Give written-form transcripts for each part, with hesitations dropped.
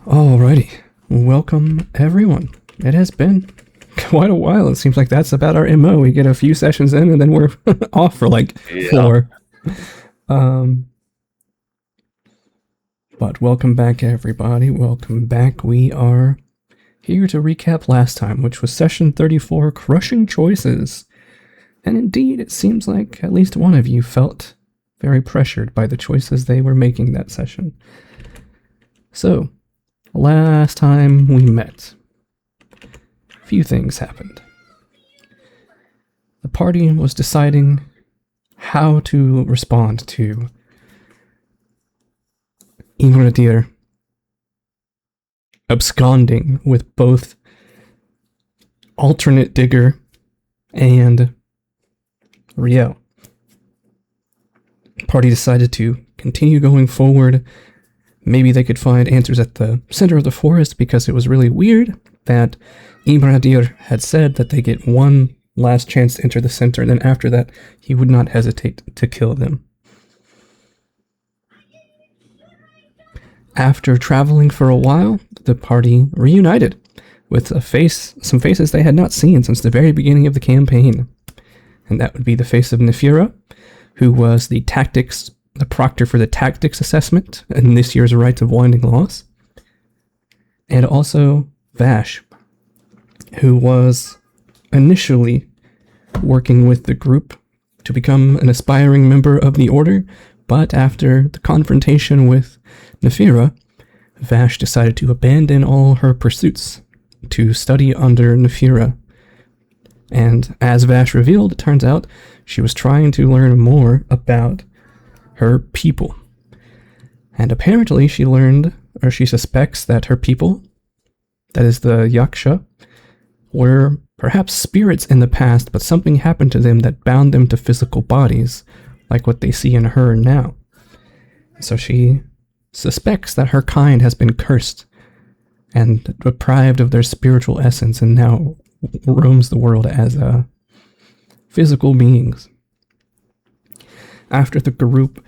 Alrighty, welcome everyone. It has been quite a while. It seems like that's about our MO. We get a few sessions in and then we're off for like 4. But welcome back everybody, welcome back. We are here to recap last time, which was session 34, Crushing Choices. And indeed, it seems like at least one of you felt very pressured by the choices they were making that session. So, last time we met, a few things happened. The party was deciding how to respond to Imradir absconding with both alternate digger and Riel. The party decided to continue going forward. Maybe they could find answers at the center of the forest, because it was really weird that Imradir had said that they get one last chance to enter the center, and then after that, he would not hesitate to kill them. After traveling for a while, the party reunited with some faces they had not seen since the very beginning of the campaign. And that would be the face of Nefira, who was the proctor for the tactics assessment in this year's Rites of Winding Loss. And also Vash, who was initially working with the group to become an aspiring member of the Order, but after the confrontation with Nefira, Vash decided to abandon all her pursuits to study under Nefira. And as Vash revealed, it turns out she was trying to learn more about her people. And apparently she suspects that her people, that is the Yaksha, were perhaps spirits in the past, but something happened to them that bound them to physical bodies, like what they see in her now. So she suspects that her kind has been cursed and deprived of their spiritual essence, and now roams the world as physical beings. After the group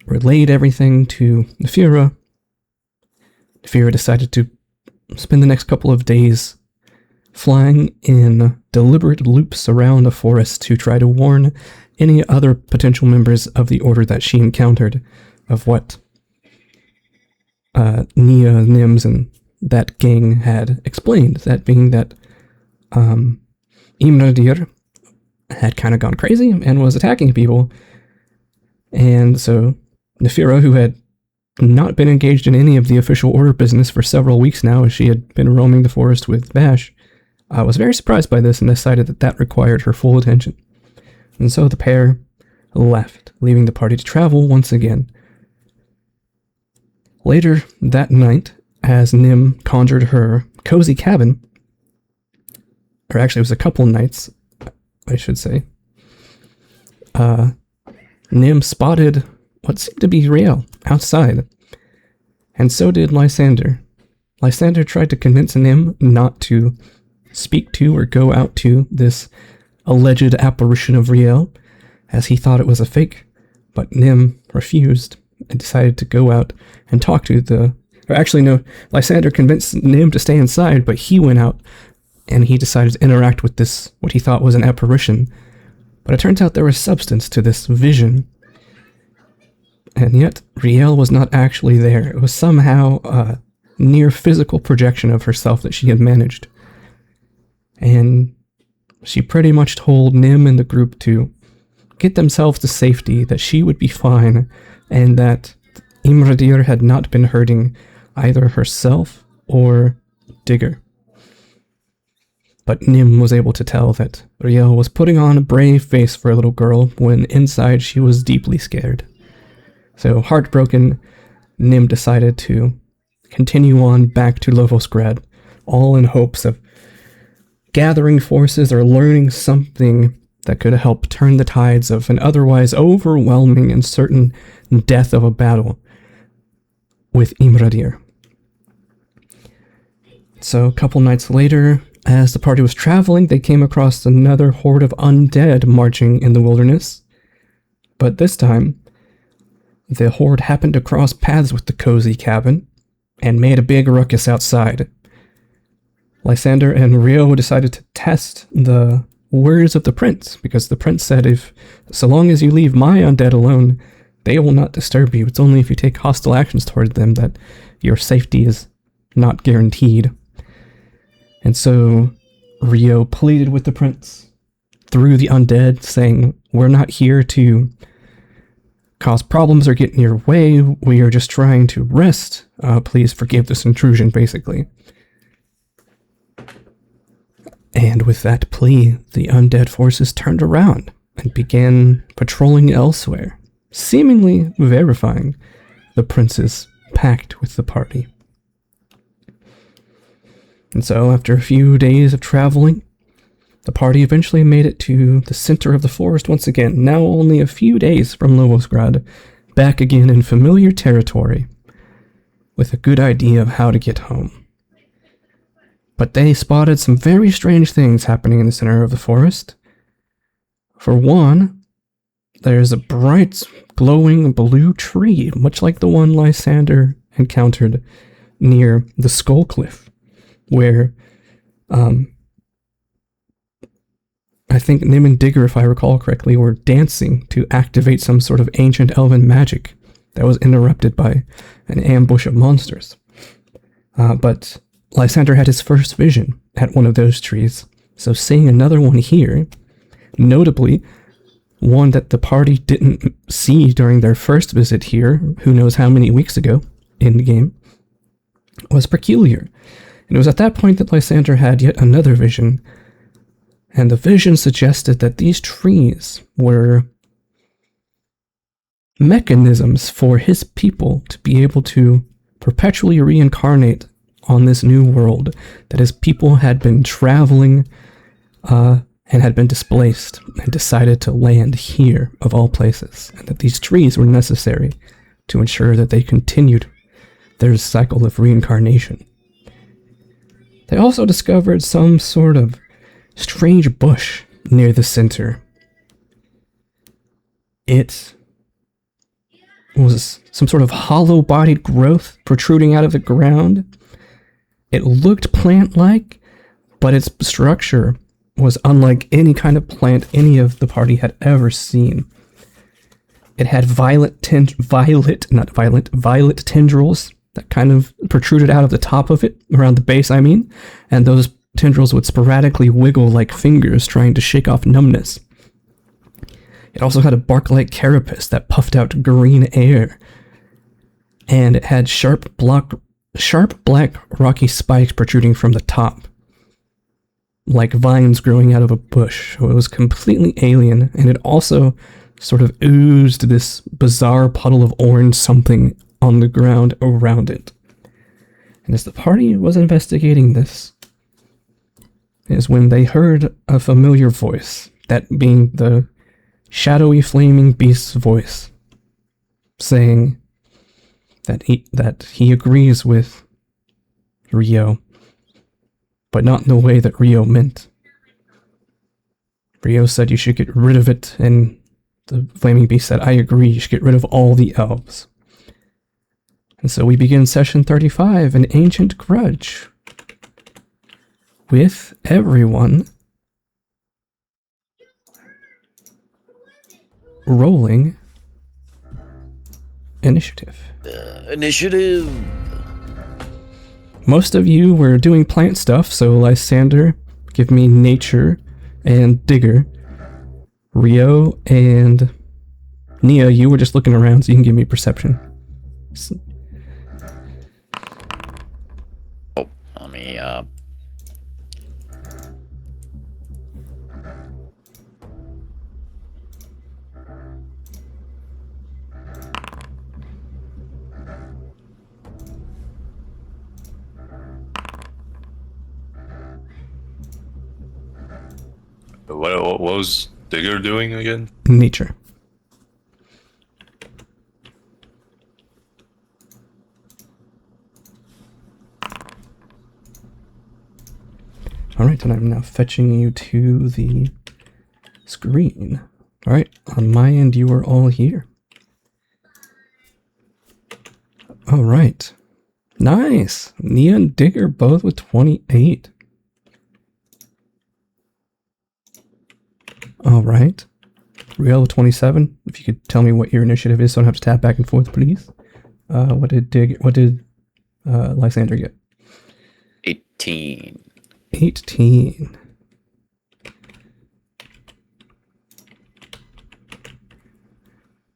relayed everything to Nefira, Nefira decided to spend the next couple of days flying in deliberate loops around the forest to try to warn any other potential members of the Order that she encountered of what Nia, Nims, and that gang had explained. That being that Imradir had kind of gone crazy and was attacking people. And so Nefira, who had not been engaged in any of the official Order business for several weeks now, as she had been roaming the forest with Vash, was very surprised by this and decided that required her full attention. And so the pair left, leaving the party to travel once again. Later that night, as Nim conjured her cozy cabin, or actually it was a couple nights, I should say, Nim spotted what seemed to be Riel outside, and so did Lysander. Lysander tried to convince Nim not to speak to or go out to this alleged apparition of Riel, as he thought it was a fake, but Nim refused and decided to go out and talk to Lysander convinced Nim to stay inside, but he went out and he decided to interact with this, what he thought was an apparition. But it turns out there was substance to this vision. And yet, Riel was not actually there. It was somehow a near physical projection of herself that she had managed. And she pretty much told Nim and the group to get themselves to safety, that she would be fine, and that Imradir had not been hurting either herself or Digger. But Nim was able to tell that Riel was putting on a brave face for a little girl when inside she was deeply scared. So, heartbroken, Nim decided to continue on back to Lovosgrad, all in hopes of gathering forces or learning something that could help turn the tides of an otherwise overwhelming and certain death of a battle with Imradir. So, a couple nights later, as the party was traveling, they came across another horde of undead marching in the wilderness. But this time, the horde happened to cross paths with the cozy cabin, and made a big ruckus outside. Lysander and Rio decided to test the words of the prince, because the prince said, so long as you leave my undead alone, they will not disturb you. It's only if you take hostile actions toward them that your safety is not guaranteed. And so Rio pleaded with the prince through the undead, saying, we're not here to cause problems or get in your way. We are just trying to rest. Please forgive this intrusion, basically. And with that plea, the undead forces turned around and began patrolling elsewhere, seemingly verifying the prince's pact with the party. And so, after a few days of traveling, the party eventually made it to the center of the forest once again, now only a few days from Lovosgrad, back again in familiar territory, with a good idea of how to get home. But they spotted some very strange things happening in the center of the forest. For one, there's a bright, glowing blue tree, much like the one Lysander encountered near the Skull Cliff, where I think Nim and Digger, if I recall correctly, were dancing to activate some sort of ancient elven magic that was interrupted by an ambush of monsters. But Lysander had his first vision at one of those trees, so seeing another one here, notably one that the party didn't see during their first visit here, who knows how many weeks ago in the game, was peculiar. And it was at that point that Lysander had yet another vision, and the vision suggested that these trees were mechanisms for his people to be able to perpetually reincarnate on this new world, that his people had been traveling and had been displaced and decided to land here, of all places, and that these trees were necessary to ensure that they continued their cycle of reincarnation. They also discovered some sort of strange bush near the center. It was some sort of hollow-bodied growth protruding out of the ground. It looked plant-like, but its structure was unlike any kind of plant any of the party had ever seen. It had violet tendrils that kind of protruded out of the top of it, around the base, and those tendrils would sporadically wiggle like fingers trying to shake off numbness. It also had a bark-like carapace that puffed out green air, and it had sharp black rocky spikes protruding from the top, like vines growing out of a bush. So it was completely alien, and it also sort of oozed this bizarre puddle of orange something on the ground around it. And as the party was investigating this, is when they heard a familiar voice, that being the shadowy flaming beast's voice, saying that he agrees with Rio, but not in the way that Rio meant. Rio said you should get rid of it, and the flaming beast said, I agree, you should get rid of all the elves. And so we begin session 35, an ancient grudge, with everyone rolling initiative. Initiative. Most of you were doing plant stuff, so Lysander, give me nature, and Digger. Rio and Nia, you were just looking around, so you can give me perception. Oh, let me, What was Digger doing again? Nature. Alright, and I'm now fetching you to the screen. Alright, on my end you are all here. Alright. Nice. Nia and Digger both with 28. All right. Real with 27. If you could tell me what your initiative is, so I don't have to tap back and forth, please. What did Lysander get? 18. 18.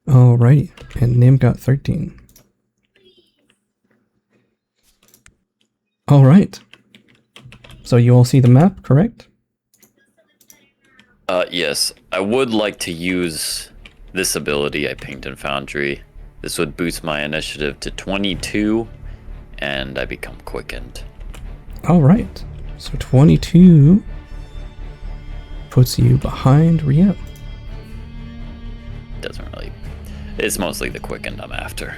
Alrighty. And Nim got 13. Alright. So you all see the map, correct? Yes. I would like to use this ability I pinged in Foundry. This would boost my initiative to 22, and I become quickened. Alright. So 22 puts you behind Rio. Doesn't really... It's mostly the quickened I'm after.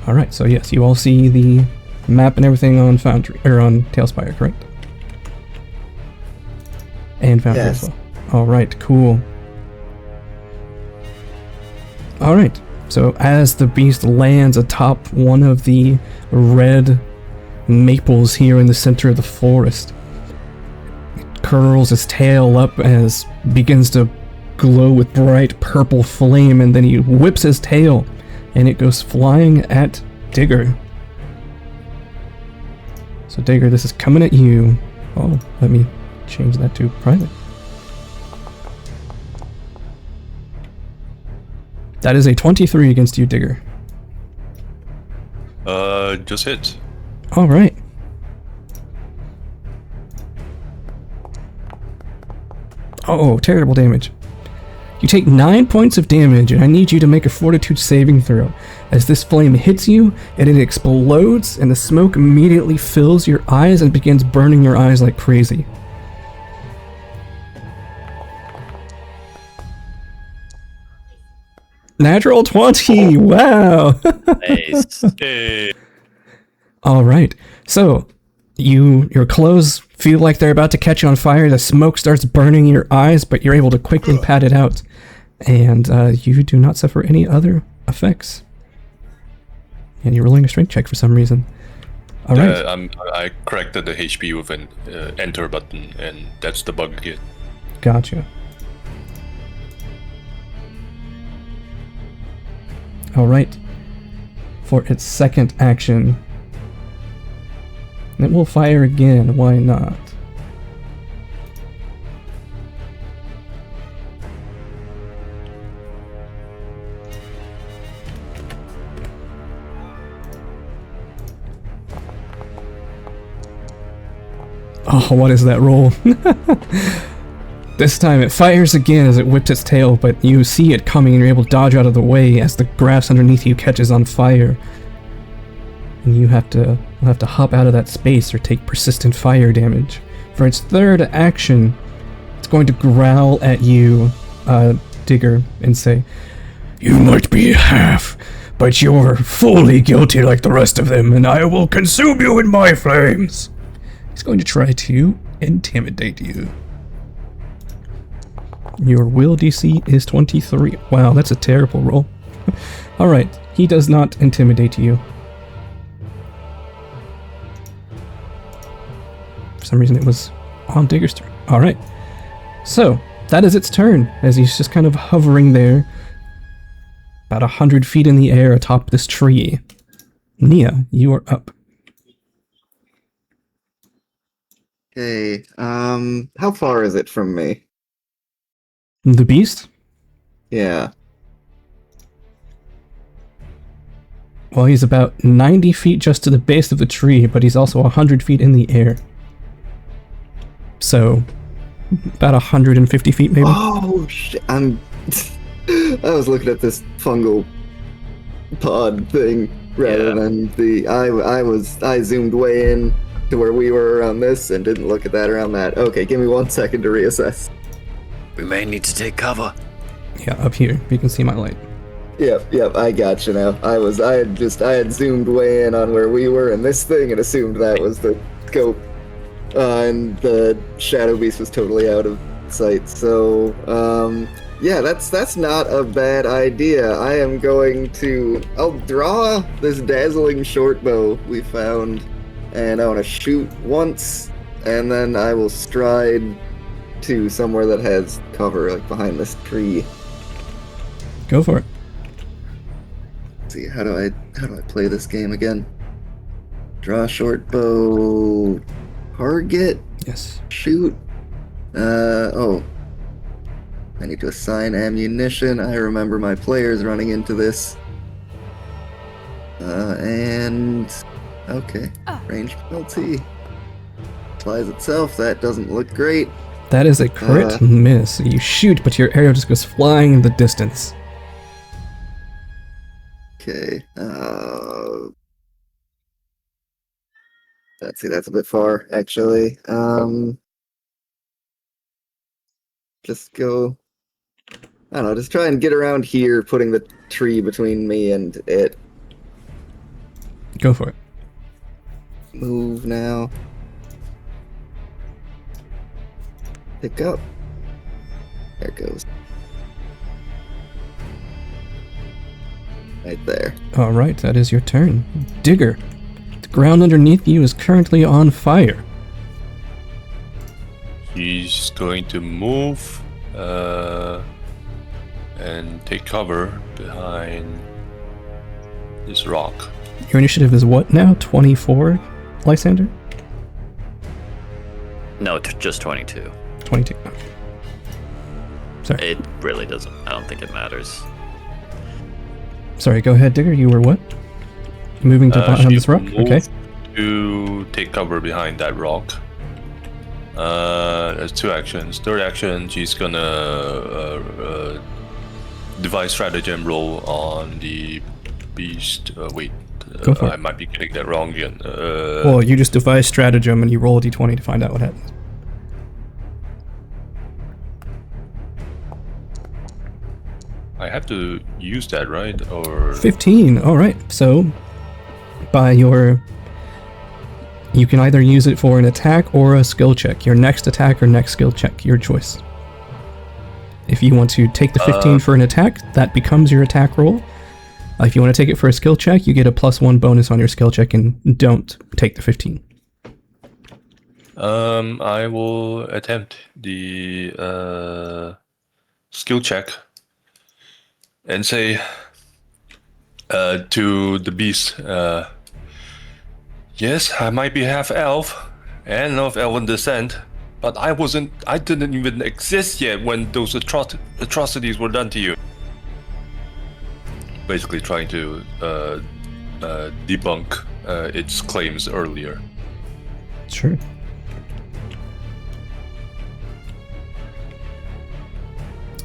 Alright, so yes, you all see the map and everything on Foundry, or on Tailspire, correct? And Foundry as well. Alright, cool. Alright, so as the beast lands atop one of the red maples here in the center of the forest, it curls his tail up as begins to glow with bright purple flame, and then he whips his tail and it goes flying at Digger. So Digger, this is coming at you. Oh, let me change that to private. That is a 23 against you, Digger. Just hit. Alright. Oh, terrible damage. You take 9 points of damage, and I need you to make a fortitude saving throw. As this flame hits you, and it explodes, and the smoke immediately fills your eyes and begins burning your eyes like crazy. Natural 20! Wow! Nice. Hey. Alright, so your clothes feel like they're about to catch on fire, the smoke starts burning your eyes, but you're able to quickly pat it out, and you do not suffer any other effects. And you're rolling a strength check for some reason. Alright. I corrected the HP with an enter button, and that's the bug again. Gotcha. Alright. For its second action, it will fire again, why not? Oh, what is that roll? This time it fires again as it whips its tail, but you see it coming and you're able to dodge out of the way as the grass underneath you catches on fire. And you'll have to hop out of that space or take persistent fire damage. For its third action, it's going to growl at you, Digger, and say, "You might be half, but you're fully guilty like the rest of them, and I will consume you in my flames." He's going to try to intimidate you. Your will DC is 23. Wow, that's a terrible roll. Alright, he does not intimidate you. For some reason it was on Digger's turn. Alright, so that is its turn, as he's just kind of hovering there, about 100 feet in the air atop this tree. Nia, you are up. Okay, how far is it from me? The beast? Yeah. Well, he's about 90 feet just to the base of the tree, but he's also 100 feet in the air. So, about 150 feet maybe? Oh, shit. I was looking at this fungal pod thing rather than the... I zoomed way in to where we were around this and didn't look at that around that. Okay, give me 1 second to reassess. We may need to take cover. Yeah, up here. You can see my light. Yep, I got you now. I had zoomed way in on where we were in this thing and assumed that was the scope. And the Shadow Beast was totally out of sight. So, Yeah, that's not a bad idea. I am going to... I'll draw this dazzling short bow we found, and I want to shoot once, and then I will stride to somewhere that has cover, like behind this tree. Go for it. Let's see, how do I play this game again? Draw short bow, target, Yes. shoot. I need to assign ammunition. I remember my players running into this. Okay, range penalty. Applies itself. That doesn't look great. That is a crit miss. You shoot, but your arrow just goes flying in the distance. Okay. Let's see. That's a bit far, actually. Just go. I don't know. Just try and get around here, putting the tree between me and it. Go for it. Move now. Pick up. There it goes. Right there. All right, that is your turn. Digger, the ground underneath you is currently on fire. He's going to move and take cover behind this rock. Your initiative is what now? 24, Lysander? No, just 22. 22. Okay. Sorry. It really doesn't. I don't think it matters. Sorry, go ahead, Digger. You were what? Moving to behind this rock? Move Okay. to take cover behind that rock. There's 2 actions. Third action, she's gonna devise stratagem roll on the beast. Go for it. I might be getting that wrong again. Well, you just devise stratagem and you roll a d20 to find out what happens. I have to use that, right? Or 15. All right. So, you can either use it for an attack or a skill check. Your next attack or next skill check, your choice. If you want to take the 15 for an attack, that becomes your attack roll. If you want to take it for a skill check, you get a +1 bonus on your skill check and don't take the 15. I will attempt the skill check and say to the beast, yes, I might be half elf and of elven descent, but I didn't even exist yet when those atrocities were done to you. Basically trying to debunk its claims earlier. Sure.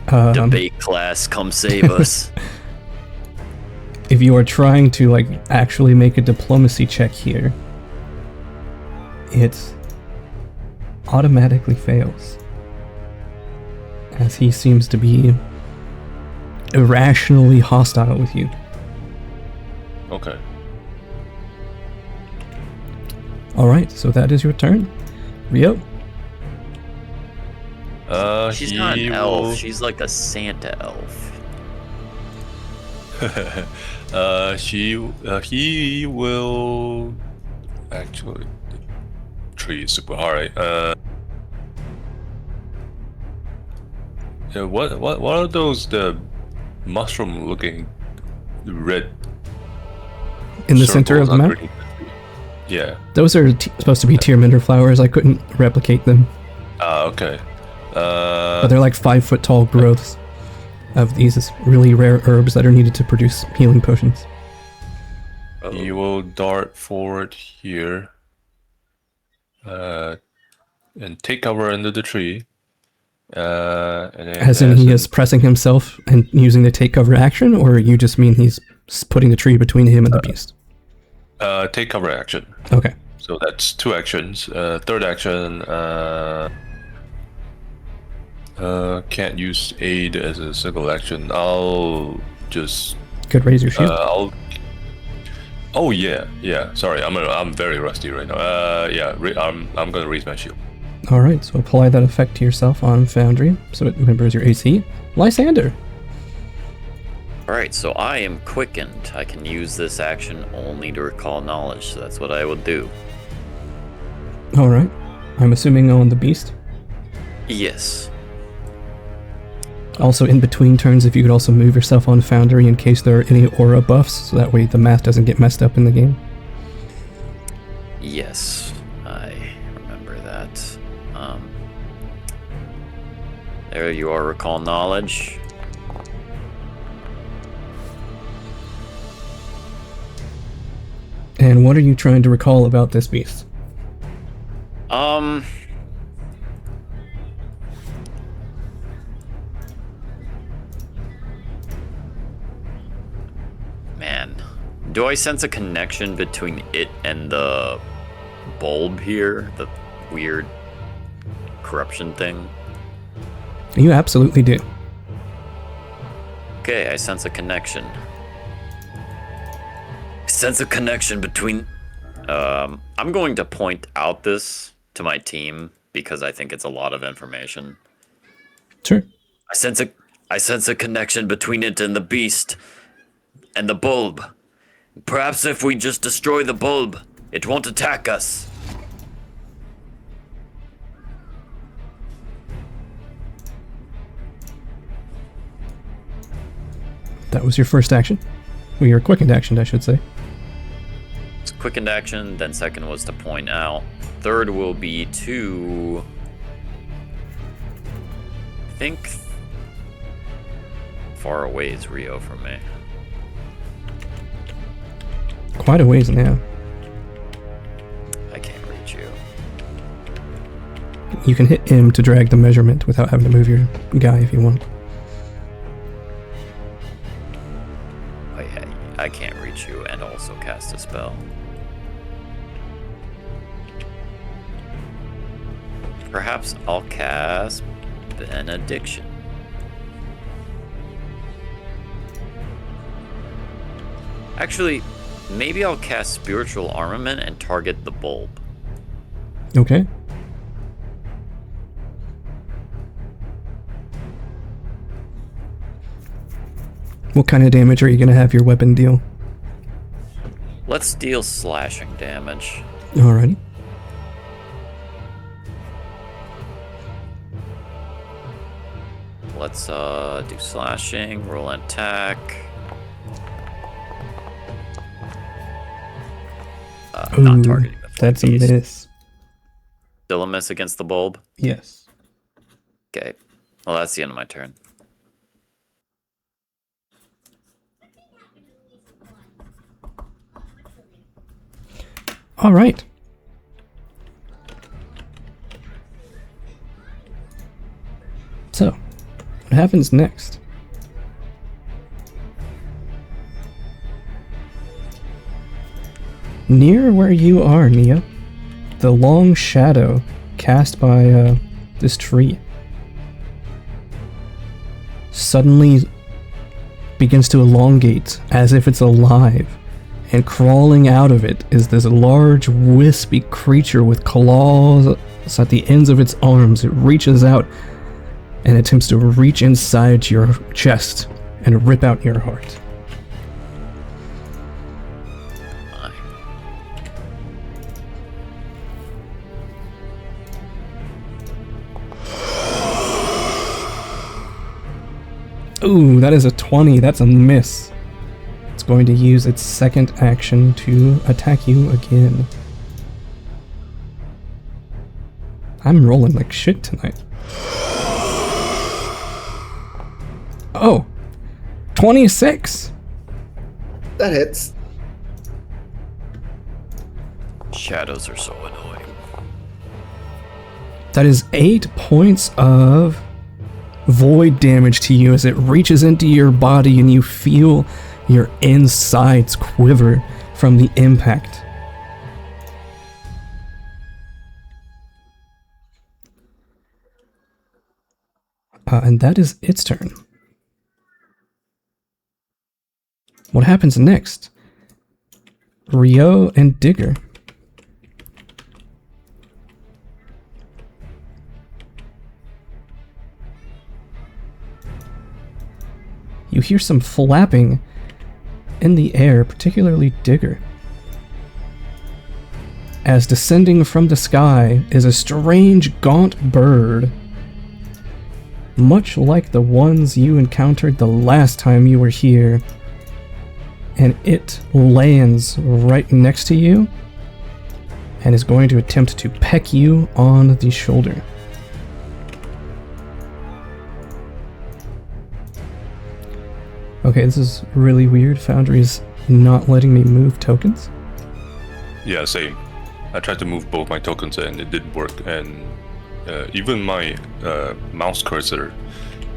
Debate class, come save us. If you are trying to actually make a diplomacy check here, it automatically fails, as he seems to be irrationally hostile with you. Okay. Alright, so that is your turn. Rio? She's not an elf, she's like a Santa elf. He will actually. The tree is super hard. What are those? The mushroom-looking red. In the center of the map? Yeah. Those are supposed to be Tyrminder flowers. I couldn't replicate them. Okay. But they're 5-foot tall growths of these really rare herbs that are needed to produce healing potions. He will dart forward here and take cover under the tree. And then As in he is pressing himself and using the take cover action, or you just mean he's putting the tree between him and the beast? Take cover action. Okay. So that's 2 actions. Third action, can't use aid as a single action. I'll just. Could raise your shield. Oh yeah. Sorry, I'm very rusty right now. I'm gonna raise my shield. Alright, so apply that effect to yourself on Foundry, so it remembers your AC. Lysander! Alright, so I am quickened. I can use this action only to recall knowledge, so that's what I will do. Alright. I'm assuming on the beast. Yes. Also, in between turns, if you could also move yourself on Foundry in case there are any aura buffs, so that way the math doesn't get messed up in the game. Yes, I remember that. There you are, recall knowledge. And what are you trying to recall about this beast? Man, do I sense a connection between it and the bulb here? The weird corruption thing? You absolutely do. Okay, I sense a connection. Sense a connection between... I'm going to point out this to my team because I think it's a lot of information. Sure. I sense a connection between it and the beast and the bulb. Perhaps if we just destroy the bulb, it won't attack us. That was your first action. Well, your quickened action, I should say. It's quickened action, then second was to point out. Third will be to... I think... Far away is Rio from me. Quite a ways now. I can't reach you. You can hit him to drag the measurement without having to move your guy if you want. Oh yeah, I can't reach you and also cast a spell. Perhaps I'll cast Benediction. Actually, maybe I'll cast Spiritual Armament and target the bulb. Okay. What kind of damage are you going to have your weapon deal? Let's deal slashing damage. Alrighty. Let's do slashing, roll an attack. Not targeting the That's a beast. miss. Still a miss against the bulb? Yes. Okay. Well, that's the end of my turn. All right. So, what happens next? Near where you are, Nia, the long shadow cast by this tree suddenly begins to elongate as if it's alive, and crawling out of it is this large, wispy creature with claws at the ends of its arms. It reaches out and attempts to reach inside your chest and rip out your heart. Ooh, that is a 20. That's a miss. It's going to use its second action to attack you again. I'm rolling like shit tonight. Oh, 26. That hits. Shadows are so annoying. That is 8 points of void damage to you as it reaches into your body and you feel your insides quiver from the impact. And that is its turn. What happens next? Rio and Digger. hear some flapping in the air, particularly Digger. As descending from the sky is a strange, gaunt bird, much like the ones you encountered the last time you were here. And it lands right next to you and is going to attempt to peck you on the shoulder. Okay, this is really weird. Foundry's not letting me move tokens. Yeah, same. I tried to move both my tokens and it didn't work, and even my mouse cursor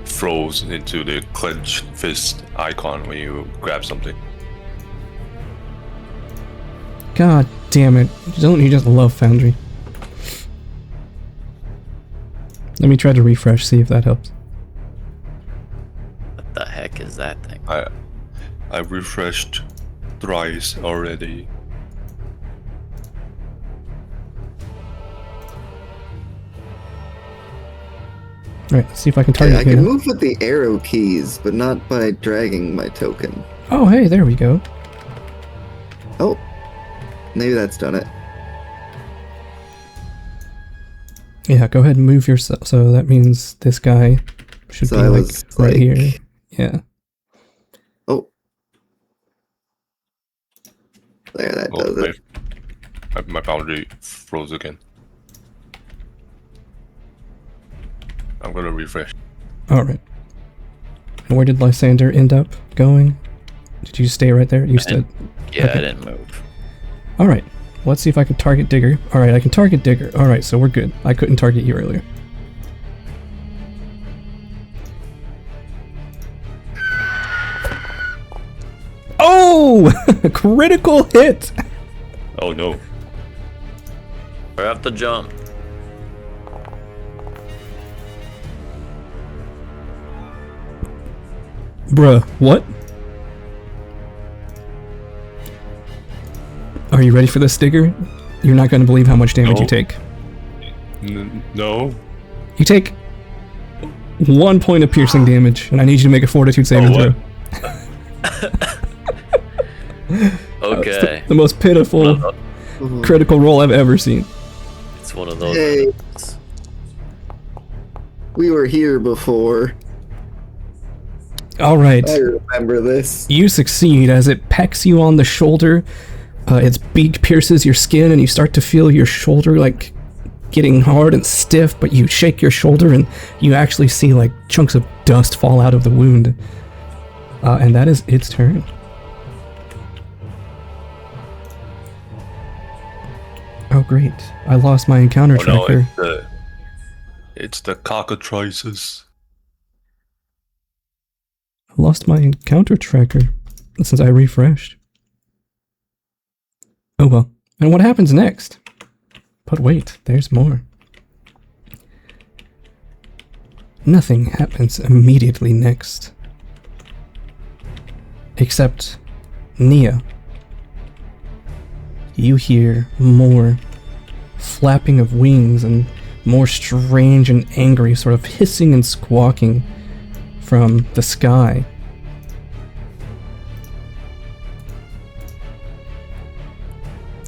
froze into the clenched fist icon when you grab something. God damn it. Don't you just love Foundry? Let me try to refresh, see if that helps. What the heck is that thing? I refreshed thrice already. Alright, let's see if I can target I you can now. move with the arrow keys, but not by dragging my token. Oh, hey, there we go. Oh, maybe that's done it. Yeah, go ahead and move yourself. So that means this guy should So be I like was, right like- here. Yeah. Oh. There, that does it. My boundary froze again. I'm gonna refresh. Alright. And where did Lysander end up going? Did you stay right there? You stood. Yeah, Okay. I didn't move. Alright. Let's see if I can target Digger. Alright, I can target Digger. Alright, so we're good. I couldn't target you earlier. Oh! Critical hit! Oh no. I have to jump. Bruh, what? Are you ready for this, Digger? You're not going to believe how much damage you No. take. No. You take 1 point of piercing damage, and I need you to make a fortitude saving what? throw. Okay. The most pitiful critical roll I've ever seen. It's one of those. Hey. We were here before. Alright, I remember this. you succeed as it pecks you on the shoulder. Its beak pierces your skin, and you start to feel your shoulder like getting hard and stiff, but you shake your shoulder and you actually see like chunks of dust fall out of the wound. And that is its turn. Oh great, I lost my encounter Oh no, tracker. it's the cockatrices. I lost my encounter tracker since I refreshed. Oh well. And what happens next? But wait, there's more. Nothing happens immediately next. Except Nia. You hear more flapping of wings and more strange and angry sort of hissing and squawking from the sky.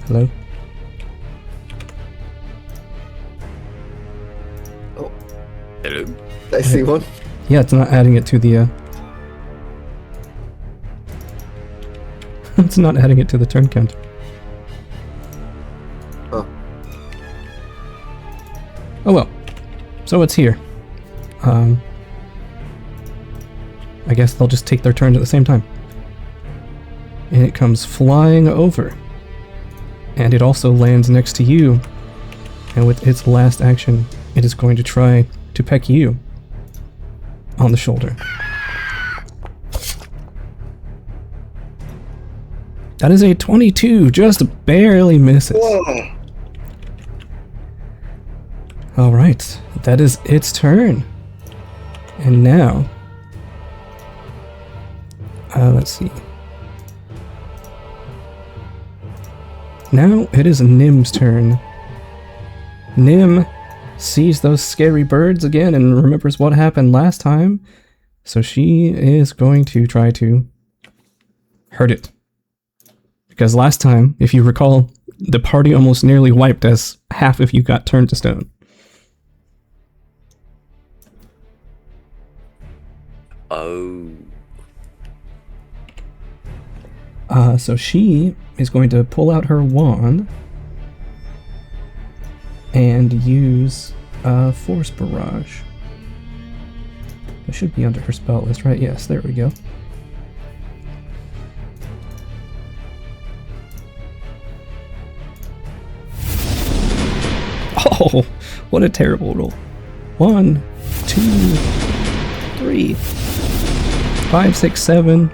Hello? Hello. I see one. Yeah, it's not adding it to the, it's not adding it to the turn counter. Oh. Oh well. So it's here. I guess they'll just take their turns at the same time. And it comes flying over. And it also lands next to you. And with its last action, it is going to try to peck you on the shoulder. That is a 22, just barely misses. Whoa. Alright, that is its turn. And now... let's see. Now it is Nim's turn. Nim sees those scary birds again and remembers what happened last time. So she is going to try to hurt it. Because last time, if you recall, the party almost nearly wiped as half of you got turned to stone. Oh. So she is going to pull out her wand and use Force Barrage. It should be under her spell list, right? Yes, there we go. Oh, what a terrible roll. 1, 2, 3, 5, 6, 7.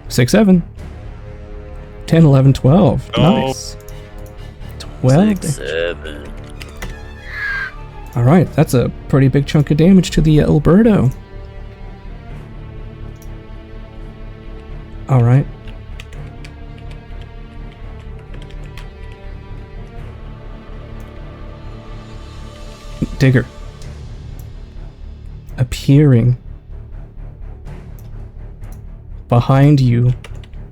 6, 7. 10, 11, 12. No. Nice. 12. 6, 7. Alright, that's a pretty big chunk of damage to the Alberto. Alright. Digger. Appearing behind you,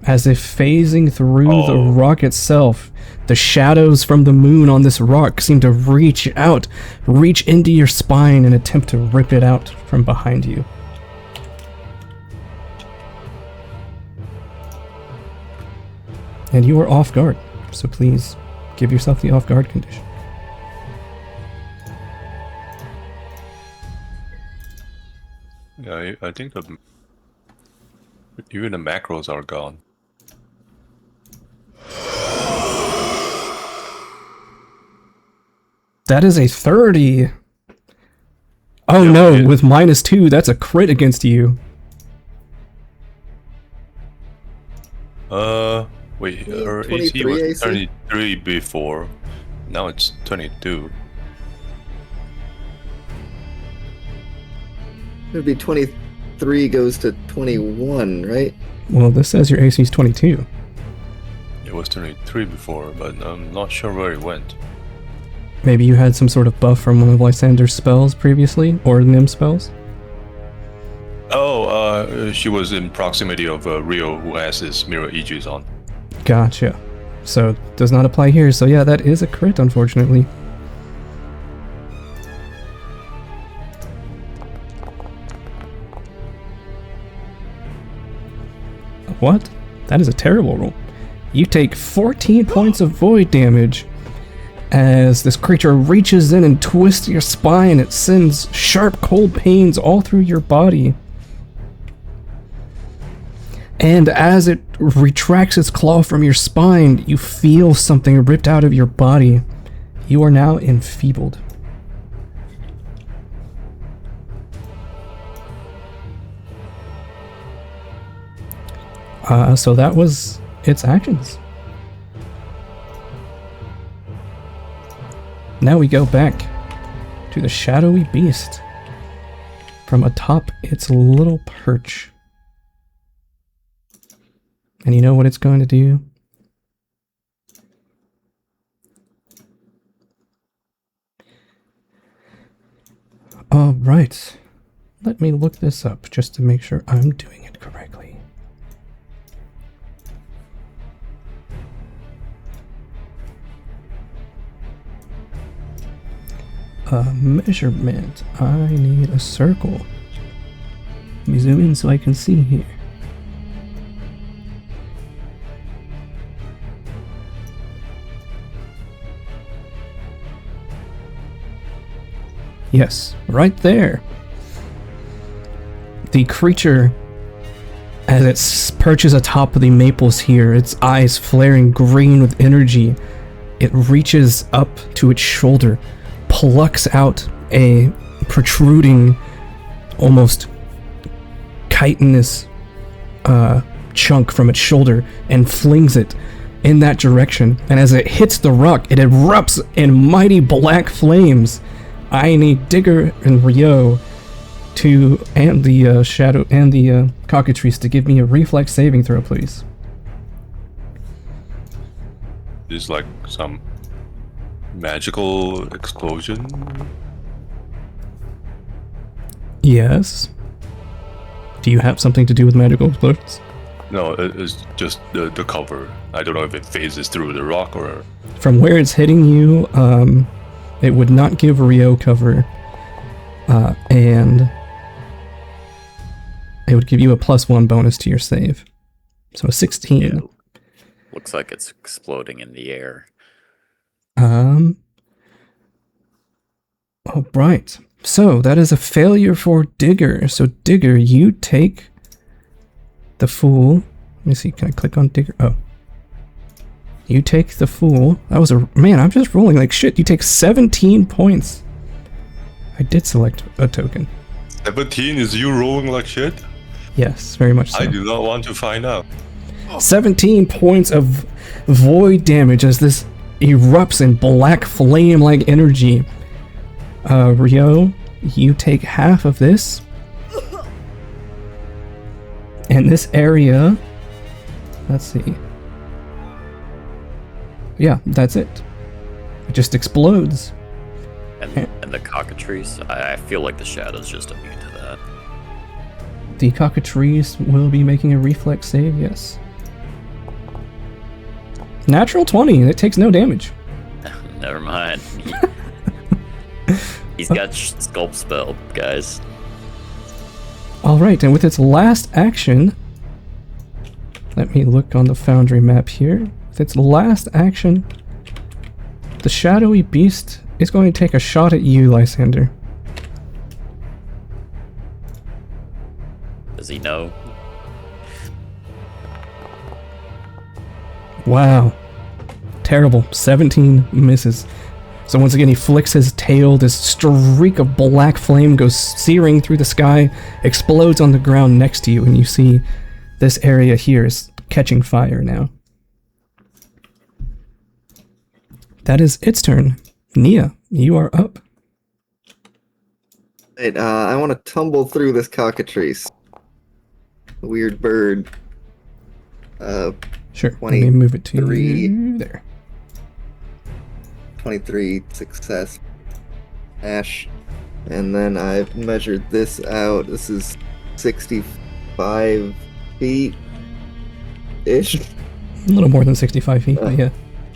as if phasing through the rock itself. The shadows from the moon on this rock seem to reach into your spine and attempt to rip it out from behind you. And you are off guard, so please give yourself the off guard condition. Yeah, I think even the macros are gone. That is a 30. Oh Yeah, no, yeah. with -2, that's a crit against you. Wait, Yeah, her AC 23 was AC? 33 before. Now it's 22. It would be 23 goes to 21, right? Well, this says your AC is 22. It was 23 before, but I'm not sure where it went. Maybe you had some sort of buff from one of Lysander's spells previously, or Nim spells? She was in proximity of Rio, who has his Mirror Aegis on. Gotcha. So, does not apply here, so yeah, that is a crit, unfortunately. What? That is a terrible roll. You take 14 points of void damage as this creature reaches in and twists your spine. It sends sharp, cold pains all through your body. And as it retracts its claw from your spine, you feel something ripped out of your body. You are now enfeebled. So that was its actions. Now we go back to the shadowy beast from atop its little perch. And you know what it's going to do? Alright. Let me look this up just to make sure I'm doing it correctly. Measurement. I need a circle. Let me zoom in so I can see here. Yes, right there. The creature, as it perches atop of the maples here, its eyes flaring green with energy, it reaches up to its shoulder, plucks out a protruding, almost chitinous chunk from its shoulder and flings it in that direction. And as it hits the rock, it erupts in mighty black flames. I need Digger and Rio and the shadow and the cockatrice to give me a reflex saving throw, please. It's like some magical explosion. Yes. Do you have something to do with magical explosions? No, it's just the cover. I don't know if it phases through the rock or... From where it's hitting you, it would not give Rio cover, and it would give you a +1 bonus to your save. So a 16. Yeah. Looks like it's exploding in the air. All right. So that is a failure for Digger. So Digger, you take the Fool. Let me see. Can I click on Digger? Oh. You take the Fool. That was a... Man, I'm just rolling like shit. You take 17 points. I did select a token. 17 is you rolling like shit? Yes, very much so. I do not want to find out. 17 points of void damage as this erupts in black flame-like energy. Rio, you take half of this. And this area... Let's see. Yeah, that's it. It just explodes. And the cockatrice, I feel like the shadow's just immune to that. The cockatrice will be making a reflex save, yes. Natural 20, it takes no damage. Never mind. He's got sculpt spell, guys. Alright, and with its last action... Let me look on the Foundry map here. With its last action, the shadowy beast is going to take a shot at you, Lysander. Does he know? Wow. Terrible. 17 misses. So once again, he flicks his tail. This streak of black flame goes searing through the sky, explodes on the ground next to you, and you see this area here is catching fire now. That is its turn. Nia, you are up. Wait, I want to tumble through this cockatrice. Weird bird. Sure, let me move it to 23. you. There. 23 success. Ash. And then I've measured this out. This is 65 feet-ish. A little more than 65 feet, but yeah.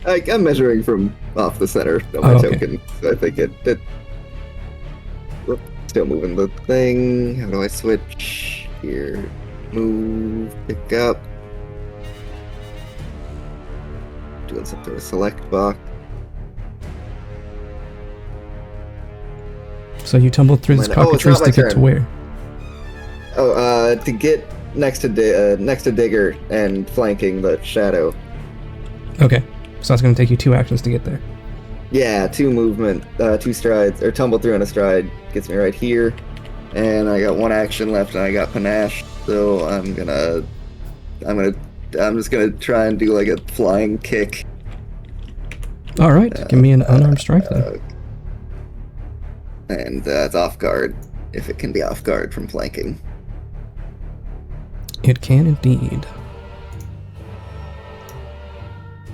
I'm measuring from off the center of my token. So I think it whoop, still moving the thing. How do I switch? Here. Move. Pick up. Doing some sort of select box. So you tumbled through this cockatrice to get to where? To get next to Digger and flanking the shadow. Okay, so that's going to take you 2 actions to get there. Yeah, 2 movement, 2 strides, or tumble through on a stride gets me right here, and I got 1 action left, and I got panache, so I'm just gonna try and do like a flying kick. All right, give me an unarmed strike then. And it's off guard, if it can be off guard from flanking. It can indeed.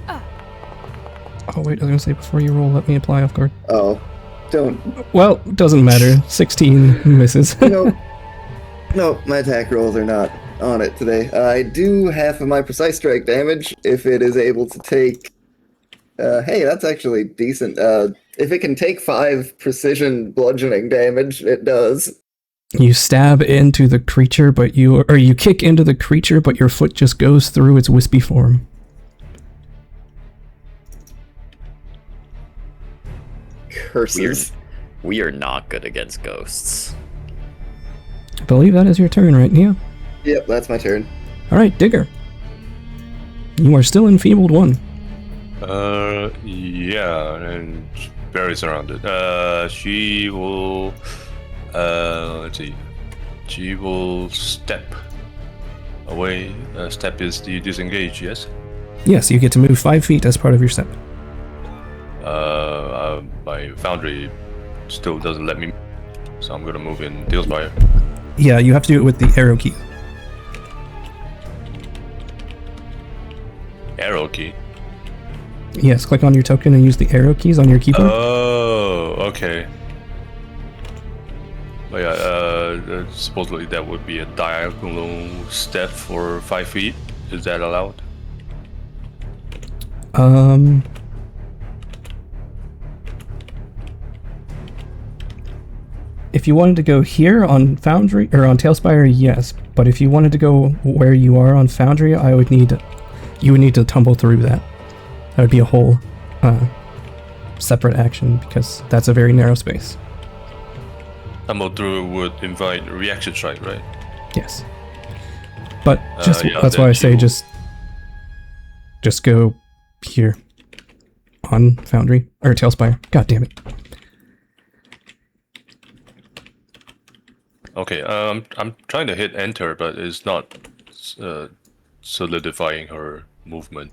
Oh wait, I was gonna say before you roll, let me apply off guard. Oh, don't. Well, doesn't matter. 16 misses. No, my attack rolls are not on it today. I do half of my precise strike damage if it is able to take. Hey, that's actually decent. If it can take 5 precision bludgeoning damage, it does. You stab into the creature, but you kick into the creature, but your foot just goes through its wispy form. Curses. We are not good against ghosts. I believe that is your turn, right, Nia? Yep, that's my turn. All right, Digger. You are still enfeebled 1. Yeah, and very surrounded. She will, let's see. She will step away. Step is the disengage, yes? Yes, you get to move 5 feet as part of your step. My foundry still doesn't let me, so I'm gonna move in Dealsfire. Yeah, you have to do it with the arrow key. Arrow key? Yes, click on your token and use the arrow keys on your keyboard. Oh, okay. But yeah, supposedly that would be a diagonal step for 5 feet. Is that allowed? If you wanted to go here on Foundry or on Tailspire, yes. But if you wanted to go where you are on Foundry, you would need to tumble through that. That would be a whole separate action because that's a very narrow space. Tumble through would invite reaction strike, right? Yes. But Yeah, that's why I say you- just go here on Foundry or Tailspire. God damn it. Okay, I'm trying to hit enter, but it's not solidifying her movement.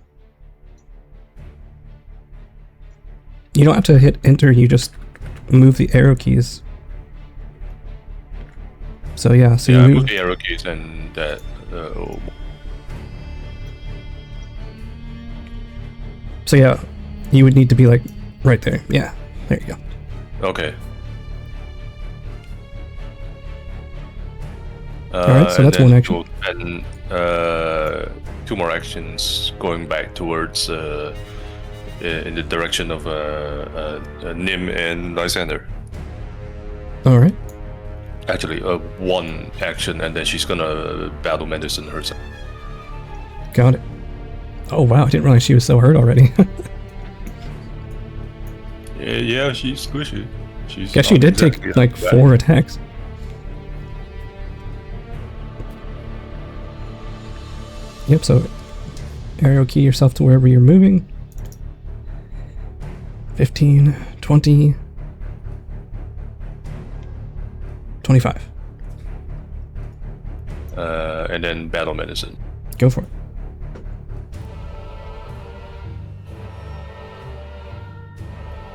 You don't have to hit enter, you just move the arrow keys. So yeah, so Yeah, I you moved the arrow keys and that. So yeah, you would need to be like right there. Yeah, there you go. Okay. Alright, so and that's then one action. we'll spend 2 more actions going back towards in the direction of Nim and Lysander. Alright. Actually, 1 action, and then she's gonna battle medicine herself. Got it. Oh wow, I didn't realize she was so hurt already. Yeah, she's squishy. She's Guess she not did take exactly like bad. 4 attacks. Yep, so arrow key yourself to wherever you're moving. 15, 20, 25. And then battle medicine. Go for it.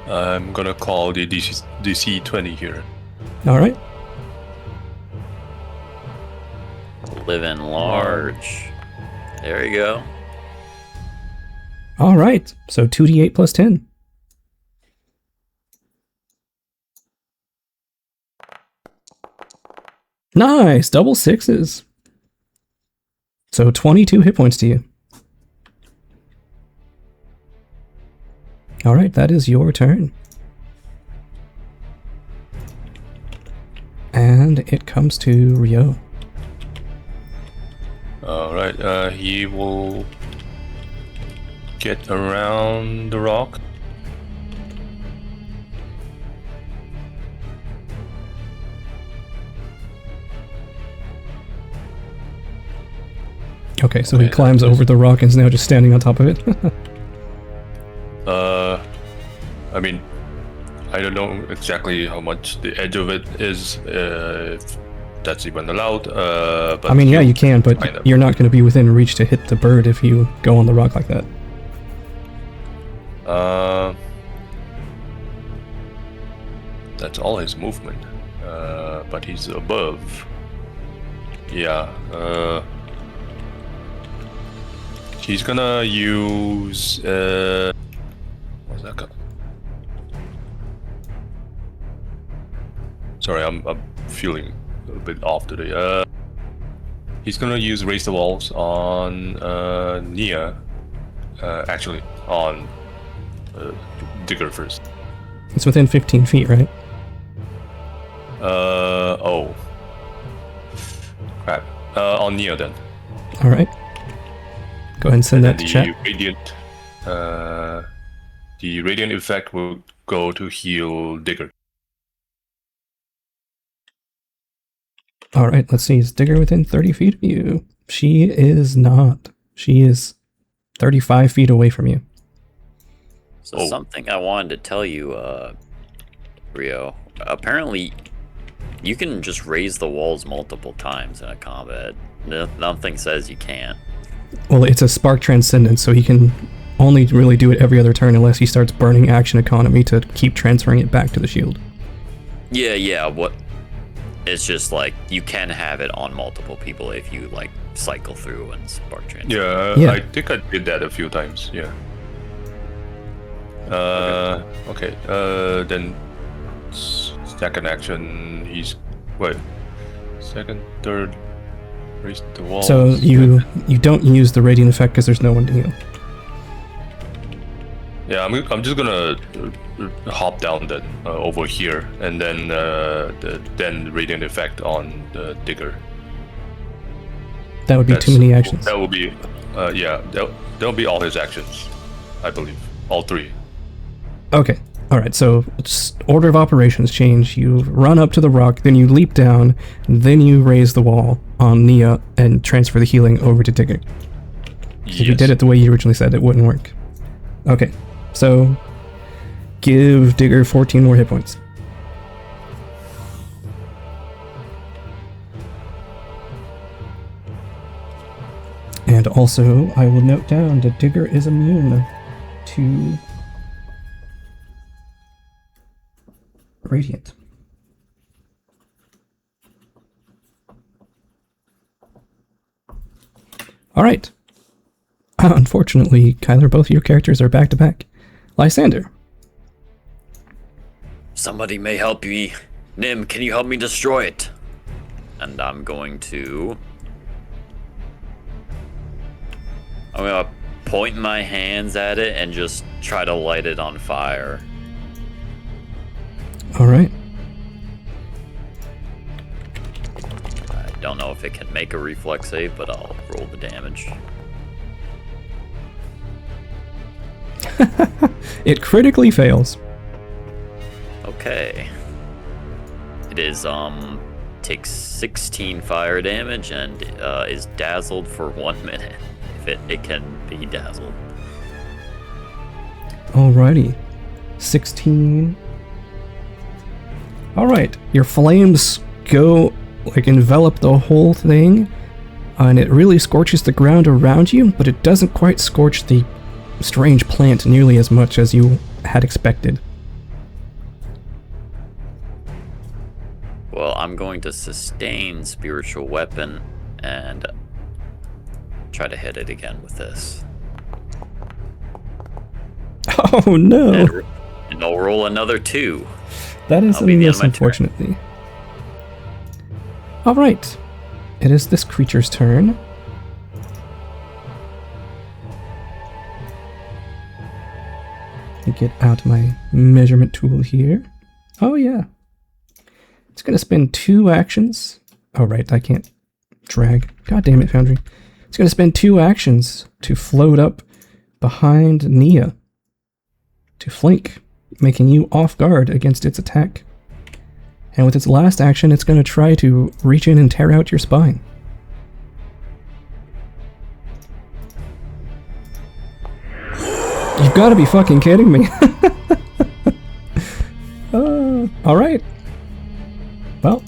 I'm gonna call the DC 20 here. Alright. Live in large. There you go. Alright. So 2d8 plus 10. Nice! Double 6s. So 22 hit points to you. Alright, that is your turn. And it comes to Ryo. Alright, he will get around the rock. Okay, so he Okay, climbs that's- over the rock and is now just standing on top of it. I mean, I don't know exactly how much the edge of it is, if that's even allowed. But I mean, yeah, he'll you can, find but it. you're not going to be within reach to hit the bird if you go on the rock like that. That's all his movement. But he's above. Yeah. He's gonna use. What's that called? Sorry, I'm feeling a little bit off today. He's gonna use raise the walls on Nia. Actually, on Digger first. It's within 15 feet, right? Oh. Crap. On Nia then. Alright. Go ahead and send that to And chat. The radiant effect will go to heal Digger. Alright, let's see. Is Digger within 30 feet of you? She is not. She is 35 feet away from you. So Oh. something I wanted to tell you, Rio. Apparently, you can just raise the walls multiple times in a combat. Nothing says you can't. Well, it's a spark transcendence, so he can only really do it every other turn unless he starts burning action economy to keep transferring it back to the shield. Yeah. What? It's just like you can have it on multiple people if you like cycle through and spark transfer. Yeah. I think I did that a few times. Yeah. Okay. Then second action, he's Wait. Second, third, raise the wall. So you don't use the radiant effect because there's no one to heal. Yeah, I'm just gonna hop down then over here, and then then radiant effect on the digger. That would be too many actions. That will be, yeah, that'll be all his actions, I believe, all three. Okay. All right. So order of operations change. You run up to the rock, then you leap down, then you raise the wall on Nia and transfer the healing over to Digger. Yes. If you did it the way you originally said, it wouldn't work. Okay. So give Digger 14 more hit points. And also, I will note down that Digger is immune to Radiant. Alright. Unfortunately, Kyler, both of your characters are back to back. Lysander. Somebody may help me. Nim, can you help me destroy it? And I'm going to point my hands at it and just try to light it on fire. Alright. I don't know if it can make a reflex save, but I'll roll the damage. It critically fails. Okay. It is, takes 16 fire damage and is dazzled for 1 minute. If it can be dazzled. Alrighty. 16. Alright, your flames go, envelop the whole thing, and it really scorches the ground around you, but it doesn't quite scorch the strange plant nearly as much as you had expected. Well, I'm going to sustain spiritual weapon and try to hit it again with this. Oh no! And I'll roll another 2. That is a miss, unfortunately. Alright. It is this creature's turn. Let me get out my measurement tool here. Oh yeah. It's gonna spend 2 actions. Oh right, I can't drag. God damn it, Foundry. It's gonna spend 2 actions to float up behind Nia to flank, making you off guard against its attack. And with its last action, it's going to try to reach in and tear out your spine. You've got to be fucking kidding me. Alright. Well,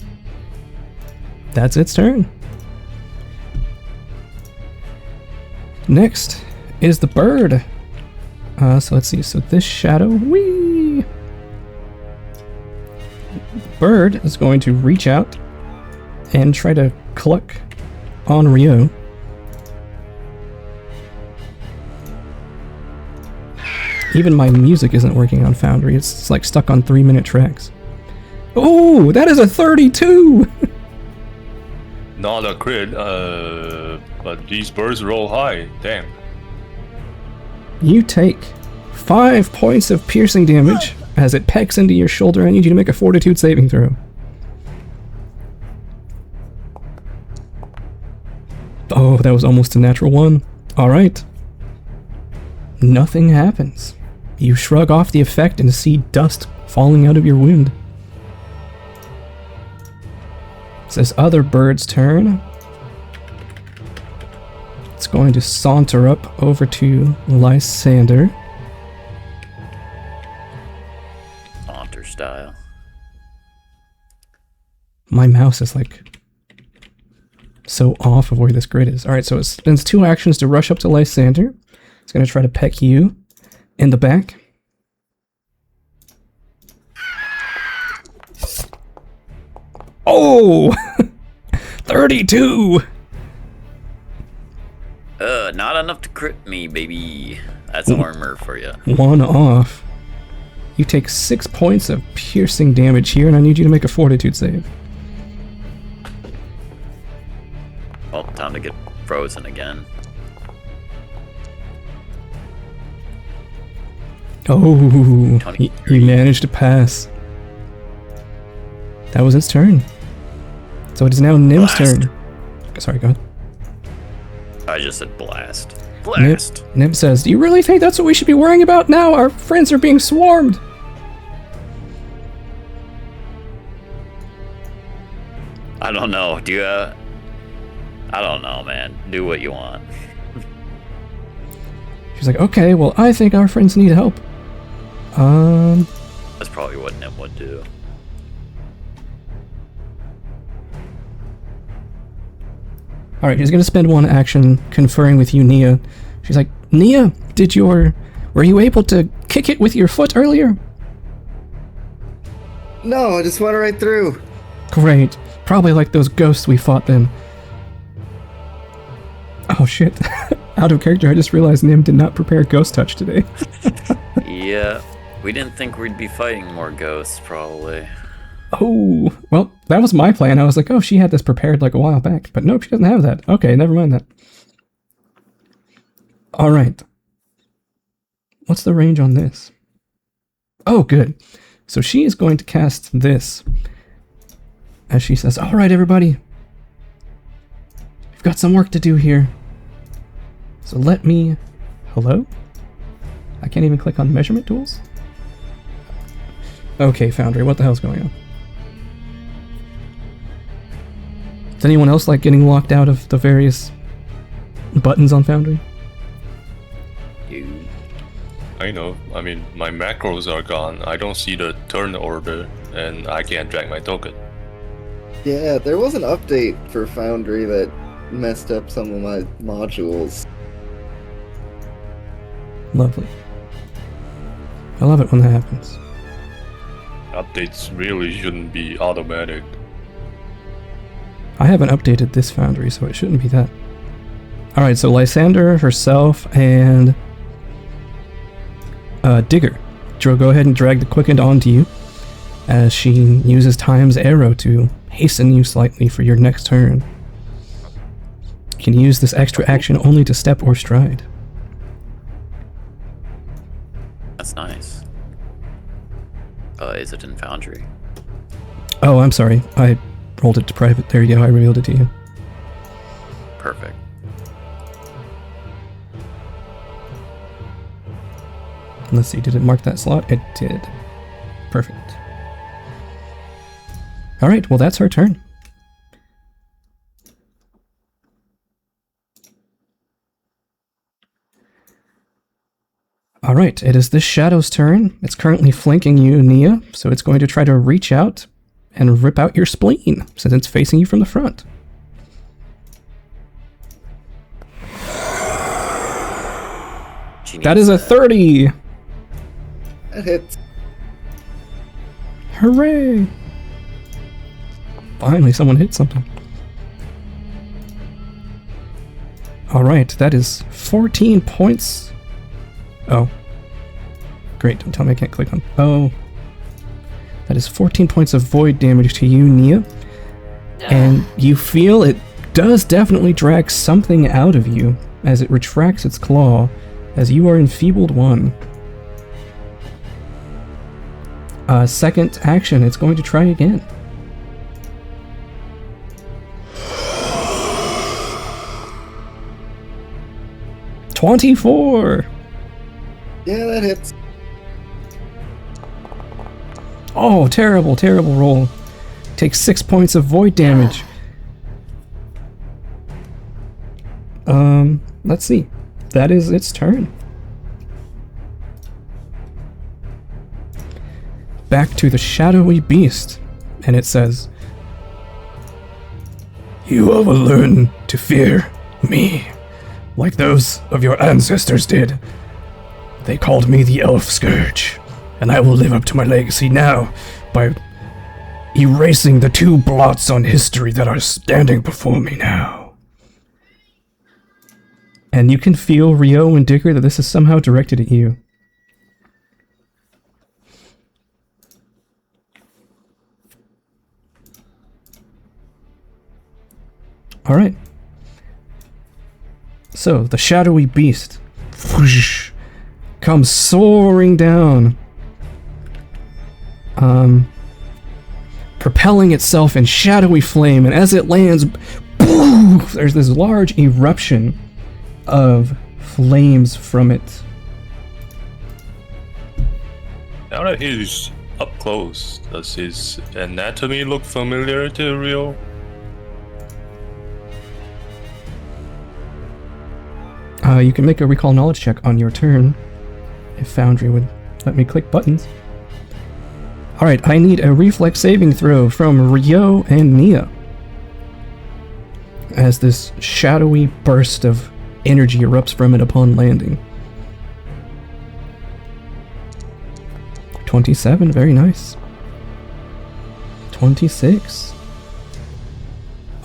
that's its turn. Next is the bird. So let's see. So this shadow, whee! Bird is going to reach out and try to cluck on Rio. Even my music isn't working on Foundry. It's like stuck on 3-minute tracks. Oh, that is a 32! Not a crit, but these birds roll high. Damn. You take 5 points of piercing damage as it pecks into your shoulder. I need you to make a fortitude saving throw. Oh, that was almost a natural 1. Alright. Nothing happens. You shrug off the effect and see dust falling out of your wound. It's this other bird's turn. It's going to saunter up over to Lysander. Saunter style. My mouse is like so off of where this grid is. Alright, so it spends 2 actions to rush up to Lysander. It's going to try to peck you in the back. Oh! 32! Not enough to crit me, baby. That's armor for you. 1 off. You take 6 points of piercing damage here, and I need you to make a fortitude save. time to get frozen again. Oh, he managed to pass. That was its turn. So it is now Nim's turn. Sorry, go ahead. I just said blast. Blast! Nim says, do you really think that's what we should be worrying about now? Our friends are being swarmed. I don't know. Do you, I don't know, man. Do what you want. She's like, okay, well, I think our friends need help. That's probably what Nim would do. Alright, she's gonna spend one action conferring with you, Nia. She's like, Nia, were you able to kick it with your foot earlier? No, I just went right through. Great. Probably like those ghosts we fought then. Oh shit. Out of character, I just realized Nim did not prepare Ghost Touch today. Yeah, we didn't think we'd be fighting more ghosts, probably. Oh, well, that was my plan. I was like, oh, she had this prepared like a while back. But nope, she doesn't have that. Okay, never mind that. Alright. What's the range on this? Oh, good. So she is going to cast this. As she says, alright everybody. We've got some work to do here. So let me... Hello? I can't even click on measurement tools? Okay, Foundry, what the hell's going on? Is anyone else like getting locked out of the various buttons on Foundry? You. I know. I mean, my macros are gone. I don't see the turn order, and I can't drag my token. Yeah, there was an update for Foundry that messed up some of my modules. Lovely. I love it when that happens. Updates really shouldn't be automatic. I haven't updated this Foundry, so it shouldn't be that. Alright, so Lysander, herself, and... Digger. Joe, go ahead and drag the Quickened onto you, as she uses Time's Arrow to hasten you slightly for your next turn. You can use this extra action only to step or stride. That's nice. Is it in Foundry? Oh, I'm sorry. I rolled it to private. There you go, I revealed it to you. Perfect. Let's see, did it mark that slot? It did. Perfect. Alright, well that's her turn. Alright, it is this Shadow's turn. It's currently flanking you, Nia, so it's going to try to reach out and rip out your spleen, since it's facing you from the front. That is a 30! That hits. Hooray! Finally, someone hit something. Alright, that is 14 points. Oh. Great, don't tell me I can't click on... Oh. That is 14 points of void damage to you, Nia. And you feel it does definitely drag something out of you as it retracts its claw, as you are enfeebled 1. Second action, it's going to try again. $24! Yeah, that hits. Oh, terrible, terrible roll. Takes 6 points of void damage. Let's see. That is its turn. Back to the shadowy beast, and it says, "You all will learn to fear me, like those of your ancestors did. They called me the Elf Scourge, and I will live up to my legacy now by erasing the 2 blots on history that are standing before me now." And you can feel, Rio and Dicker, that this is somehow directed at you. Alright. So, the shadowy beast whoosh, comes soaring down, propelling itself in shadowy flame, and as it lands, poof, there's this large eruption of flames from it. Now that he's up close, does his anatomy look familiar to Rio? You can make a recall knowledge check on your turn, if Foundry would let me click buttons. Alright, I need a reflex saving throw from Rio and Nia, as this shadowy burst of energy erupts from it upon landing. 27, very nice. 26.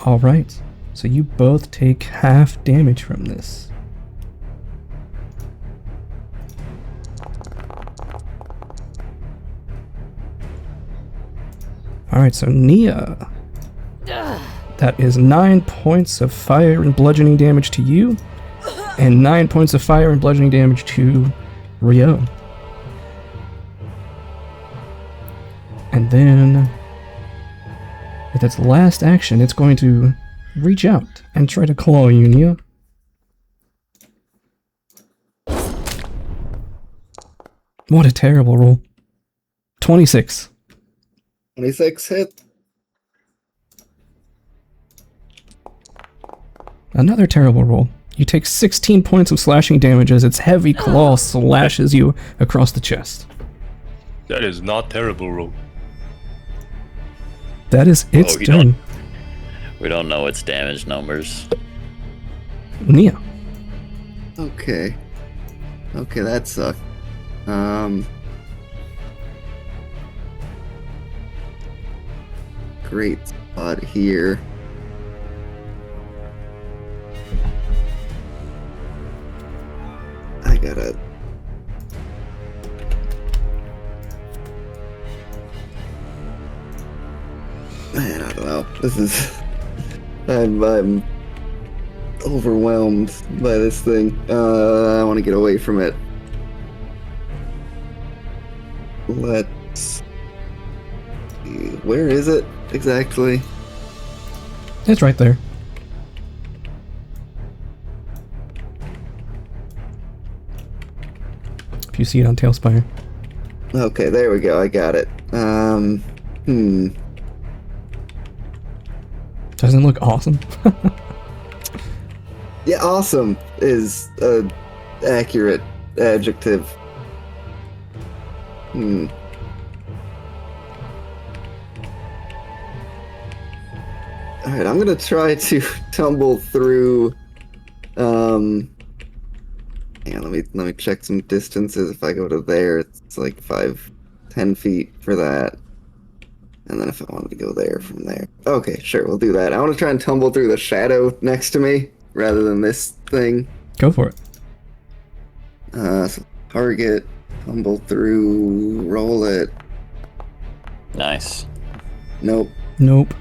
Alright, so you both take half damage from this. Alright, so Nia. That is 9 points of fire and bludgeoning damage to you, and 9 points of fire and bludgeoning damage to Rio. And then, with its last action, it's going to reach out and try to claw you, Nia. What a terrible roll. 26. 26 hit. Another terrible roll. You take 16 points of slashing damage as its heavy claw slashes you across the chest. That is not terrible, roll. That is its turn. We don't know its damage numbers. Nia. Okay. Okay, that sucked. Great spot here. I gotta... Man, I don't know. This is... I'm overwhelmed by this thing. I want to get away from it. Let's see. Where is it exactly? It's right there. If you see it on Tailspire. Okay, there we go. I got it. Doesn't it look awesome? Yeah, awesome is a accurate adjective. Alright, I'm gonna try to tumble through. Yeah, let me check some distances. If I go to there, it's like 5-10 feet for that. And then if I wanted to go there from there. Okay, sure, we'll do that. I want to try and tumble through the shadow next to me rather than this thing. Go for it. So target, tumble through, roll it. Nice. Nope. Nope.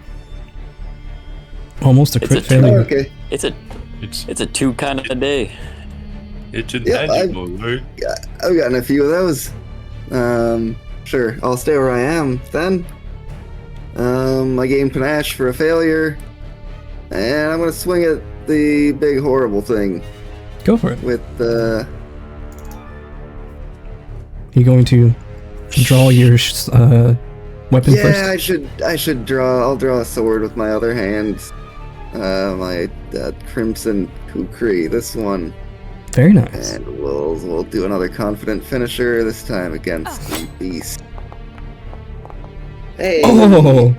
Almost a It's crit a failure. Okay. It's a 2 kind of a day. It's a Yeah, tangible, right? Yeah, I've gotten a few of those. Sure, I'll stay where I am then. I gain panache for a failure, and I'm gonna swing at the big horrible thing Go for it. with the. You going to draw your weapon Yeah, first? I should draw. I'll draw a sword with my other hand. My crimson kukri. This one. Very nice. And we'll do another confident finisher, this time against the beast. Hey! Oh!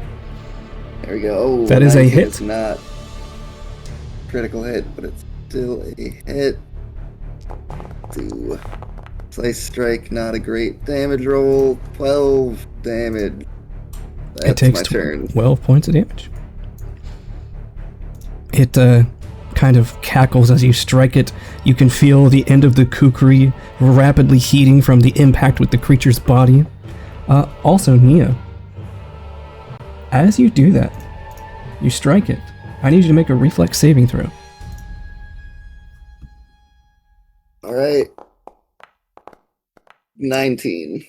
There we go. Oh, That is a 19 hit. is not critical hit, but it's still a hit. Slice strike, not a great damage roll. 12 damage. That's It takes my turn. 12 points of damage. It kind of cackles as you strike it. You can feel the end of the kukri rapidly heating from the impact with the creature's body. Also, Nia, as you do that, you strike it. I need you to make a reflex saving throw. All right. 19.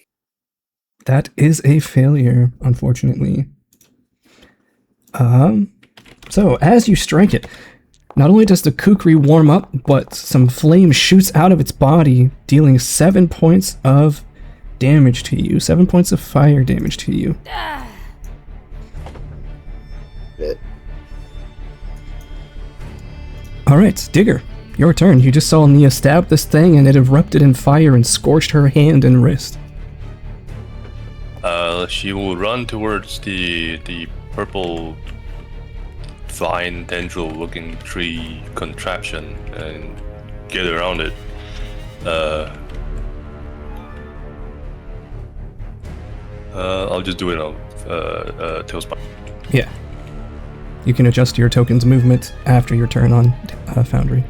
That is a failure, unfortunately. So as you strike it, not only does the kukri warm up, but some flame shoots out of its body, dealing 7 points of damage to you. 7 points of fire damage to you. Bit. Alright, Digger, your turn. You just saw Nia stab this thing and it erupted in fire and scorched her hand and wrist. She will run towards the purple vine tendril looking tree contraption and get around it. I'll just do it on Tailspire. Yeah. You can adjust your token's movement after your turn on Foundry.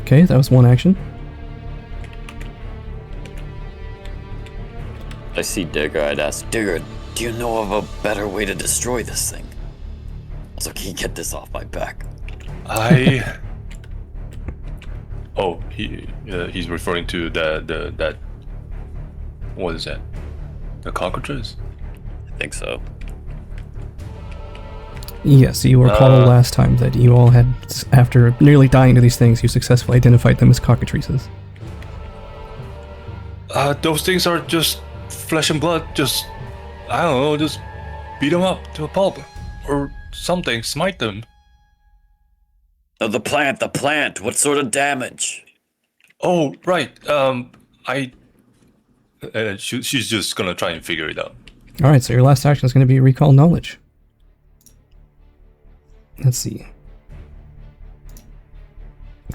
Okay, that was one action. I see Digger, I'd ask, Digger, do you know of a better way to destroy this thing? Also, can you get this off my back? Oh, he's referring to that. What is that? The cockroaches? I think so. Yes, you recall last time that you all had, after nearly dying to these things, you successfully identified them as cockatrices. Those things are just flesh and blood. Just, I don't know, just beat them up to a pulp. Or something, smite them. Oh, the plant, what sort of damage? Oh, right, she's just gonna try and figure it out. Alright, so your last action is going to be recall knowledge. Let's see.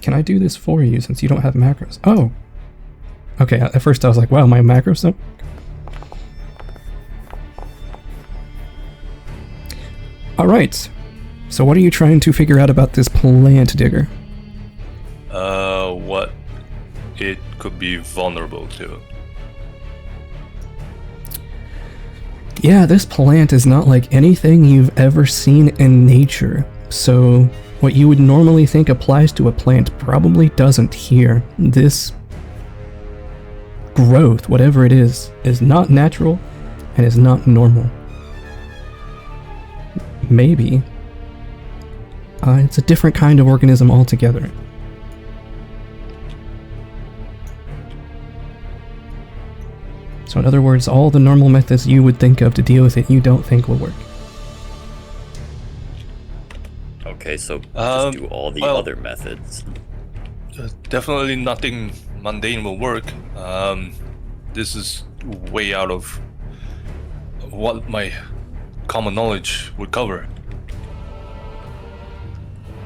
Can I do this for you since you don't have macros? Oh! Okay, at first I was like, wow, my macros don't... Alright. So what are you trying to figure out about this plant, Digger? What it could be vulnerable to. Yeah, this plant is not like anything you've ever seen in nature. So what you would normally think applies to a plant probably doesn't here. This growth, whatever it is not natural and is not normal. Maybe. It's a different kind of organism altogether. So in other words, all the normal methods you would think of to deal with it, you don't think will work. Okay, so just do all the other methods. Definitely nothing mundane will work. This is way out of what my common knowledge would cover.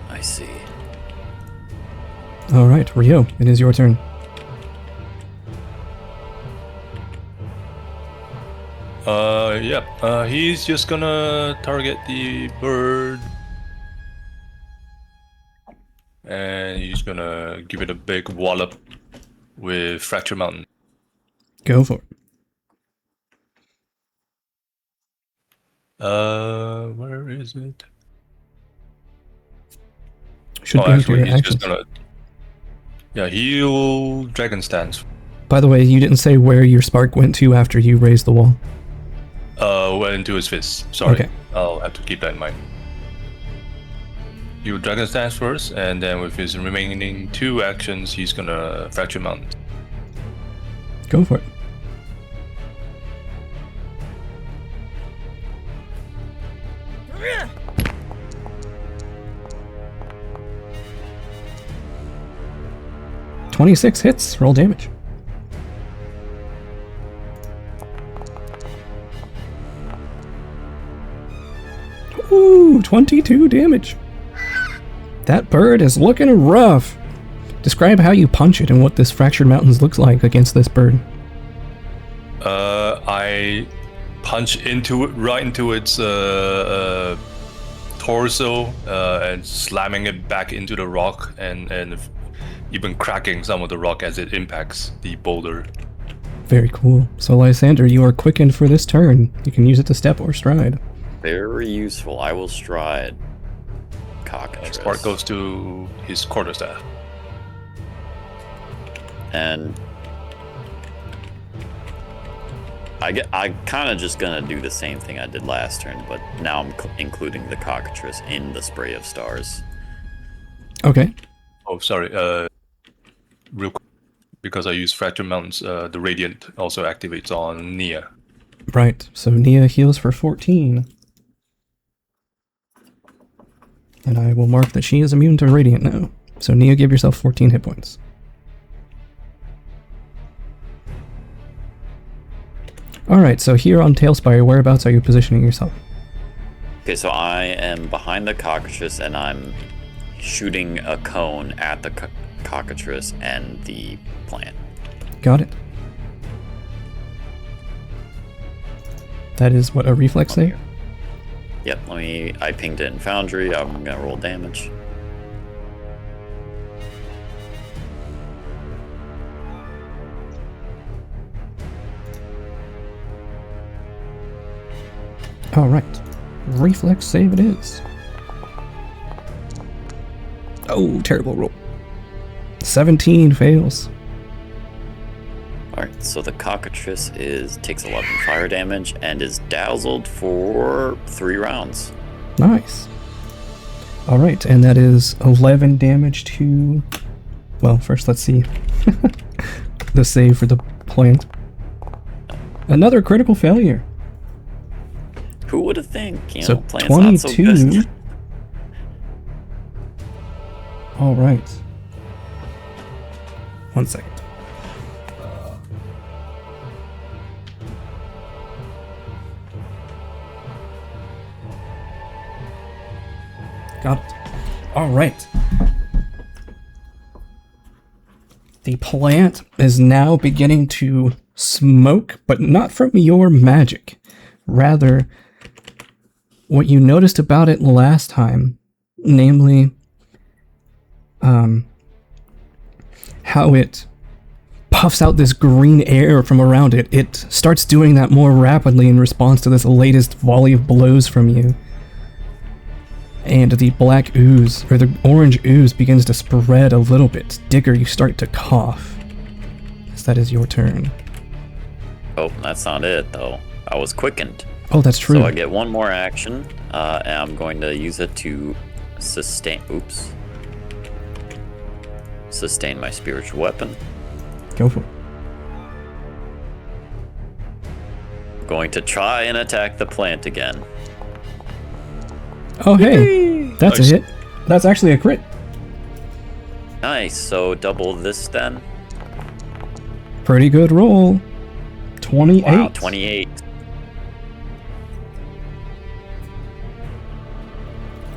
I see. Alright, Rio, it is your turn. He's just gonna target the bird. And he's gonna give it a big wallop with Fracture Mountain. Go for it. Where is it? Should be actually, your he's actions. just gonna... Yeah, heal Dragon Stance. By the way, you didn't say where your spark went to after you raised the wall. Went into his fist. Sorry. Okay. I'll have to keep that in mind. Heal Dragon Stance first, and then with his remaining 2 actions, he's gonna Fracture Mountain. Go for it. .26 hits. Roll damage. Ooh, 22 damage. That bird is looking rough. Describe how you punch it and what this Fractured Mountains looks like against this bird. I punch right into its torso and slamming it back into the rock and even cracking some of the rock as it impacts the boulder. Very cool. So Lysander, you are quickened for this turn. You can use it to step or stride. Very useful. I will stride. cockatrice. Spark goes to his quarterstaff. And I kind of just gonna do the same thing I did last turn, but now I'm including the cockatrice in the spray of stars. Okay. Oh, sorry. Real quick, because I use Fracture Mountains, the Radiant also activates on Nia. Right. So Nia heals for 14. And I will mark that she is immune to Radiant now. So Nia, give yourself 14 hit points. Alright, so here on Tailspire, whereabouts are you positioning yourself? Okay, so I am behind the cockatrice and I'm shooting a cone at the cockatrice and the plant. Got it. That is what, a reflex save? Yep, I pinged it in Foundry. I'm gonna roll damage. Alright. Reflex save it is. Oh, terrible roll. 17 fails. Alright, so the cockatrice takes 11 fire damage and is dazzled for 3 rounds. Nice. Alright, and that is 11 damage to... Well, first let's see. The save for the plant. Another critical failure. Who would have think? You know, So plant's not so 22. good. Alright. 1 second. Got it. Alright. The plant is now beginning to smoke, but not from your magic. Rather, what you noticed about it last time, namely, how it puffs out this green air from around it. It starts doing that more rapidly in response to this latest volley of blows from you. And the black ooze, or the orange ooze, begins to spread a little bit. Digger, you start to cough. As that is your turn. Oh, that's not it, though. I was quickened. Oh, that's true. So I get one more action, and I'm going to use it to sustain... Oops. Sustain my spiritual weapon. Go for it. Going to try and attack the plant again. Oh, hey! That's Nice. a hit. That's actually a crit. Nice, so double this then. Pretty good roll. 28. Wow, 28.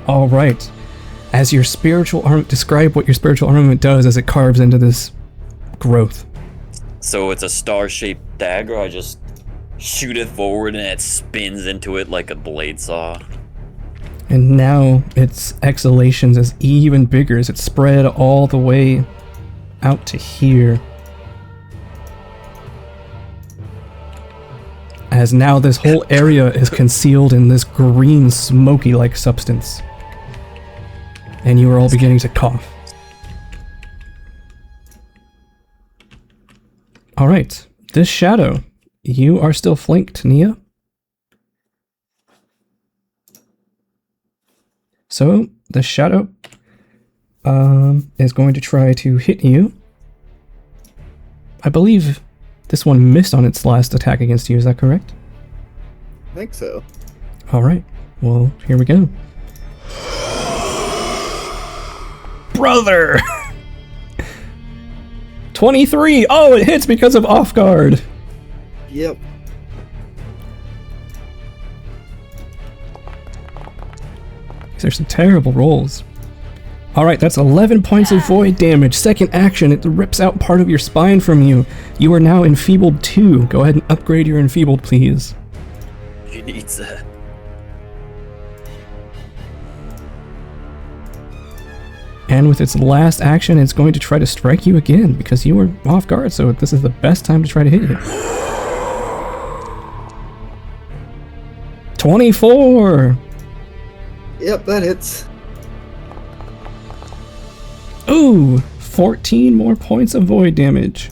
All right. As your spiritual arm, describe what your spiritual armament does as it carves into this growth. So it's a star-shaped dagger. I just shoot it forward and it spins into it like a blade saw. And now its exhalations is even bigger as it's spread all the way out to here. As now this whole area is concealed in this green smoky-like substance. And you are all beginning to cough. Alright, this shadow. You are still flanked, Nia. So, the shadow is going to try to hit you. I believe this one missed on its last attack against you, is that correct? I think so. Alright, well, here we go. Brother! 23! Oh, it hits because of off guard! Yep. These are some terrible rolls. Alright, that's 11 points of void damage. Second action, it rips out part of your spine from you. You are now enfeebled 2. Go ahead and upgrade your enfeebled, please. She needs that. And with its last action, it's going to try to strike you again, because you were off guard, so this is the best time to try to hit you. 24! Yep, that hits. Ooh, 14 more points of void damage.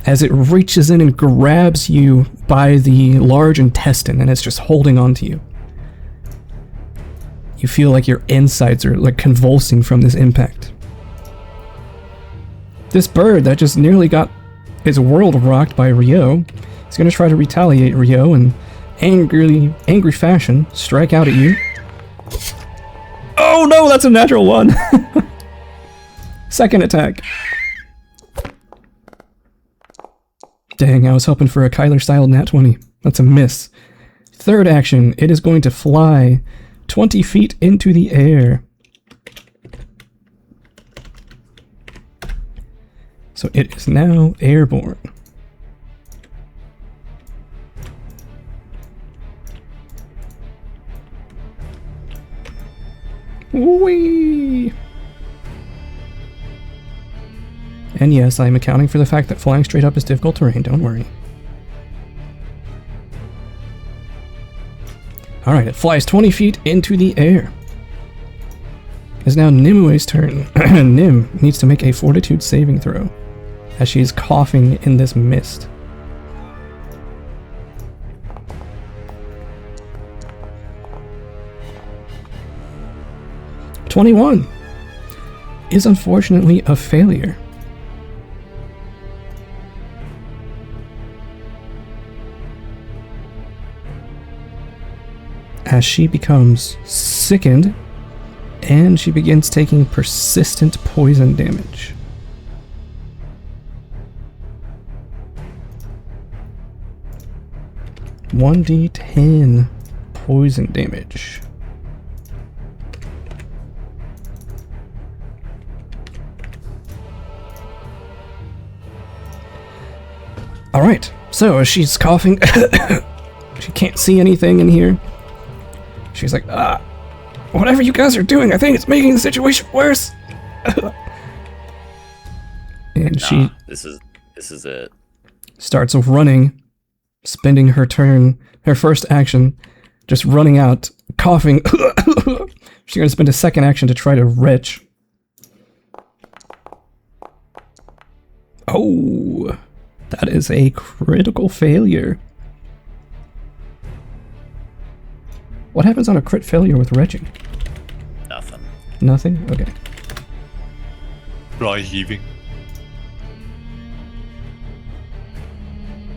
As it reaches in and grabs you by the large intestine, and it's just holding on to you. You feel like your insides are like convulsing from this impact. This bird that just nearly got its world rocked by Rio is going to try to retaliate. Rio in angry fashion strike out at you. Oh no, that's a natural one. Second attack. Dang, I was hoping for a Kyler-style nat 20. That's a miss. Third action, it is going to fly 20 feet into the air. So it is now airborne. Whee! And yes, I am accounting for the fact that flying straight up is difficult terrain, don't worry. Alright, it flies 20 feet into the air. It's now Nimue's turn. Nim needs to make a fortitude saving throw, as she is coughing in this mist. "21 is unfortunately a failure. As she becomes sickened, and she begins taking persistent poison damage. "1d10 poison damage. Alright, so as she's coughing, she can't see anything in here. She's like, whatever you guys are doing, I think it's making the situation worse. And she This is it. starts running, spending her turn, her first action, just running out, coughing. She's gonna spend a second action to try to retch. Oh, that is a critical failure. What happens on a crit failure with retching? Nothing. Nothing? Okay. Dry heaving.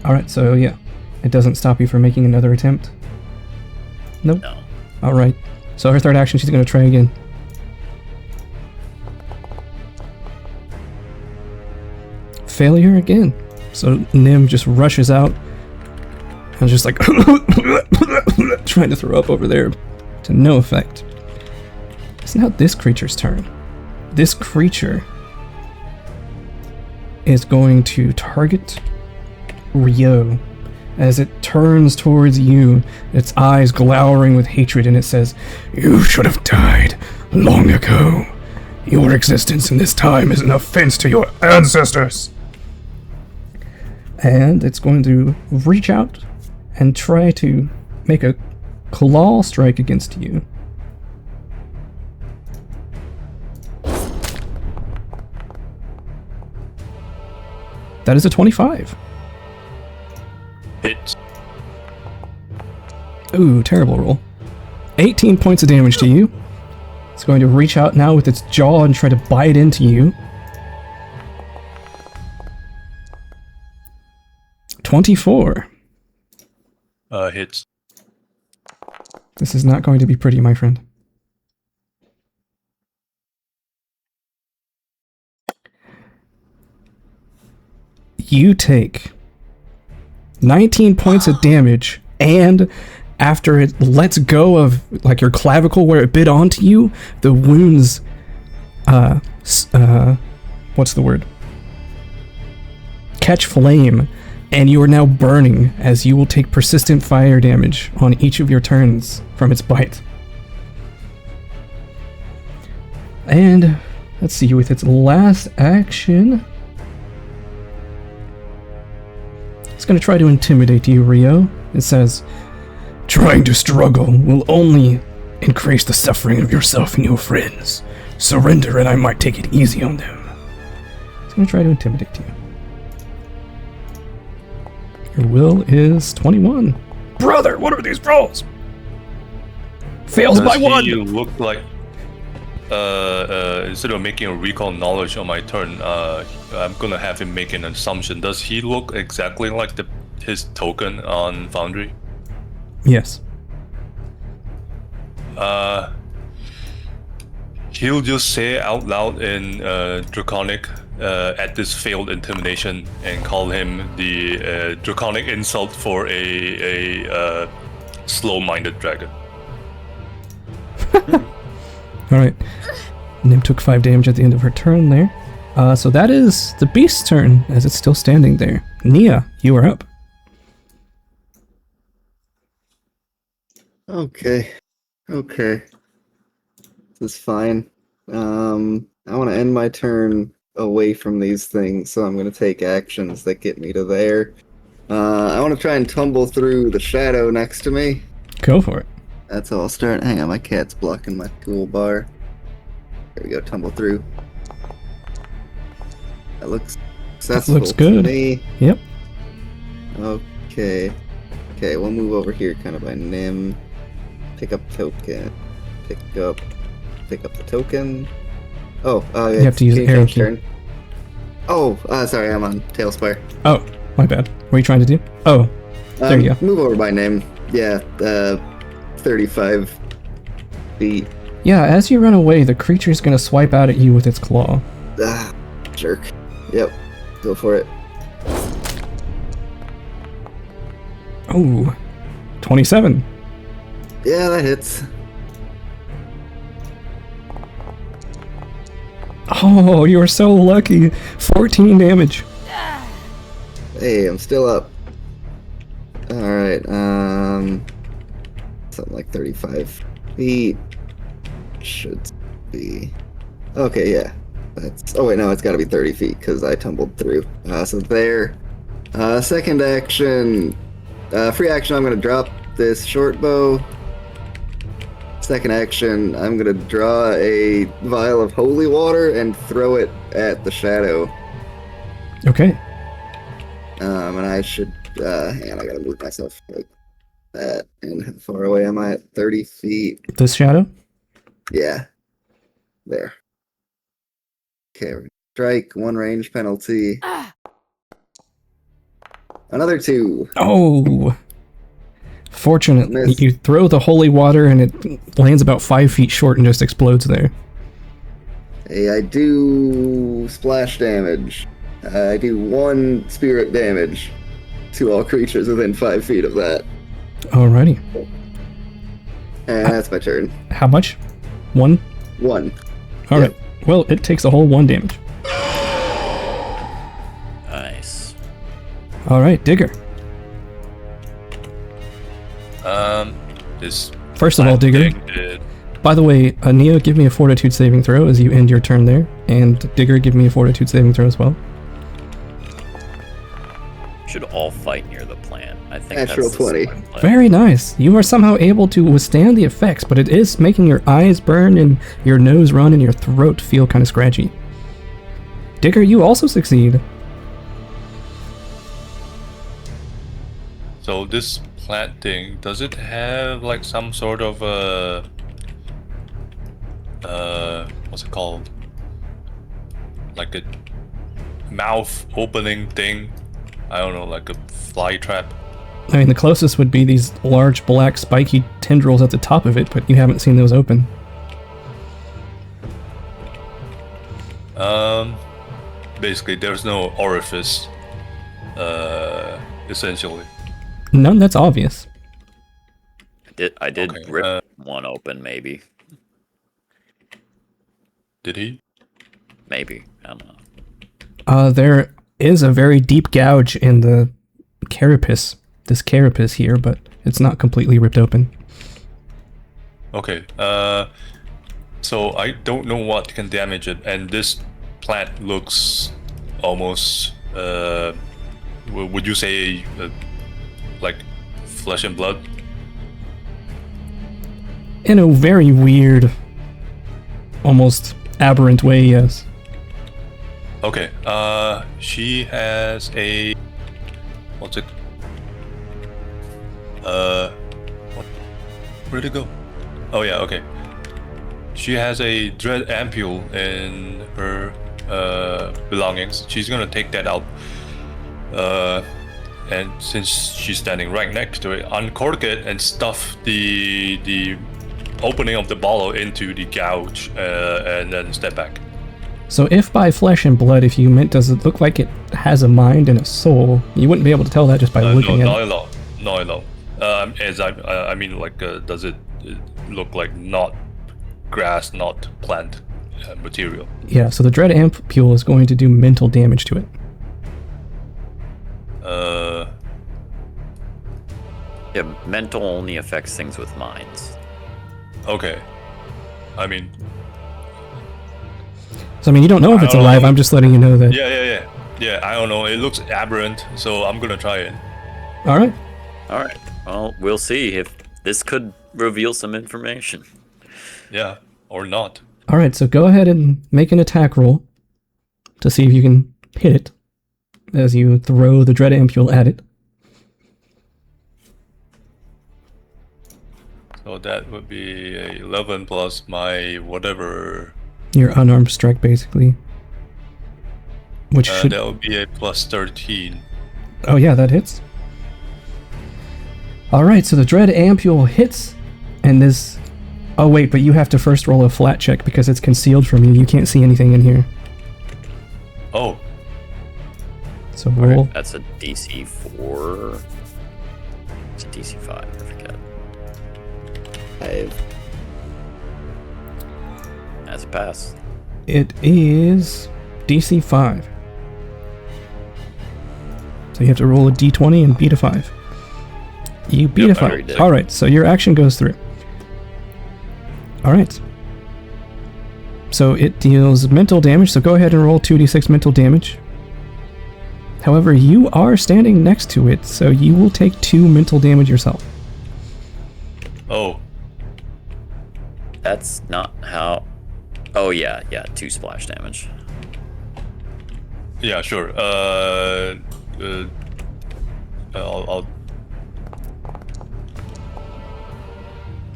Alright, so yeah. It doesn't stop you from making another attempt? Nope. No. Alright. So her third action, she's gonna try again. Failure again. So Nim just rushes out and just like trying to throw up over there to no effect. It's now this creature's turn. This creature is going to target Rio as it turns towards you, its eyes glowering with hatred, and it says, "You should have died long ago. Your existence in this time is an offense to your ancestors." And it's going to reach out and try to make a claw strike against you. That is a 25. Hit. Ooh, terrible roll. 18 points of damage to you. It's going to reach out now with its jaw and try to bite into you. 24. Hits. This is not going to be pretty, my friend. You take 19 points of damage, and after it lets go of like your clavicle where it bit onto you, the wounds, what's the word? Catch flame, and you are now burning as you will take persistent fire damage on each of your turns from its bite. And let's see, with its last action, it's going to try to intimidate you, Rio. It says, "Trying to struggle will only increase the suffering of yourself and your friends. Surrender and I might take it easy on them. He's gonna try to intimidate you. Your will is 21. Brother, what are these rolls? Fails by one! You look like... instead of making a recall knowledge on my turn, I'm gonna have him make an assumption. Does he look exactly like his token on Foundry? Yes. He'll just say out loud in Draconic at this failed intimidation and call him the Draconic insult for a slow-minded dragon. Alright. Nim took 5 damage at the end of her turn there. So that is the beast's turn, as it's still standing there. Nia, you are up. Okay. This is fine. I want to end my turn away from these things, so I'm going to take actions that get me to there. I want to try and tumble through the shadow next to me. Go for it. That's how I'll start. Hang on, my cat's blocking my cool bar. There we go, tumble through. That looks successful. Looks good. To me. Yep. Okay, we'll move over here kind of by Nim. Pick up token. Pick up the token. Oh, you have to use the arrow key. Turn. Oh, sorry, I'm on Tailspire. Oh, my bad. What are you trying to do? Oh, there you go. Move over by Nim. Yeah, 35 feet. Yeah, as you run away, the creature's gonna swipe out at you with its claw. Ah, jerk. Yep, go for it. Oh, 27. Yeah, that hits. Oh, you are so lucky. 14 damage. Hey, I'm still up. Alright, something like 35 feet. Should be... Okay, yeah. That's... Oh wait, no, it's gotta be 30 feet, because I tumbled through. So there. Second action... free action, I'm gonna drop this short bow. Second action, I'm gonna draw a vial of holy water and throw it at the shadow. Okay. And I should, hang on, I gotta move myself like that. And how far away am I at? 30 feet. This shadow? Yeah. There. Okay, strike, 1 range penalty. Another 2. Oh! Fortunately, Miss. you throw the holy water and it lands about 5 feet short and just explodes there. Hey, I do splash damage. I do 1 spirit damage to all creatures within 5 feet of that. Alrighty. And that's my turn. How much? 1? 1. Alright. Well, it takes a whole 1 damage. Nice. Alright, Digger. This... First of all, Digger, by the way, Neo, give me a fortitude saving throw as you end your turn there. And Digger, give me a fortitude saving throw as well. Should all fight near the plant. I think Natural that's the 20. smart play. Very nice. You are somehow able to withstand the effects, but it is making your eyes burn and your nose run and your throat feel kind of scratchy. Digger, you also succeed. So this plant thing, does it have like some sort of what's it called? Like a mouth opening thing? I don't know, like a fly trap? I mean, the closest would be these large black spiky tendrils at the top of it, but you haven't seen those open. Basically, there's no orifice, essentially. None that's obvious. I did Okay, rip one open, maybe. Did he? Maybe. I don't know. There is a very deep gouge in the carapace, this carapace here, but it's not completely ripped open. Okay, so I don't know what can damage it, and this plant looks almost, would you say, like flesh and blood? In a very weird, almost aberrant way, yes. Okay. She has a. What's it? What? Where'd it go? Oh yeah. Okay. She has a dread ampule in her belongings. She's gonna take that out. And since she's standing right next to it, uncork it and stuff the opening of the bottle into the gouge, and then step back. So if by flesh and blood, if you meant does it look like it has a mind and a soul, you wouldn't be able to tell that just by looking no, at it. Not at all. I mean, like, does it look like not grass, not plant material? Yeah, so the dread ampule is going to do mental damage to it. Yeah, mental only affects things with minds. Okay. I mean, So I mean, you don't know if it's I don't alive, know. I'm just letting you know that. yeah, I don't know. It looks aberrant, so I'm gonna try it. Alright. Alright, well, we'll see if this could reveal some information. Yeah, or not. Alright, so go ahead and make an attack roll to see if you can hit it as you throw the dread ampule at it. So that would be a 11 plus my whatever. Your unarmed strike, basically. Which should... That would be a plus 13. Oh yeah, that hits. Alright, so the dread ampule hits, and this... Oh wait, but you have to first roll a flat check because it's concealed from you. You can't see anything in here. Oh, So roll... That's a DC 4. It's a DC 5, I forget. 5. That's a pass. It is DC 5. So you have to roll a d20 and beat a 5. You beat Yep, a I already 5. did. Alright, so your action goes through. Alright. So it deals mental damage, so go ahead and roll 2d6 mental damage. However, you are standing next to it, so you will take 2 mental damage yourself. oh, That's not how... Oh, yeah, 2 splash damage. yeah, sure. I'll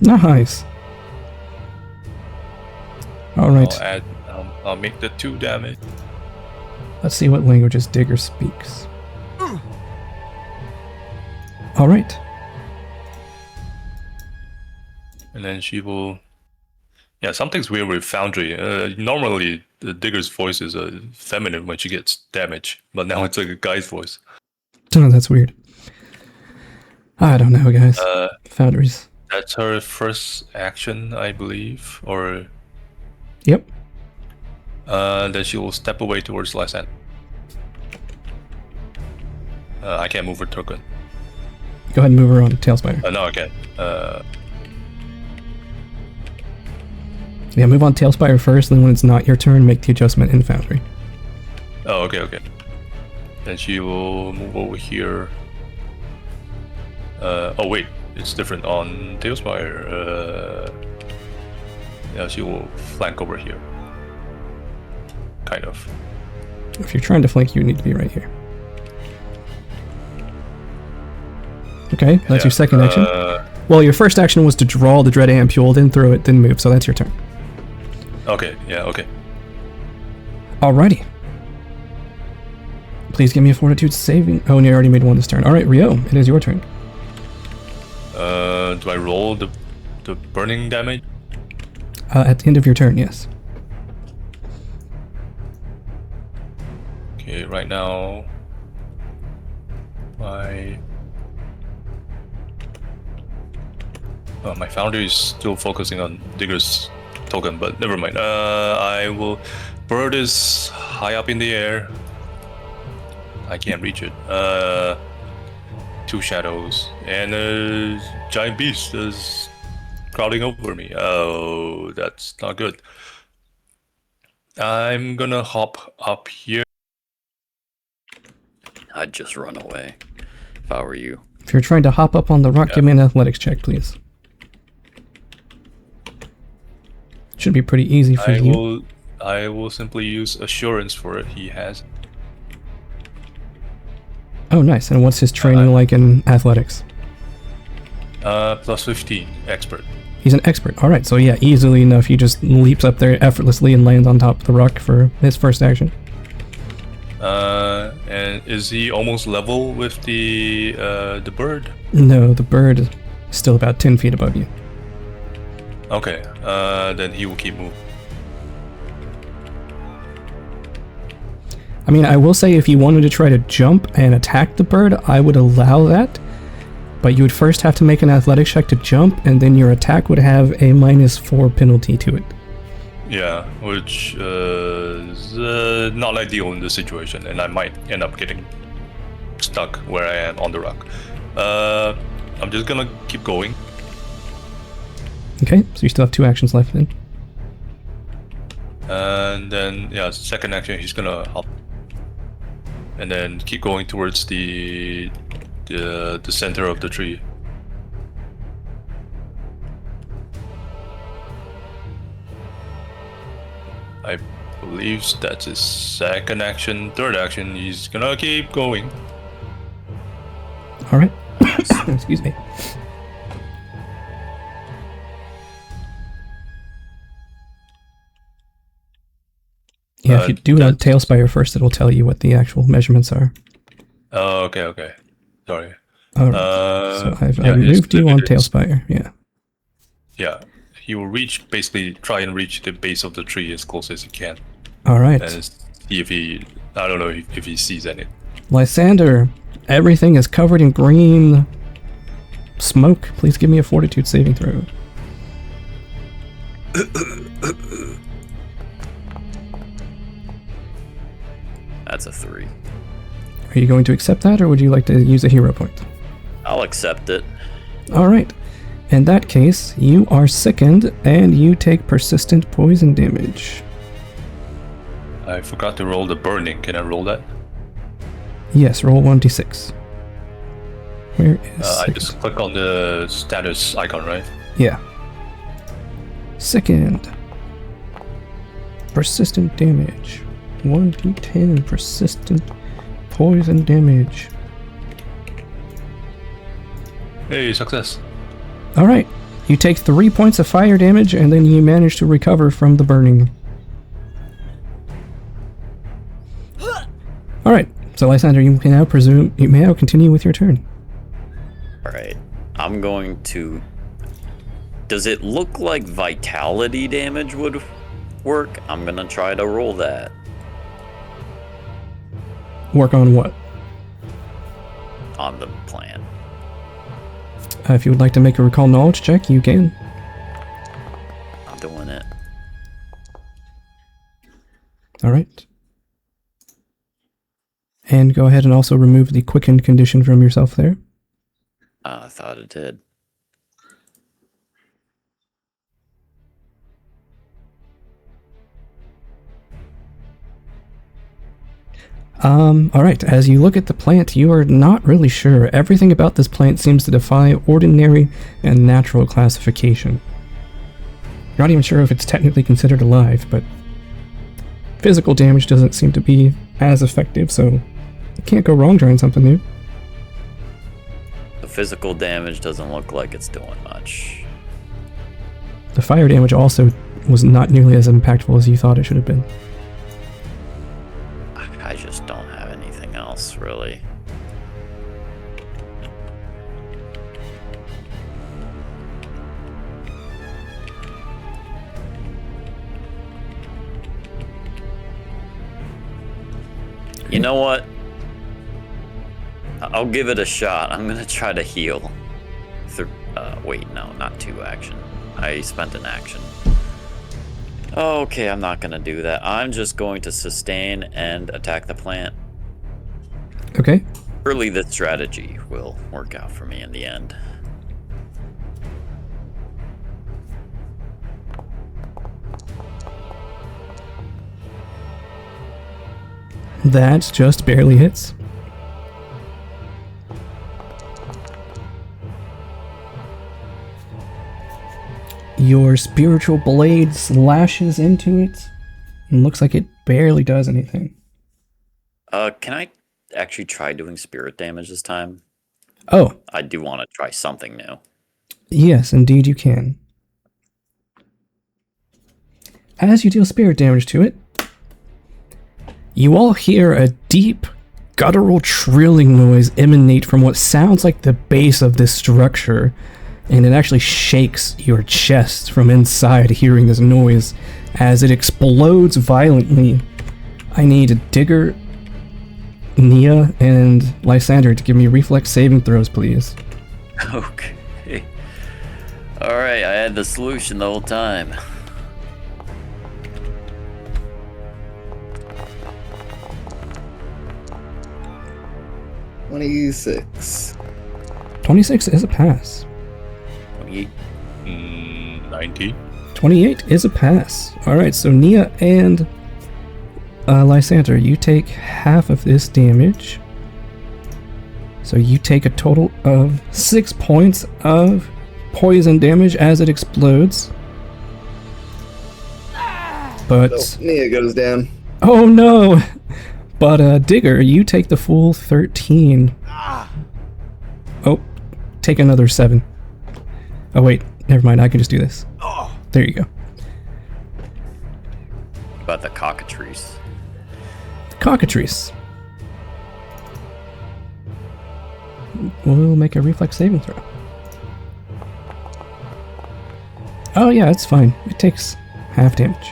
Nice. Alright, add. I'll make the 2 damage. let's see what languages Digger speaks. Alright. And then she will. Yeah, something's weird with Foundry. Normally, the Digger's voice is feminine when she gets damage, but now it's like a guy's voice. Oh, that's weird. I don't know, guys. Foundries. That's her first action, I believe, or Yep. then she will step away towards Lysander. I can't move her token. Go ahead and move her on Tailspire. No, I can't. Yeah, move on Tailspire first, then when it's not your turn, make the adjustment in Foundry. Oh, okay. Then she will move over here. Oh wait, it's different on Tailspire. Yeah, she will flank over here. Kind of. If you're trying to flank, you need to be right here. Okay, that's your second action. Well, your first action was to draw the dread ampule, then throw it, then move, so that's your turn. Okay, yeah, okay. Alrighty. Please give me a fortitude saving. Oh, and you already made one this turn. Alright, Rio, it is your turn. Do I roll the burning damage? At the end of your turn, yes. Okay, right now my foundry is still focusing on Digger's token, but never mind. I will. Bird is high up in the air. I can't reach it. 2 shadows and a giant beast is crowding over me. Oh, that's not good. I'm gonna hop up here. I'd just run away if I were you. If you're trying to hop up on the rock, give me an athletics check, please. Should be pretty easy for you. I will simply use assurance for it. He has. Oh, nice. And what's his training like in athletics? Plus 15, expert. He's an expert. All right, so yeah, easily enough, he just leaps up there effortlessly and lands on top of the rock for his first action. And is he almost level with the bird? No, the bird is still about 10 feet above you. Okay, then he will keep moving. I mean, I will say if you wanted to try to jump and attack the bird, I would allow that. But you would first have to make an athletics check to jump, and then your attack would have a -4 penalty to it. Yeah, which is not ideal in this situation, and I might end up getting stuck where I am on the rock. I'm just gonna keep going. Okay, so you still have 2 actions left then. And then, yeah, second action, he's gonna hop. And then keep going towards the center of the tree. I believe that's his second action. Third action, he's gonna keep going. All right. Excuse me. Yeah, if you do a tail spire first, it'll tell you what the actual measurements are. Oh, okay. Sorry. All right. So I've moved you on tail spire. Yeah. Yeah, he will try and reach the base of the tree as close as he can. All right. And see if I don't know if he sees any. Lysander, everything is covered in green smoke. Please give me a fortitude saving throw. That's a 3. Are you going to accept that, or would you like to use a hero point? I'll accept it. All right. In that case, you are sickened, and you take persistent poison damage. I forgot to roll the burning. Can I roll that? Yes, roll 1d6. Where is I just click on the status icon, right? Yeah. Sickened. Persistent damage. 1d10 persistent poison damage. Hey, success. All right. You take 3 points of fire damage, and then you manage to recover from the burning. All right. So, Lysander, you may now continue with your turn. All right. I'm going to... Does it look like vitality damage would work? I'm going to try to roll that. Work on what? On the plan. If you would like to make a recall knowledge check, you can. I'm doing it. All right. And go ahead and also remove the quickened condition from yourself there. I thought it did. All right. As you look at the plant, you are not really sure. Everything about this plant seems to defy ordinary and natural classification. You're not even sure if it's technically considered alive, but physical damage doesn't seem to be as effective, so you can't go wrong trying something new. The physical damage doesn't look like it's doing much. The fire damage also was not nearly as impactful as you thought it should have been. I just don't have anything else, really. You know what? I'll give it a shot. I'm gonna try to heal. Wait, no, not 2 action. I spent an action. Okay, I'm not gonna do that. I'm just going to sustain and attack the plant. Okay. Surely this strategy will work out for me in the end. That just barely hits. Your spiritual blade slashes into it, And looks like it barely does anything. Can I actually try doing spirit damage this time? Oh, I do want to try something new. yes, indeed you can. As you deal spirit damage to it, you all hear a deep, guttural trilling noise emanate from what sounds like the base of this structure, and it actually shakes your chest from inside hearing this noise as it explodes violently. I need Digger, Nia, and Lysander to give me reflex saving throws, please. Okay. Alright, I had the solution the whole time. $26. 26 is a pass. 28. 90. 28 is a pass. Alright, so Nia and Lysander, you take half of this damage. So you take a total of 6 points of poison damage as it explodes. But... So Nia goes down. oh no! But Digger, you take the full 13. Oh, take another 7. Oh wait, never mind, I can just do this. There you go. What about the cockatrice? Cockatrice. We'll make a reflex saving throw. Oh yeah, it's fine. It takes half damage.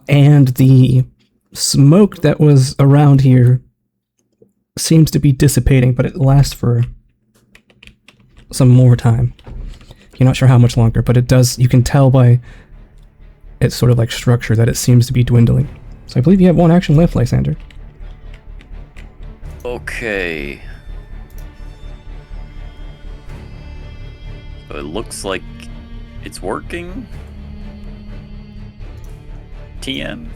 And the smoke that was around here seems to be dissipating, but it lasts for some more time. You're not sure how much longer, but it does. You can tell by its sort of like structure that it seems to be dwindling. So I believe you have one action left, Lysander. Okay. So it looks like it's working. TM.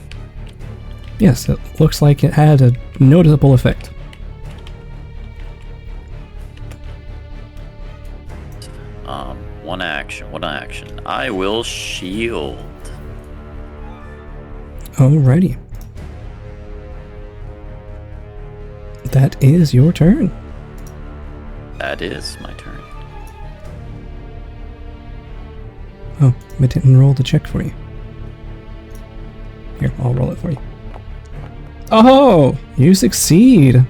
Yes, it looks like it had a noticeable effect. One action. I will shield. Alrighty. That is your turn. That is my turn. Oh, I didn't roll the check for you. Here, I'll roll it for you. Oh, you succeed.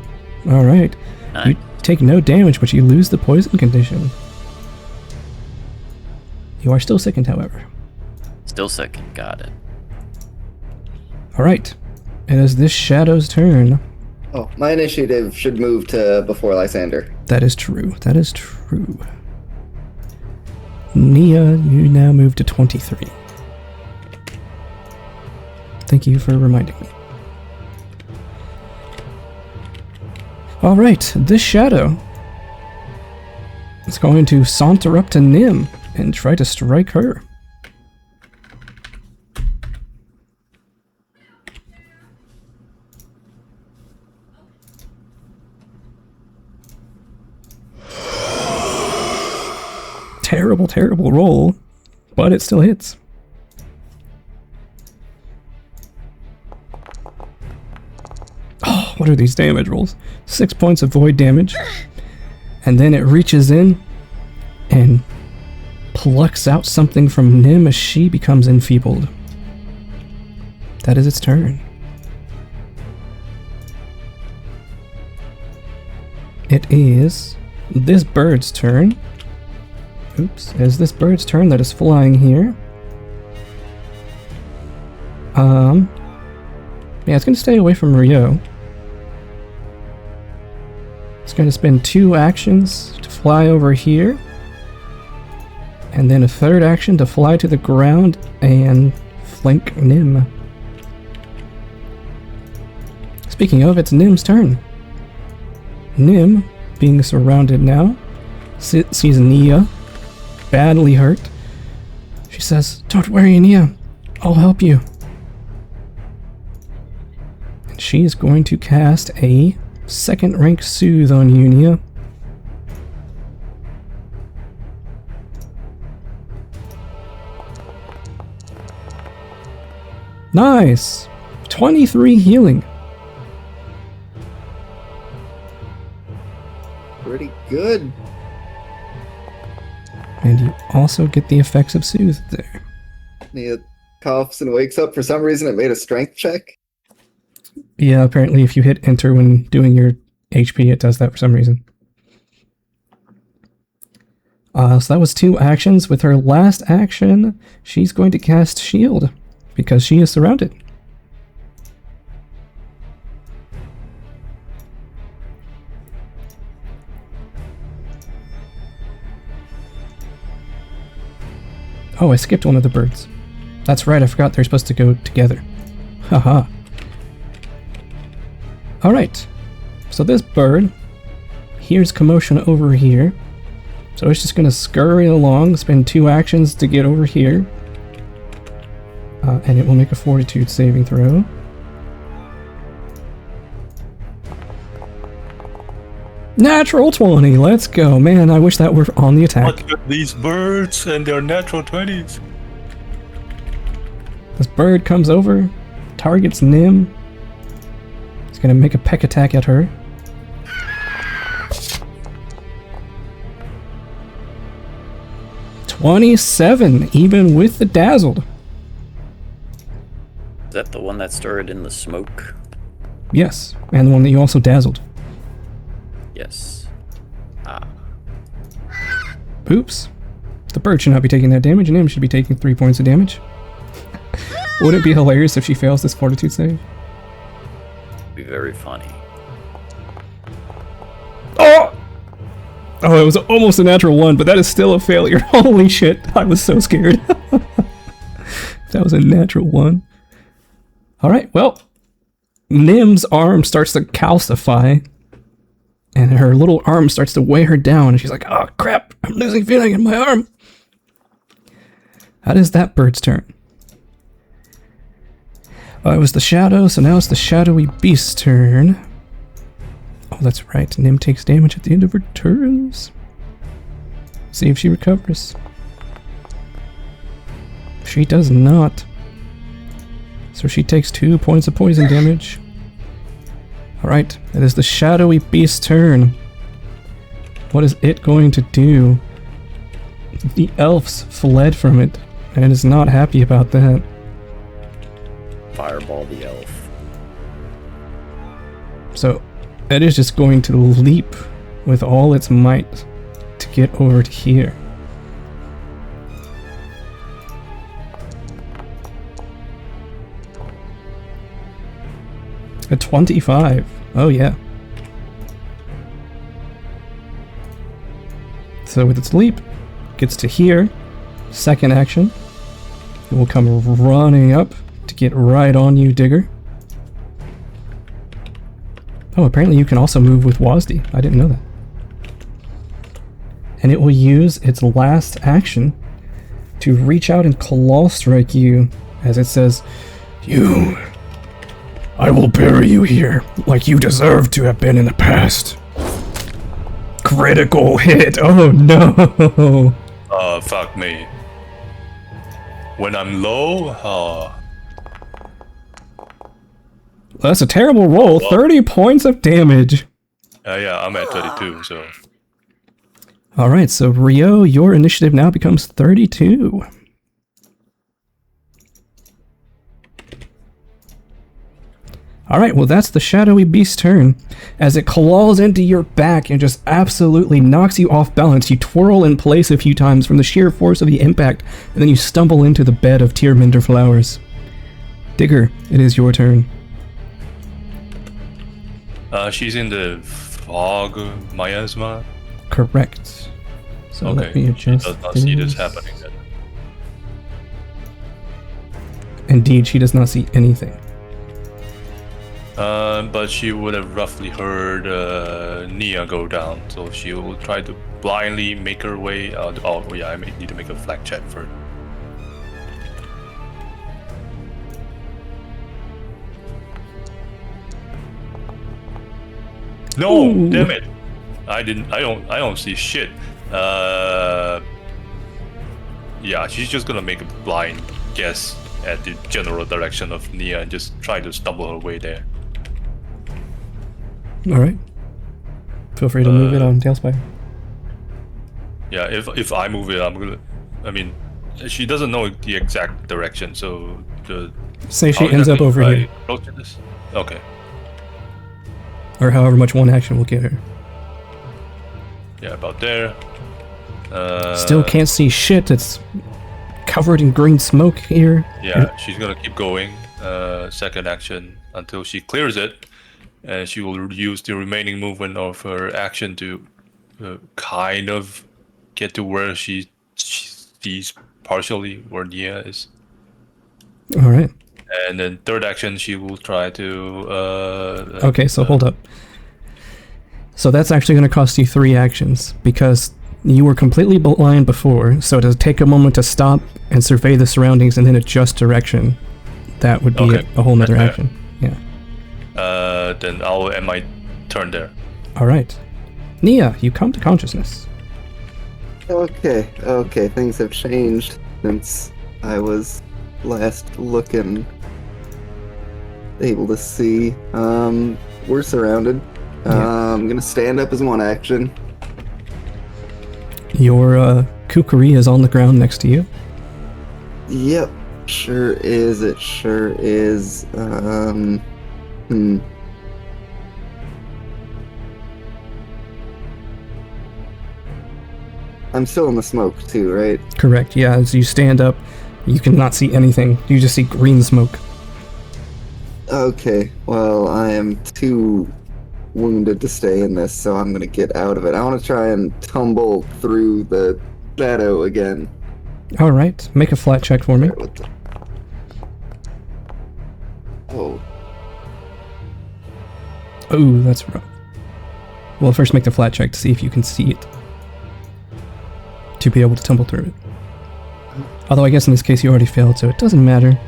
Alright. Nice. You take no damage, but you lose the poison condition. You are still sickened, however. Still second. Got it. Alright. It is this shadow's turn. Oh, my initiative should move to before Lysander. That is true. That is true. Nia, you now move to 23. Thank you for reminding me. Alright, this shadow is going to saunter up to Nim and try to strike her. Terrible, terrible roll, but it still hits. Oh, what are these damage rolls? 6 points of void damage. And then it reaches in and plucks out something from Nim as she becomes enfeebled. That is its turn. It is this bird's turn. Oops, it is this bird's turn that is flying here. Yeah, it's gonna stay away from Rio. It's gonna spend 2 actions to fly over here. And then a 3rd action to fly to the ground and flank Nim. Speaking of, it's Nim's turn. Nim, being surrounded now, sees Nia badly hurt. She says, "Don't worry, Nia. I'll help you." And she is going to cast a 2nd rank soothe on you, Nia. Nice! 23 healing. Pretty good. And you also get the effects of Soothe there. He coughs and wakes up. For some reason, it made a strength check. Yeah, apparently if you hit enter when doing your HP, it does that for some reason. So that was 2 actions. With her last action, she's going to cast Shield, because she is surrounded. Oh, I skipped one of the birds. That's right, I forgot they're supposed to go together. Haha. Alright, so this bird hears commotion over here. So it's just gonna scurry along, spend 2 actions to get over here. And it will make a fortitude saving throw. Natural 20, let's go. Man, I wish that were on the attack. Look at these birds and their natural 20s. This bird comes over, targets Nim. He's gonna make a peck attack at her. $27, even with the dazzled. Is that the one that started in the smoke? Yes, and the one that you also dazzled. Yes. Ah. Oops. The bird should not be taking that damage, and Nim should be taking 3 points of damage. Would it be hilarious if she fails this fortitude save? Be very funny. Oh! Oh, it was almost a natural 1, but that is still a failure. Holy shit, I was so scared. That was a natural 1. Alright, well, Nim's arm starts to calcify, and her little arm starts to weigh her down, and she's like, oh crap, I'm losing feeling in my arm. That is that bird's turn. It was the shadow, so now it's the shadowy beast's turn. Oh, that's right. Nim takes damage at the end of her turns. See if she recovers. She does not. So she takes 2 points of poison damage. Alright, it is the shadowy beast's turn. What is it going to do? The elves fled from it, and it is not happy about that. Fireball the elf. So it is just going to leap with all its might to get over to here. A 25. Oh yeah. So with its leap, gets to here. Second action. It will come running up to get right on you, Digger. Oh, apparently you can also move with Wazdi. I didn't know that. And it will use its last action to reach out and claw strike you, as it says, "You, I will bury you here, like you deserve to have been in the past." Critical hit! Oh no! Fuck me. When I'm low, That's a terrible roll. 30 points of damage. yeah, I'm at 32, so. Alright, so Rio, your initiative now becomes 32. Alright, well that's the shadowy beast's turn. As it claws into your back and just absolutely knocks you off balance, you twirl in place a few times from the sheer force of the impact, and then you stumble into the bed of Tearminder flowers. Digger, it is your turn. She's in the fog miasma. Correct. So Okay, let me she adjust does not see this this. happening then. Indeed, she does not see anything. But she would have roughly heard Nia go down, so she will try to blindly make her way out. Oh yeah, I need to make a flag check first. No, Ooh. damn it! I don't see shit. Yeah, she's just gonna make a blind guess at the general direction of Nia and just try to stumble her way there. Alright. Feel free to move it on Tailspire. Yeah, if I move it, I'm gonna. I mean, she doesn't know the exact direction, so the. Say she ends up over here. This? Okay. Or however much one action will get her. Yeah, about there. Still can't see shit. It's covered in green smoke here. Yeah, she's gonna keep going. Second action until she clears it, and she will use the remaining movement of her action to kind of get to where she sees partially where Nia is. All right. And then third action, she will try to. Okay, so hold up. So that's actually going to cost you 3 actions because you were completely blind before. So to take a moment to stop and survey the surroundings and then adjust direction, that would be a whole nother action. Yeah. Then I'll end my turn there. All right, Nia, you come to consciousness. Okay, things have changed since I was last looking, able to see. We're surrounded. I'm gonna stand up as one action. Your kukri is on the ground next to you. Yep, sure is. It sure is. I'm still in the smoke too, right? Correct. Yeah, as you stand up, you cannot see anything. You just see green smoke. Okay, well, I am too wounded to stay in this, so I'm gonna get out of it. I want to try and tumble through the shadow again. All right, make a flat check for me. Oh. Oh, that's rough. Well, first make the flat check to see if you can see it. To be able to tumble through it. Although I guess in this case you already failed, so it doesn't matter.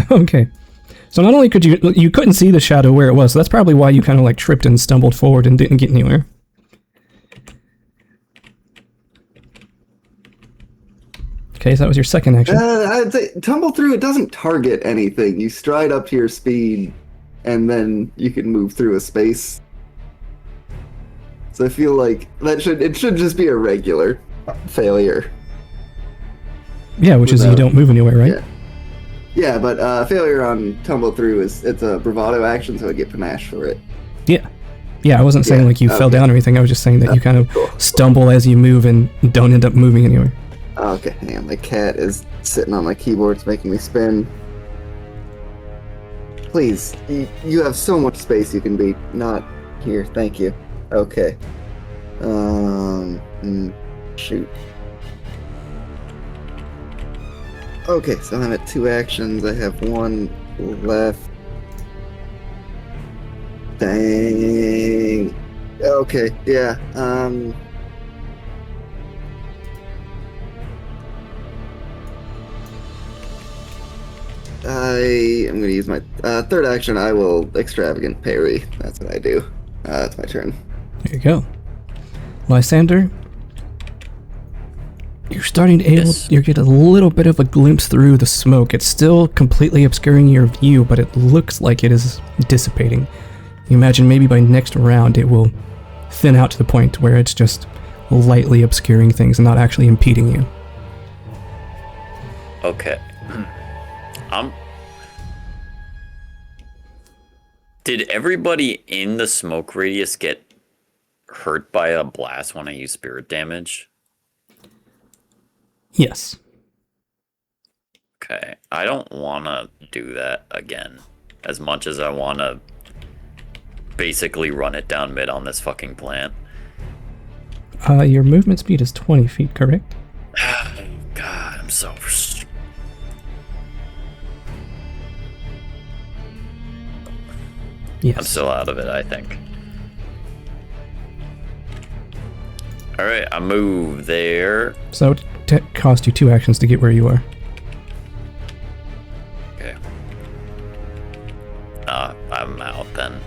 Okay. So not only could you couldn't see the shadow where it was, so that's probably why you kind of like tripped and stumbled forward and didn't get anywhere. Okay, so that was your second action. I'd say tumble through, it doesn't target anything. You stride up to your speed, and then you can move through a space. So I feel like it should just be a regular failure. Yeah, which is you don't move anywhere, right? Yeah, but failure on tumble through it's a bravado action, so I get panache for it. Yeah. Yeah, I wasn't saying like you fell down or anything. I was just saying that you kind of stumble as you move and don't end up moving anywhere. Okay, hang on. My cat is sitting on my keyboard. It's making me spin. Please, you have so much space you can be not here. Thank you. Okay. Shoot. Okay, so I'm at 2 actions. I have 1 left. Dang. Okay, yeah. I am going to use my third action. I will extravagant parry. That's what I do. That's my turn. There you go. Lysander, you're starting to you get a little bit of a glimpse through the smoke. It's still completely obscuring your view, but it looks like it is dissipating. You imagine maybe by next round it will thin out to the point where it's just lightly obscuring things and not actually impeding you. Okay. Did everybody in the smoke radius get hurt by a blast when I use spirit damage? Yes. Okay. I don't want to do that again. As much as I want to basically run it down mid on this fucking plant. Your movement speed is 20 feet, correct? God, I'm so... Yes. I'm still out of it, I think. Alright, I move there. So it cost you 2 actions to get where you are. Okay. I'm out then.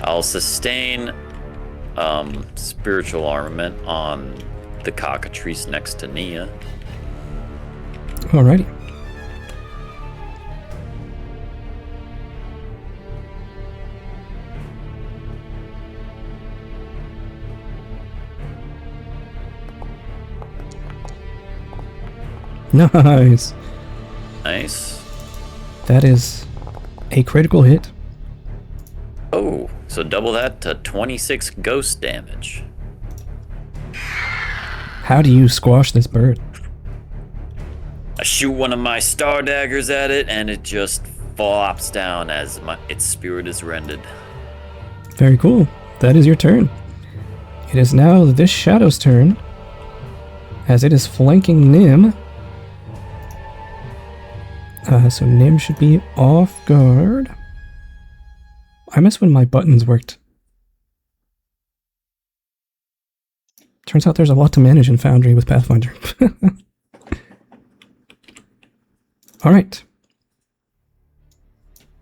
I'll sustain spiritual armament on the cockatrice next to Nia. Alrighty. Nice. Nice. That is a critical hit. Oh, so double that to 26 ghost damage. How do you squash this bird? I shoot one of my star daggers at it, and it just flops down as its spirit is rendered. Very cool. That is your turn. It is now this shadow's turn, as it is flanking Nim. So Nim should be off guard. I miss when my buttons worked. Turns out there's a lot to manage in Foundry with Pathfinder. Alright.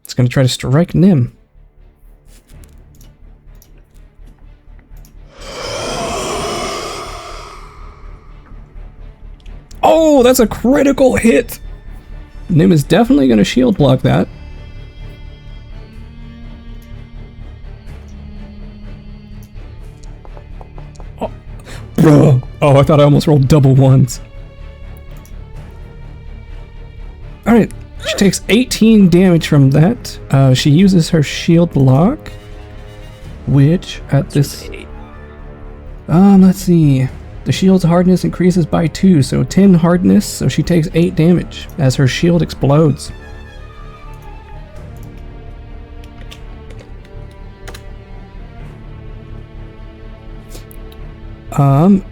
It's going to try to strike Nim. Oh, that's a critical hit! Nim is definitely going to shield block that. Oh, bro. Oh, I thought I almost rolled double ones. Alright, she takes 18 damage from that. She uses her shield block, which at this... let's see. The shield's hardness increases by 2, so 10 hardness, so she takes 8 damage as her shield explodes.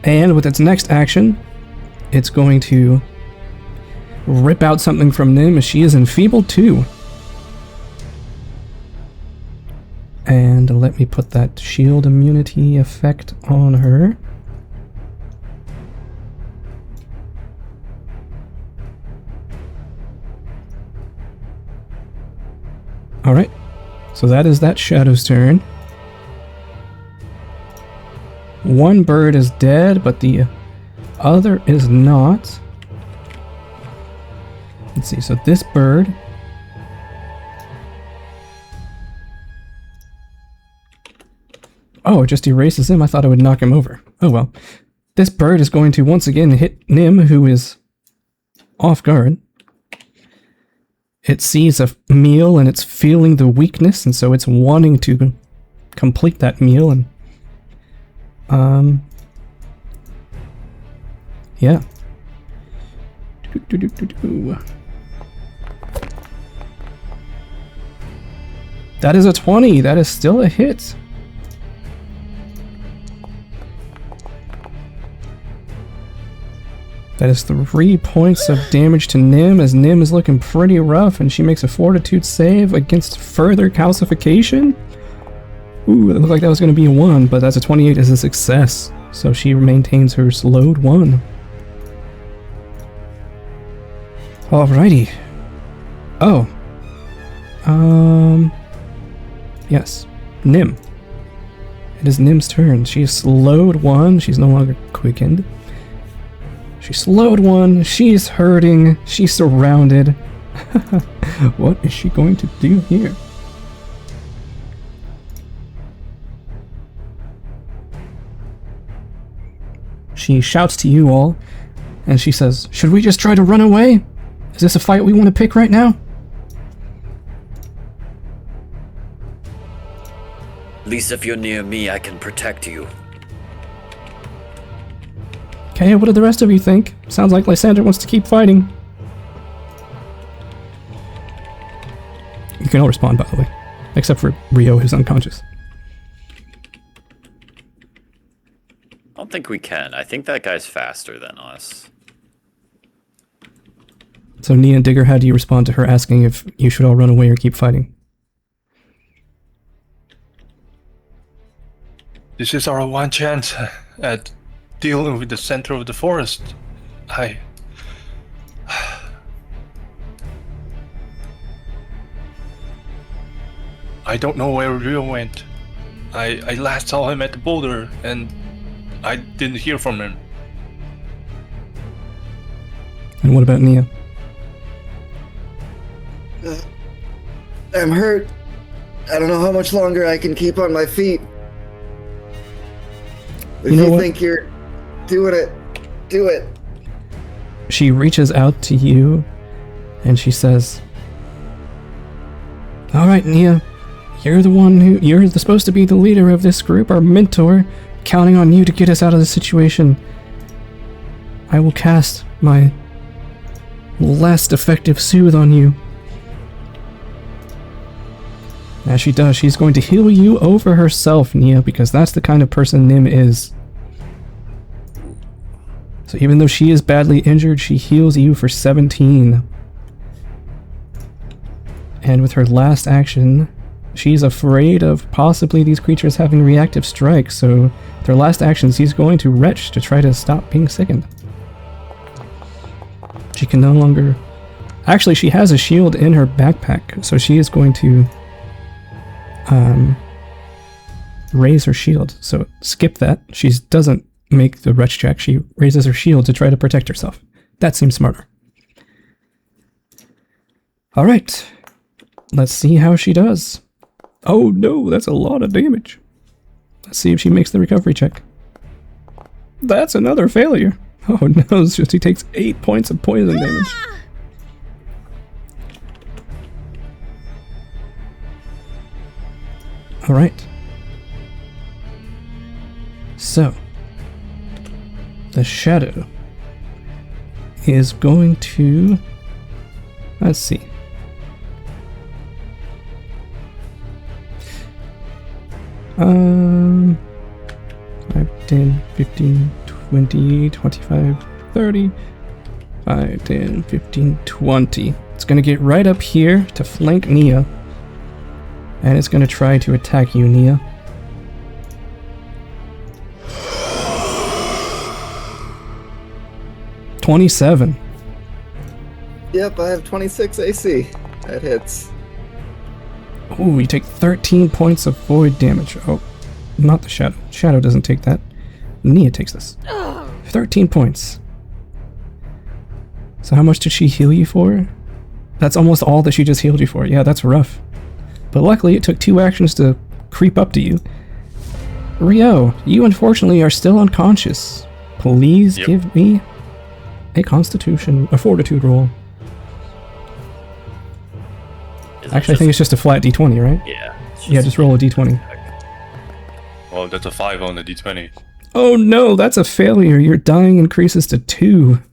And with its next action, it's going to rip out something from Nim as she is enfeebled too. And let me put that shield immunity effect on her. Alright, so that is that shadow's turn. One bird is dead, but the other is not. Let's see, so this bird... Oh, it just erases him? I thought it would knock him over. Oh well. This bird is going to once again hit Nim, who is off guard. It sees a meal and it's feeling the weakness, and so it's wanting to complete that meal, and yeah. That is a 20. That is still a hit. That is 3 points of damage to Nim, as Nim is looking pretty rough, and she makes a fortitude save against further calcification. Ooh, it looked like that was going to be a 1, but that's a 28 is a success. So she maintains her slowed 1. Alrighty. Oh. Yes. Nim. It is Nim's turn. She is slowed 1. She's no longer quickened. She slowed 1. She's hurting. She's surrounded. What is she going to do here? She shouts to you all, and she says, "Should we just try to run away? Is this a fight we want to pick right now?" At least if you're near me, I can protect you. Okay, what do the rest of you think? Sounds like Lysander wants to keep fighting. You can all respond, by the way. Except for Rio, who's unconscious. I don't think we can. I think that guy's faster than us. So Nia and Digger, how do you respond to her asking if you should all run away or keep fighting? This is our one chance at dealing with the center of the forest. I don't know where Rio went. I last saw him at the boulder, and I didn't hear from him. And what about Nia? I'm hurt. I don't know how much longer I can keep on my feet. If You know what? think you're doing it, do it. She reaches out to you and she says, "All right, Nia, you're supposed to be the leader of this group, our mentor, counting on you to get us out of this situation. I will cast my last effective soothe on you." As she does, she's going to heal you over herself, Nia, because that's the kind of person Nim is. So even though she is badly injured, she heals you for 17. And with her last action, she's afraid of possibly these creatures having reactive strikes, so with her last action, she's going to retch to try to stop being sickened. She can no longer... Actually, she has a shield in her backpack, so she is going to raise her shield. So skip that. She doesn't make the retch check. She raises her shield to try to protect herself. That seems smarter. Alright. Let's see how she does. Oh no, that's a lot of damage. Let's see if she makes the recovery check. That's another failure. Oh no, she takes 8 points of poison damage. Alright. So, the shadow is going to... Let's see. Um, 5, 10, 15, 20, 25, 30, 5, 10, 15, 20. It's going to get right up here to flank Nia. And it's going to try to attack you, Nia. $27. Yep, I have 26 AC. That hits. Ooh, you take 13 points of void damage. Oh, not the shadow. Shadow doesn't take that. Nia takes this. 13 points. So how much did she heal you for? That's almost all that she just healed you for. Yeah, that's rough. But luckily, it took 2 actions to creep up to you. Rio, you unfortunately are still unconscious. Please give me a fortitude roll. Actually, I think it's just a flat d20, right? Yeah. Yeah, just roll a d20. Well, that's a 5 on the d20. Oh no, that's a failure. Your dying increases to 2.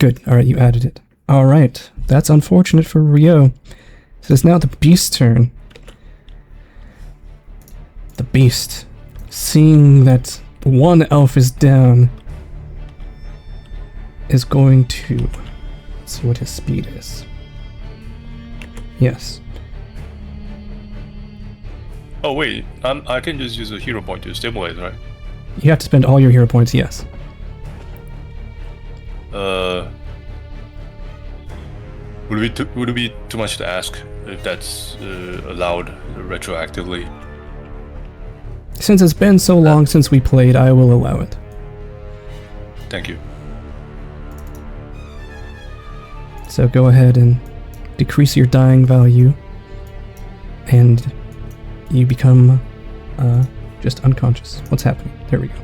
Good. Alright, you added it. Alright, that's unfortunate for Rio. So it's now the beast's turn. The beast, seeing that one elf is down, is going to... Let's see what his speed is. Yes. Oh wait, I can just use a hero point to stabilize, right? You have to spend all your hero points, yes. Would it be too much to ask if that's allowed retroactively? Since it's been so long since we played, I will allow it. Thank you. So go ahead and decrease your dying value, and you become just unconscious. What's happening? There we go.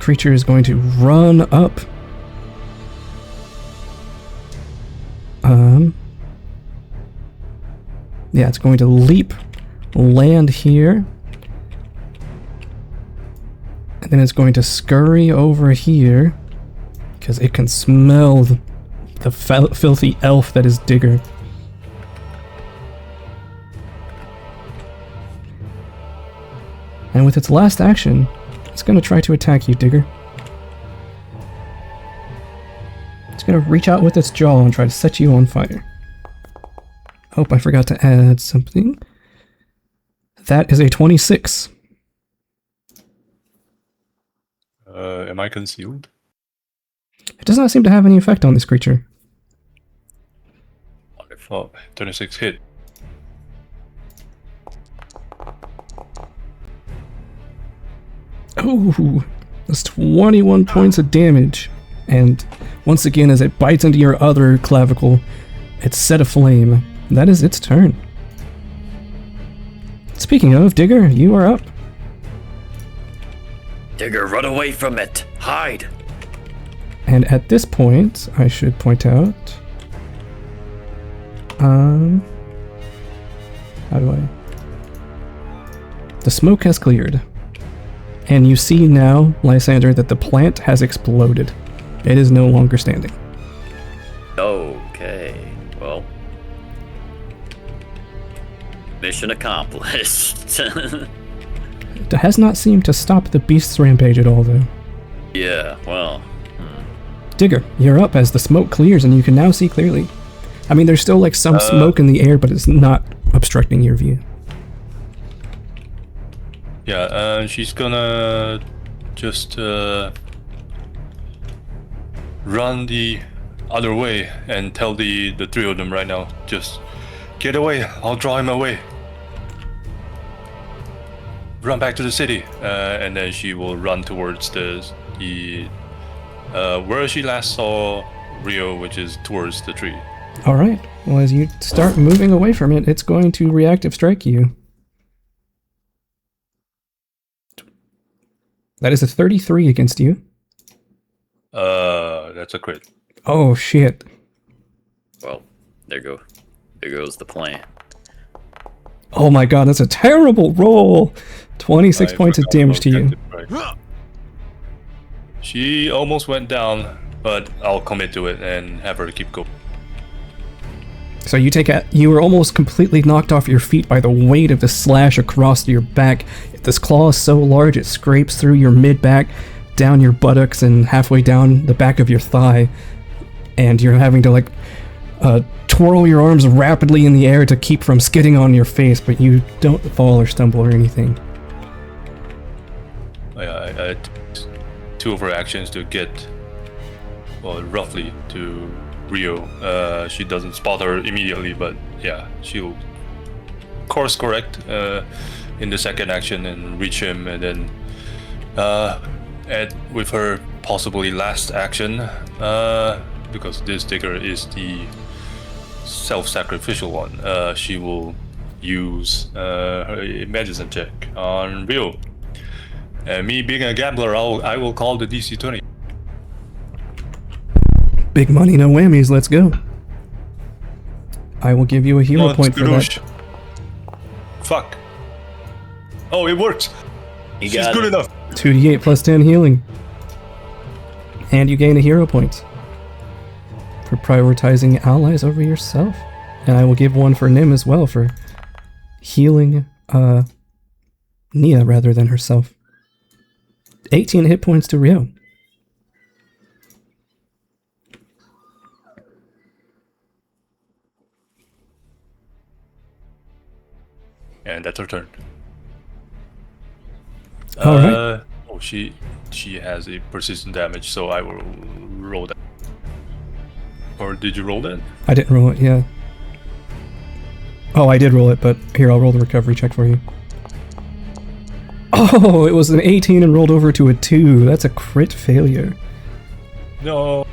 Creature is going to run up. Yeah, it's going to leap, land here, and then it's going to scurry over here because it can smell the filthy elf that is Digger. And with its last action, it's going to try to attack you, Digger. It's going to reach out with its jaw and try to set you on fire. Oh, I forgot to add something. That is a 26. Am I concealed? It does not seem to have any effect on this creature. Wonderful. 26 hit. Ooh, that's 21 points of damage. And once again, as it bites into your other clavicle, it's set aflame. That is its turn. Speaking of, Digger, you are up. Digger, run away from it. Hide. And at this point, I should point out... how do I... The smoke has cleared. And you see now, Lysander, that the plant has exploded. It is no longer standing. Okay, well. Mission accomplished. It has not seemed to stop the beast's rampage at all, though. Yeah, well. Digger, you're up as the smoke clears and you can now see clearly. I mean, there's still like some smoke in the air, but it's not obstructing your view. Yeah, she's gonna just run the other way and tell the three of them right now, just get away, I'll draw him away. Run back to the city, and then she will run towards the where she last saw Rio, which is towards the tree. Alright, well as you start moving away from it, it's going to reactive strike you. That is a 33 against you. That's a crit. Oh shit. Well, there goes the plan. Oh my god, that's a terrible roll! 26 points of damage to you. Right. She almost went down, but I'll commit to it and have her keep going. So you were almost completely knocked off your feet by the weight of the slash across your back. This claw is so large it scrapes through your mid-back, down your buttocks, and halfway down the back of your thigh. And you're having to like twirl your arms rapidly in the air to keep from skidding on your face, but you don't fall or stumble or anything. I two of her actions to get, well, roughly to Rio. She doesn't spot her immediately, but yeah, she'll course correct in the second action and reach him, and then with her possibly last action, because this Digger is the self-sacrificial one, she will use her medicine check on Rio. And me being a gambler, I will call the DC 20. Big money, no whammies, let's go. I will give you a hero point for that. Fuck. Oh, it worked. You She's got good it. enough. 2d8 plus 10 healing. And you gain a hero point for prioritizing allies over yourself. And I will give one for Nim as well for healing Nia rather than herself. 18 hit points to Rio. And that's her turn. All right. Oh, she has a persistent damage, so I will roll that. Or did you roll that? I didn't roll it, yeah. Oh, I did roll it, but here, I'll roll the recovery check for you. Oh, it was an 18 and rolled over to a 2. That's a crit failure. No.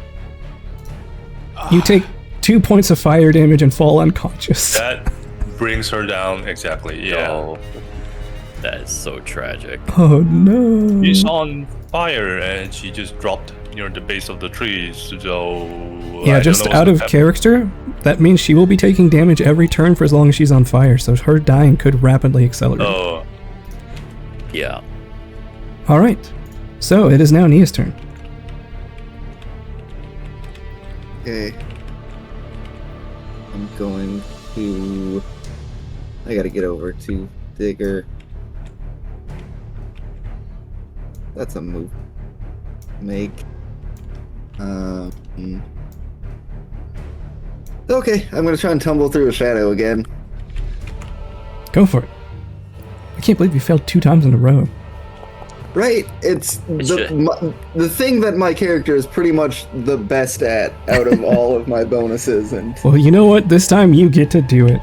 You take 2 points of fire damage and fall unconscious. That brings her down, exactly, yeah. Oh, that is so tragic. Oh no. She's on fire and she just dropped near the base of the trees, so... Yeah, just out of character, that means she will be taking damage every turn for as long as she's on fire, so her dying could rapidly accelerate. Oh. Yeah. Alright, so it is now Nia's turn. Okay. I'm going to... I gotta get over to Digger. That's a move. Make. Okay, I'm gonna try and tumble through a shadow again. Go for it. I can't believe you failed 2 times in a row. Right, it's the thing that my character is pretty much the best at out of all of my bonuses, and Well, you know what? This time you get to do it.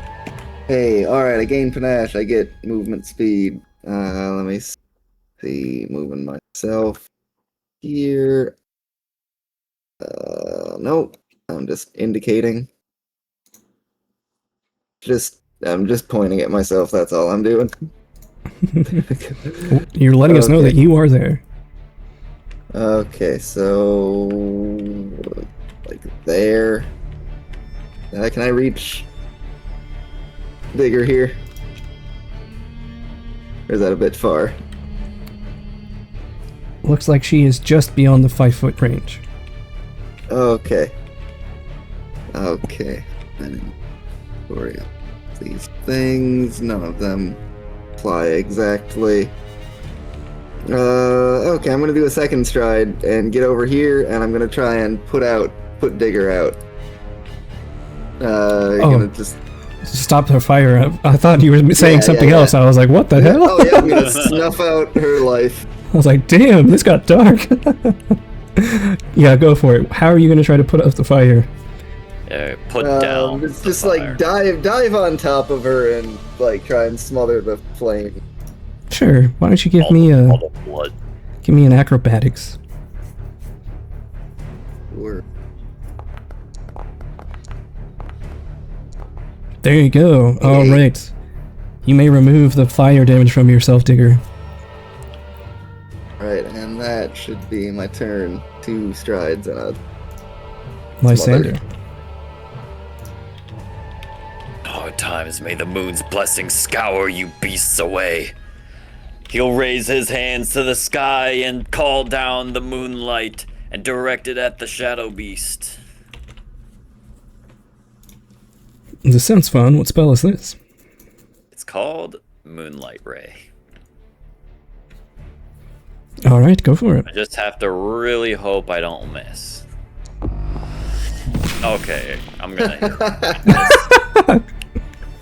hey, alright, I gain panache, I get movement speed. Let me see. see, moving myself here. Nope. I'm just indicating. I'm just pointing at myself, that's all I'm doing. You're letting us know that you are there. Okay, so like there. Can I reach bigger here? Or is that a bit far? Looks like she is just beyond the 5-foot range. Okay. Okay. Sorry. These things, none of them apply exactly. Okay, I'm gonna do a second stride and get over here, and I'm gonna try and put Digger out. Gonna just stop her fire. I thought you were saying something else. I was like, what the hell? Oh yeah, I'm gonna snuff out her life. I was like, damn, this got dark. Yeah, go for it. How are you gonna try to put out the fire? Put down. It's just like dive on top of her and like try and smother the flame. Sure. Why don't you give me an acrobatics? Sure. There you go. All right. You may remove the fire damage from yourself, Digger. Right, and that should be my turn. 2 strides and a Lysander. Oh, times may the moon's blessing scour you beasts away. He'll raise his hands to the sky and call down the moonlight and direct it at the shadow beast. This sounds fun. What spell is this? It's called Moonlight Ray. Alright, go for it. I just have to really hope I don't miss. Okay, I'm gonna hit.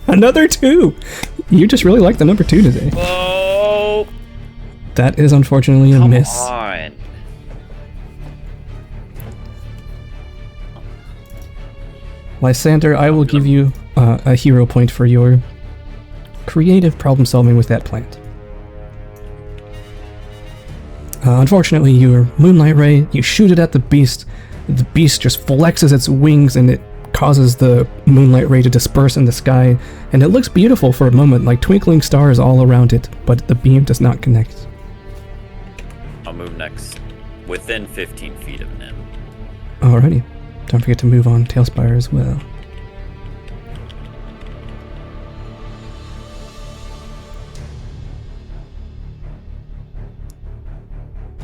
Another 2! You just really like the number 2 today. Whoa! That is unfortunately a miss. Come on. Lysander, I will give you a hero point for your creative problem solving with that plant. Unfortunately, your Moonlight Ray, you shoot it at the beast just flexes its wings and it causes the Moonlight Ray to disperse in the sky, and it looks beautiful for a moment, like twinkling stars all around it, but the beam does not connect. I'll move next, within 15 feet of Nim. Alrighty. Don't forget to move on Tailspire as well.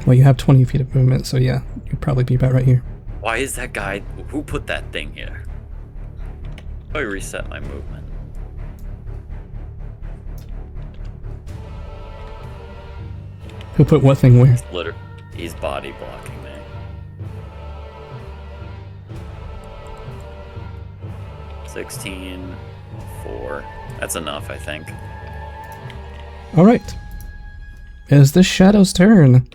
Well, you have 20 feet of movement, so yeah, you'd probably be about right here. Why is that guy... Who put that thing here? I reset my movement. Who put what thing where? He's body blocking me. $16, 4. That's enough, I think. Alright. It is the Shadow's turn.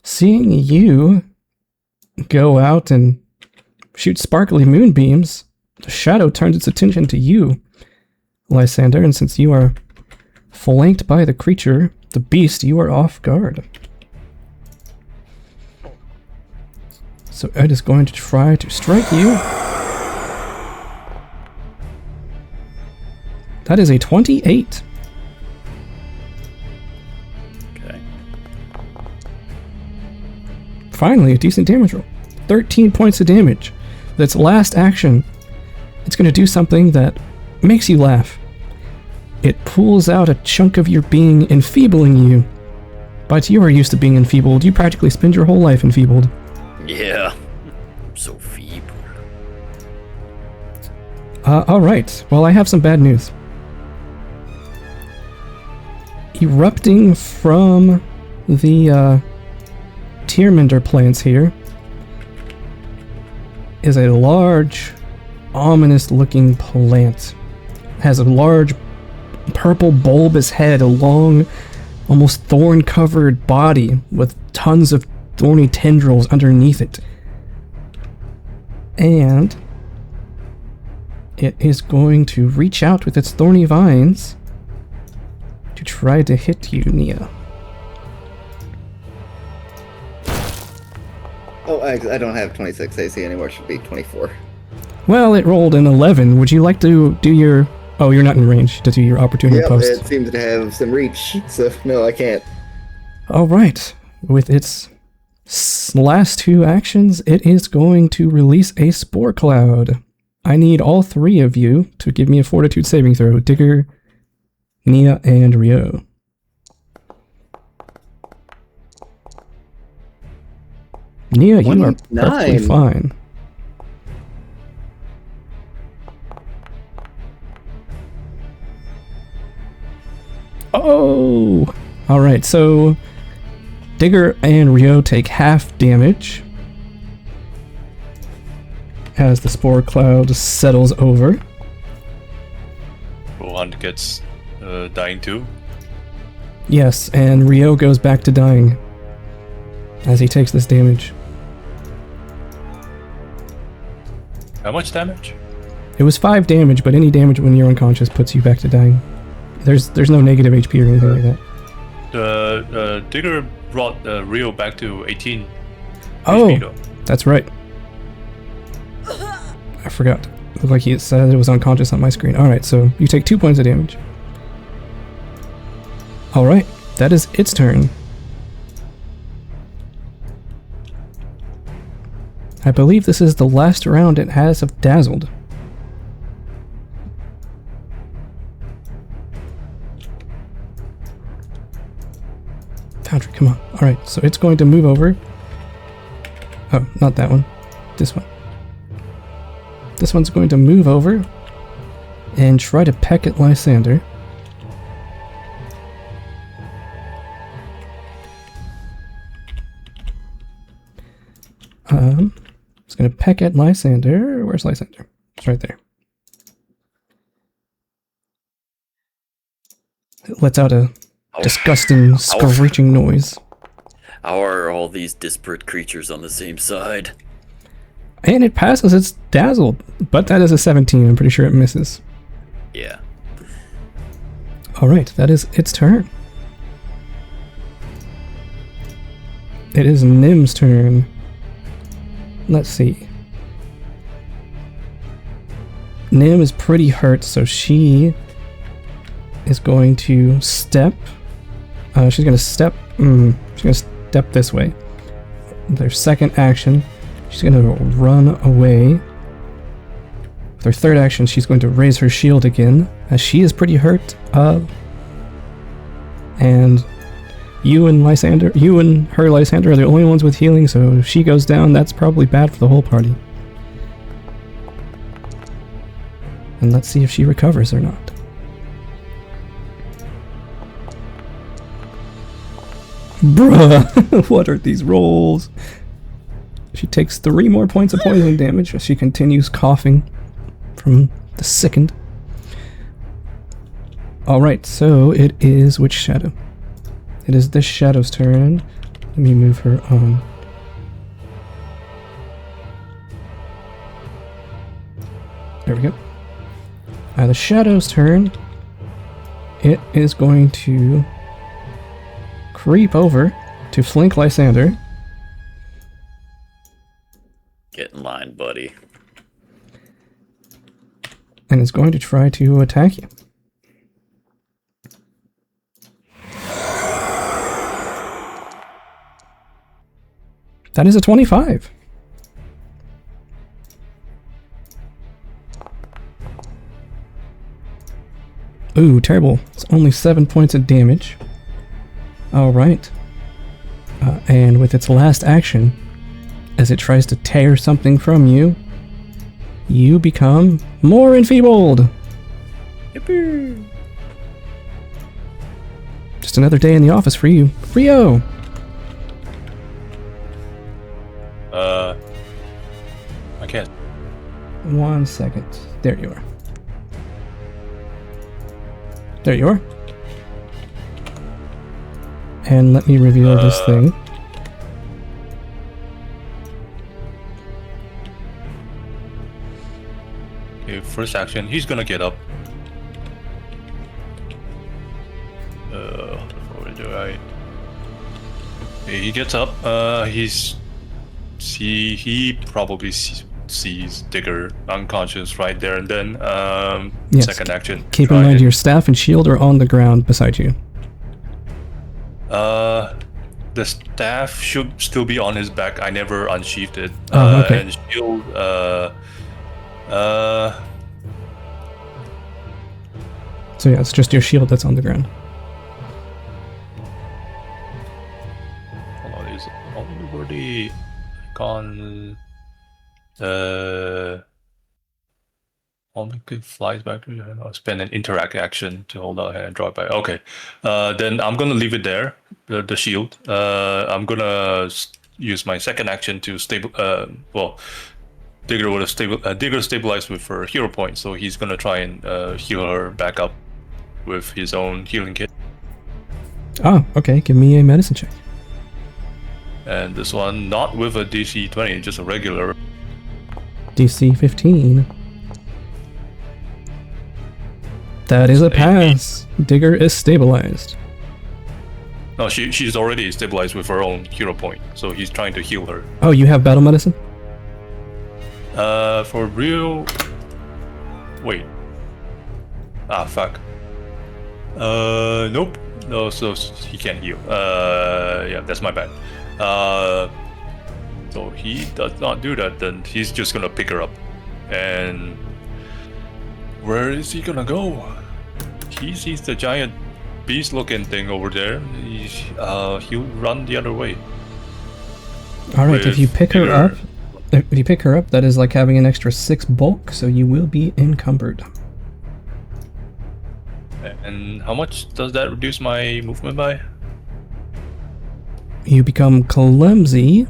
Seeing you go out and shoot sparkly moonbeams, the Shadow turns its attention to you, Lysander, and since you are flanked by the creature, the beast, you are off guard. So Ed is going to try to strike you. That is a 28. Okay. Finally, a decent damage roll. 13 points of damage. With its last action, it's going to do something that makes you laugh. It pulls out a chunk of your being, enfeebling you. But you are used to being enfeebled. You practically spend your whole life enfeebled. Yeah. I'm so feeble. Alright. Well, I have some bad news. Erupting from the Tyrmandr plants here is a large, ominous-looking plant. It has a large purple bulbous head, a long, almost thorn-covered body with tons of thorny tendrils underneath it. And it is going to reach out with its thorny vines to try to hit you, Nia. Oh, I don't have 26 AC anymore. It should be 24. Well, it rolled an 11. Would you like to do your... Oh, you're not in range to do your opportunity Yep, post. it seems to have some reach, so no, I can't. All right. With its last 2 actions, it is going to release a spore cloud. I need all 3 of you to give me a fortitude saving throw. Digger, Nia, and Rio. Nia, you are 29. perfectly fine. Oh! Alright, so Digger and Rio take half damage as the spore cloud settles over. Rohan gets dying too. Yes, and Rio goes back to dying as he takes this damage. How much damage? It was 5 damage, but any damage when you're unconscious puts you back to dying. There's no negative HP or anything like that. Digger brought Rio back to 18. Oh, HP though. that's right. I forgot. It looked like he said it was unconscious on my screen. Alright, so you take 2 points of damage. Alright, that is its turn. I believe this is the last round it has of Dazzled. Foundry, come on. Alright, so it's going to move over. Oh, not that one. This one. This one's going to move over and try to peck at Lysander. It's going to peck at Lysander. Where's Lysander? It's right there. It lets out a disgusting, screeching noise. How are all these disparate creatures on the same side? And it passes its Dazzled, but that is a 17. I'm pretty sure it misses. Yeah. Alright, that is its turn. It is Nim's turn. Let's see. Nim is pretty hurt, so she is going to step. She's going to step. She's going to step this way. Their second action, she's going to run away. With her third action, she's going to raise her shield again, as she is pretty hurt. And you and her Lysander are the only ones with healing, so if she goes down, that's probably bad for the whole party. And let's see if she recovers or not. Bruh, what are these rolls? She takes 3 more points of poison damage as she continues coughing from the sickened. Alright, so it is which shadow? It is this shadow's turn. Let me move her on. There we go. The shadow's turn. It is going to creep over to flank Lysander. Get in line, buddy. And is going to try to attack you. That is a 25. Ooh, terrible. It's only 7 points of damage. Alright. And with its last action, as it tries to tear something from you, you become more enfeebled. Yippee! Just another day in the office for you. Rio! I can't. 1 second. There you are. There you are. And let me reveal this thing. Okay, first action, he's gonna get up. What do I? Okay, he gets up. He's he probably sees Digger unconscious right there and then. Yes. Second action. Keep in try mind it. your staff and shield are on the ground beside you. The staff should still be on his back. I never unsheathed it. Oh, okay. And shield. So yeah, it's just your shield that's on the ground. Hold on, is already gone. I'll make it flies back to you. I'll spend an interact action to hold out and draw it back. Okay. Then I'm gonna leave it there. The shield. I'm gonna use my second action to stable. Digger would have Digger stabilized with her hero point, so he's gonna try and heal her back up with his own healing kit. Oh, okay. Give me a medicine check. And this one, not with a DC 20, just a regular. DC 15. That is a pass. Digger is stabilized. No, she's already stabilized with her own hero point, so he's trying to heal her. Oh, you have battle medicine? For real. Wait. Ah, fuck. Nope. No, so he can't heal. Yeah, that's my bad. So he does not do that, then he's just gonna pick her up. And where is he gonna go? He sees the giant beast looking thing over there. He'll run the other way. Alright, if you pick her up, that is like having an extra 6 bulk, so you will be encumbered. And how much does that reduce my movement by? You become clumsy.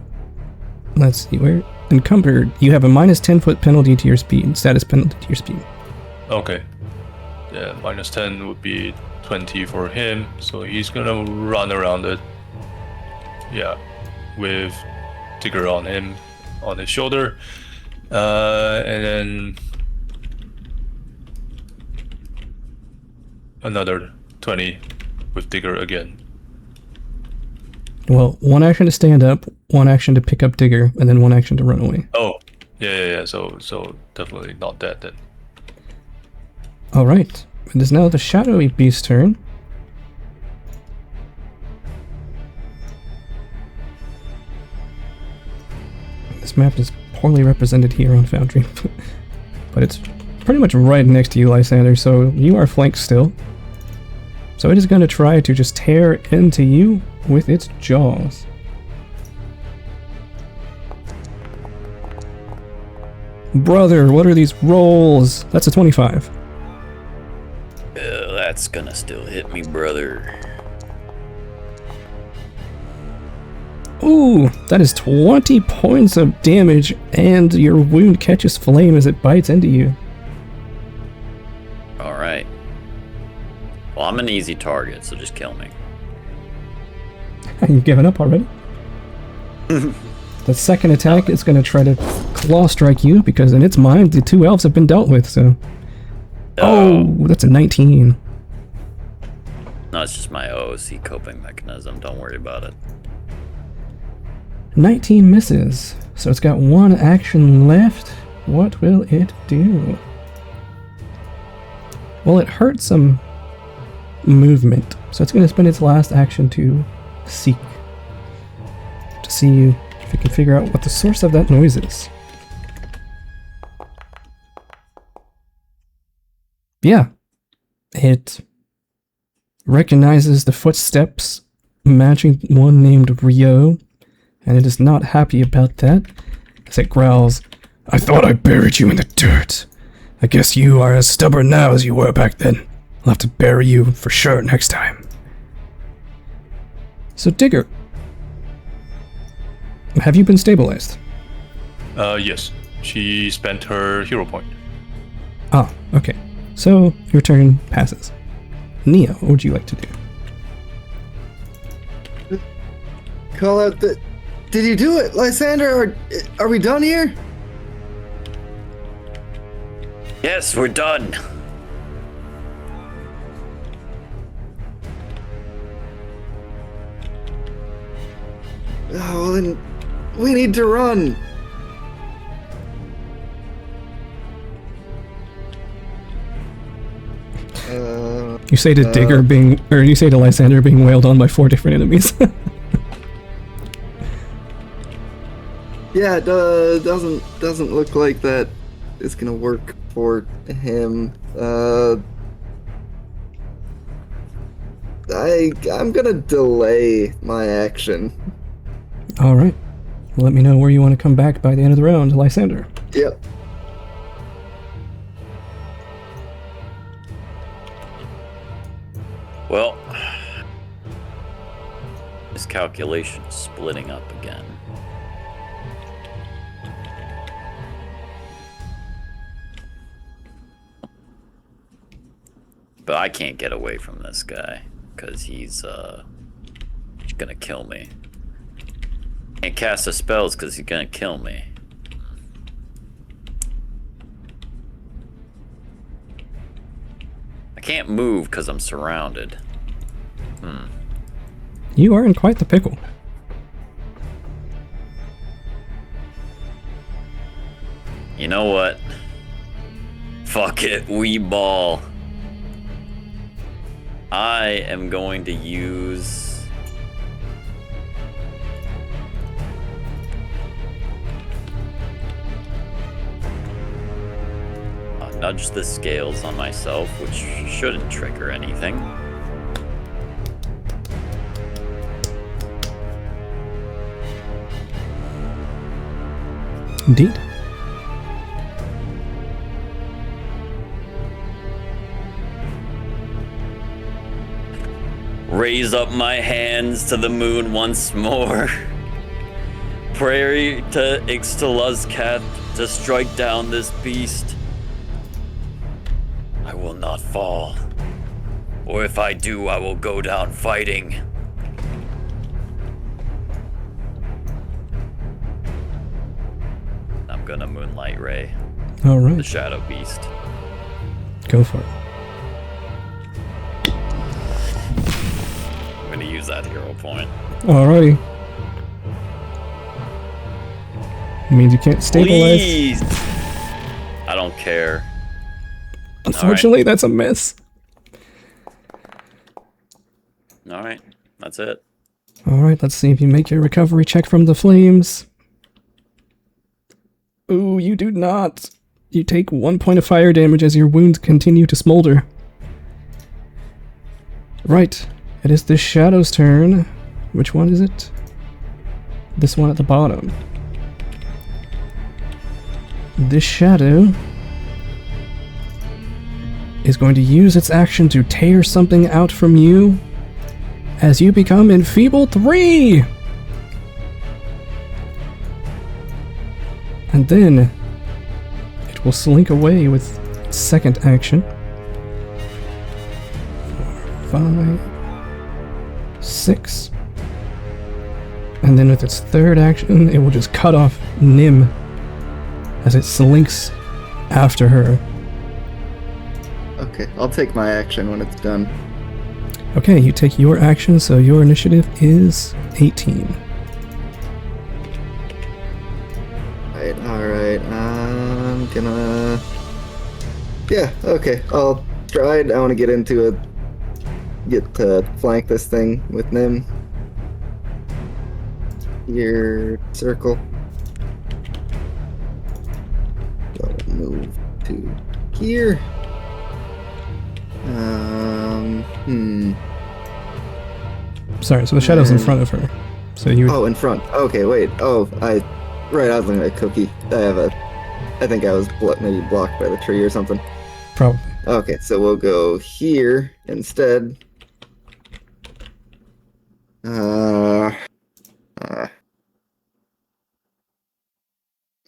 Let's see, where? Encumbered. You have a minus 10 foot penalty to your speed, status penalty to your speed. Okay. Yeah, minus 10 would be 20 for him, so he's gonna run around it. Yeah, with Tigger on him, on his shoulder. And then another 20 with Digger again. Well, one action to stand up, one action to pick up Digger, and then one action to run away. Oh, yeah. So definitely not that then. Alright, it is now the Shadowy Beast's turn. This map is poorly represented here on Foundry, but it's pretty much right next to you, Lysander, so you are flanked still. So it is going to try to just tear into you with its jaws. Brother, what are these rolls? That's a 25. That's gonna still hit me, brother. Ooh, that is 20 points of damage, and your wound catches flame as it bites into you. Alright. Well, I'm an easy target, so just kill me. You've given up already? The second attack is going to try to claw strike you, because in its mind, the 2 elves have been dealt with, so... Oh, that's a 19. No, it's just my OOC coping mechanism. Don't worry about it. 19 misses, so it's got 1 action left. What will it do? Well, it hurt some movement, so it's going to spend its last action to seek. To see if it can figure out what the source of that noise is. Yeah. It recognizes the footsteps matching one named Rio, and it is not happy about that, as it growls, "I thought I buried you in the dirt. I guess you are as stubborn now as you were back then. I'll have to bury you for sure next time." So Digger, have you been stabilized? Yes. She spent her hero point. Ah, okay. So your turn passes. Neo, what would you like to do? Call out the... Did you do it, Lysander? Are we done here? Yes, we're done. Oh, well then, We need to run. You say to Digger being, or you say to Lysander being wailed on by 4 different enemies. Yeah, it doesn't look like that is gonna work for him. I'm gonna delay my action. All right. Let me know where you want to come back by the end of the round, Lysander. Yep. Well, this calculation is splitting up again. But I can't get away from this guy, because he's gonna kill me. Can't cast the spells because he's gonna kill me. I can't move because I'm surrounded. You are in quite the pickle. You know what? Fuck it, we ball. I am going to use... nudge the scales on myself, which shouldn't trigger anything. Indeed. Raise up my hands to the moon once more. Pray to Ixtaluzcath to strike down this beast. I will not fall. Or if I do, I will go down fighting. I'm gonna Moonlight Ray All the right. Shadow Beast. Go for it. I'm gonna use that hero point. Alrighty. Means you can't stabilize. Please! I don't care. Unfortunately, that's a miss. Alright, that's it. Alright, let's see if you make your recovery check from the flames. Ooh, you do not. You take 1 point of fire damage as your wounds continue to smolder. Right, it is the Shadow's turn. Which one is it? This one at the bottom. This Shadow is going to use its action to tear something out from you as you become enfeebled 3! And then it will slink away with its second action. 4, 5, 6. And then with its third action, it will just cut off Nim as it slinks after her. Okay, I'll take my action when it's done. Okay, you take your action, so your initiative is 18. Alright, I'm gonna... Yeah, okay, I'll try it. I want to get into it. Get to flank this thing with Nim. Your circle. I'll move to here. Sorry, so the Shadow's in front of her. So you... Oh, in front. Okay, wait. Oh, right, I was looking at Cookie. I think I was maybe blocked by the tree or something. Probably. Okay, so we'll go here instead.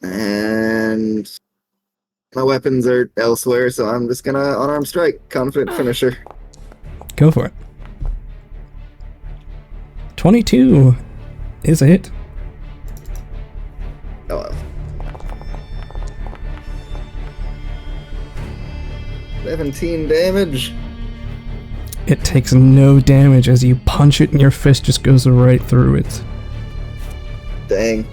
And my weapons are elsewhere, so I'm just gonna unarmed strike, confident finisher. Go for it. 22 is a hit. Oh well. 17 damage. It takes no damage as you punch it and your fist just goes right through it. Dang.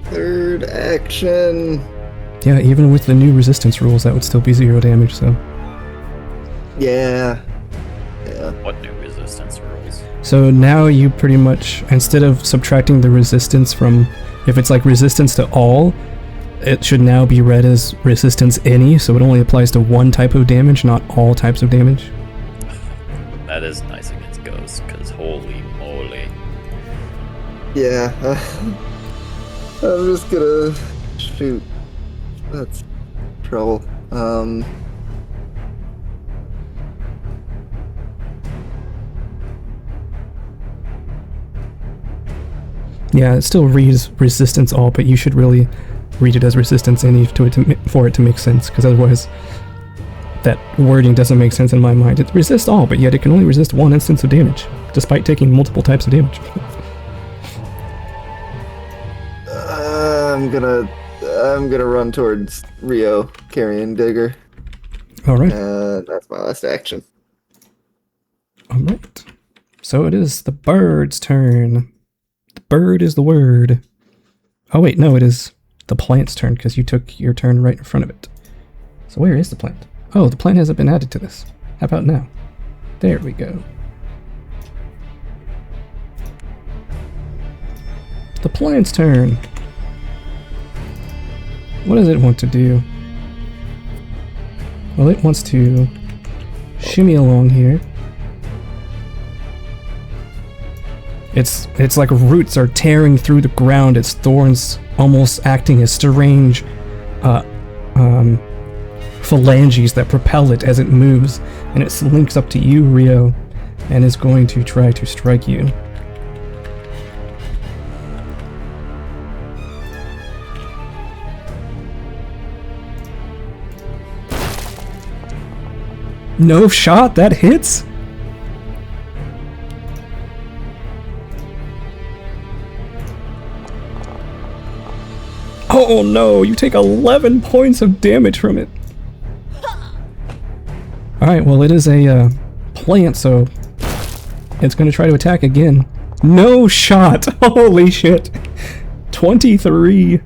Third action. Yeah, even with the new resistance rules, that would still be 0 damage, so... Yeah. What new resistance rules? So now you pretty much, instead of subtracting the resistance from... If it's like resistance to all, it should now be read as resistance any, so it only applies to one type of damage, not all types of damage. That is nice against ghosts, because holy moly. Yeah. I'm just gonna shoot. That's trouble. Yeah, it still reads resistance all, but you should really read it as resistance any for it to make sense, because otherwise that wording doesn't make sense in my mind. It resists all, but yet it can only resist one instance of damage, despite taking multiple types of damage. I'm gonna run towards Rio, carrying Digger. Alright. That's my last action. Alright. So it is the bird's turn. The bird is the word. Oh wait, no, it is the plant's turn, because you took your turn right in front of it. So where is the plant? Oh, the plant hasn't been added to this. How about now? There we go. The plant's turn. What does it want to do? Well, it wants to shimmy along here. It's like roots are tearing through the ground, its thorns almost acting as strange phalanges that propel it as it moves, and it slinks up to you, Rio, and is going to try to strike you. No shot, that hits? Oh no, you take 11 points of damage from it. Alright, well it is a plant, so it's going to try to attack again. No shot! Holy shit! 23.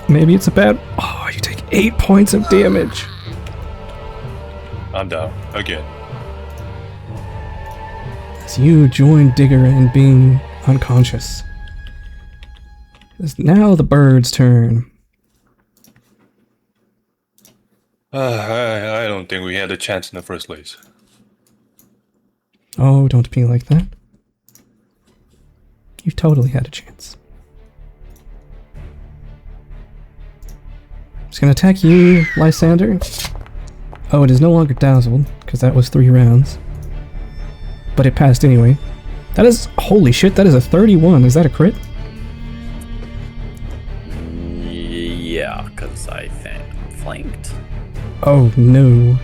Maybe it's a bad... Oh, you take 8 points of damage. I'm down again. As you join Digger in being unconscious. It's now the bird's turn. I don't think we had a chance in the first place. Oh, don't be like that. You totally had a chance. It's gonna attack you, Lysander. Oh, it is no longer dazzled, because that was 3 rounds. But it passed anyway. That is... Holy shit, that is a 31. Is that a crit? Yeah, because I think I'm flanked. Oh, no.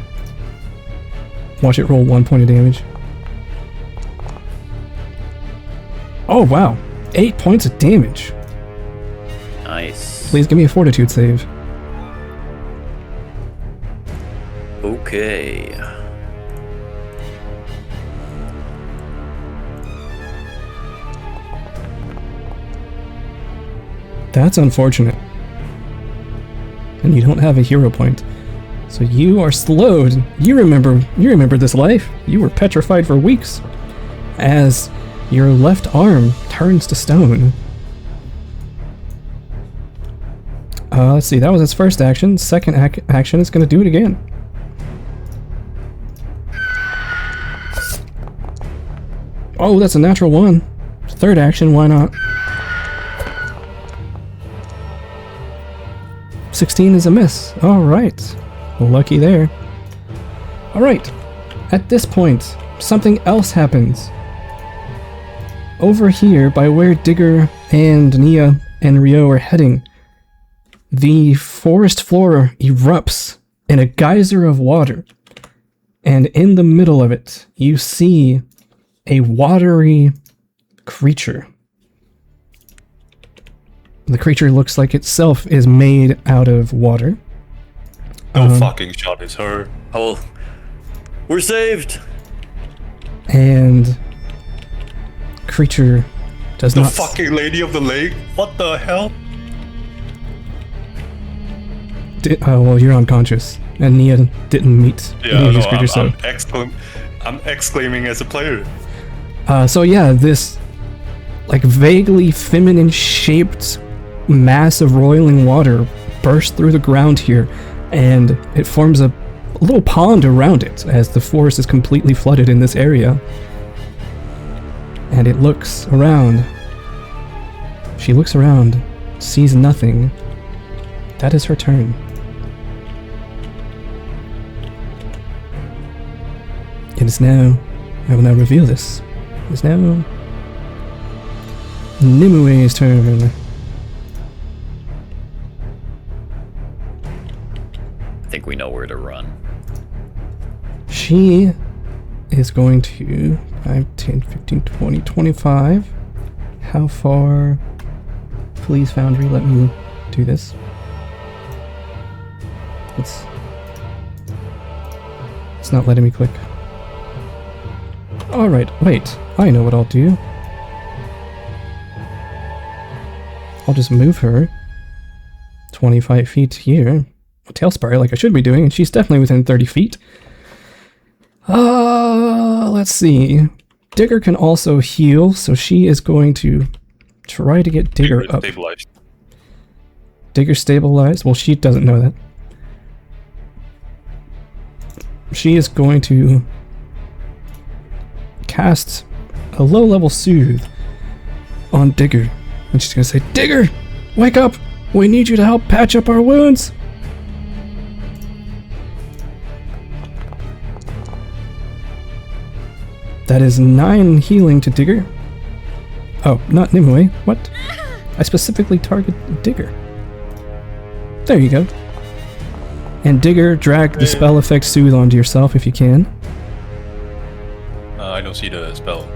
Watch it roll 1 point of damage. Oh, wow. 8 points of damage. Nice. Please give me a fortitude save. Okay. That's unfortunate. And you don't have a hero point. So you are slowed. You remember this life. You were petrified for weeks. As your left arm turns to stone. Let's see, that was its first action. Second action is going to do it again. Oh, that's a natural 1. Third action, why not? 16 is a miss. Alright. Lucky there. Alright. At this point, something else happens. Over here, by where Digger and Nia and Rio are heading, the forest floor erupts in a geyser of water. And in the middle of it, you see a watery creature. The creature looks like itself is made out of water. No fucking shot, it's her. Oh, we're saved. And creature does The not. fucking lady of the lake? What the hell? Well, you're unconscious, and Nia didn't meet any of these creatures, so. I'm exclaiming as a player. So yeah, this like vaguely feminine shaped mass of roiling water bursts through the ground here, and it forms a little pond around it as the forest is completely flooded in this area. And it looks around. She looks around, sees nothing. That is her turn. It is now. I will now reveal this. It is now Nimue's turn. I think we know where to run. She is going to 5, 10, 15, 20, 25. How far? Please, Foundry, let me do this. It's not letting me click. Alright, wait. I know what I'll do. I'll just move her 25 feet here. Tailspire like I should be doing, and she's definitely within 30 feet. Let's see. Digger can also heal, so she is going to try to get Digger up. Stabilized. Digger stabilized? Well, she doesn't know that. She is going to cast a low-level soothe on Digger. And she's going to say, Digger, wake up! We need you to help patch up our wounds! That is 9 healing to Digger. Oh, not Nimue. What? I specifically target Digger. There you go. And Digger, drag the spell effect Soothe onto yourself if you can. I don't see the spell.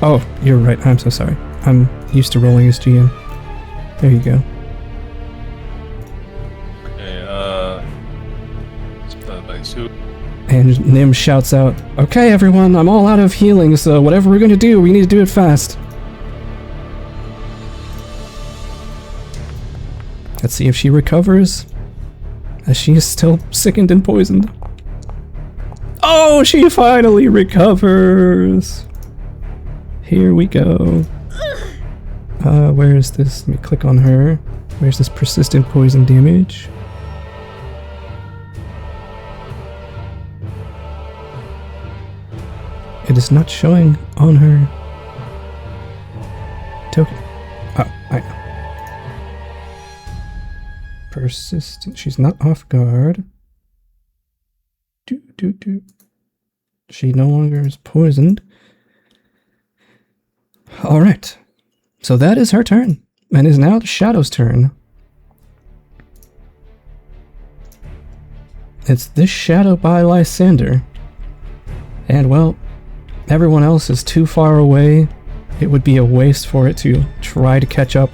Oh, you're right. I'm so sorry. I'm used to rolling as GM. There you go. Okay, spell by suit. And Nim shouts out, okay everyone, I'm all out of healing, so whatever we're gonna do, we need to do it fast. Let's see if she recovers, as she is still sickened and poisoned. Oh, she finally recovers! Here we go. Where is this? Let me click on her. Where's this persistent poison damage? It is not showing on her token. Oh, I know. Persistent. She's not off guard. She no longer is poisoned. Alright. So that is her turn. And is now the Shadow's turn. It's this Shadow by Lysander. And well, everyone else is too far away. It would be a waste for it to try to catch up.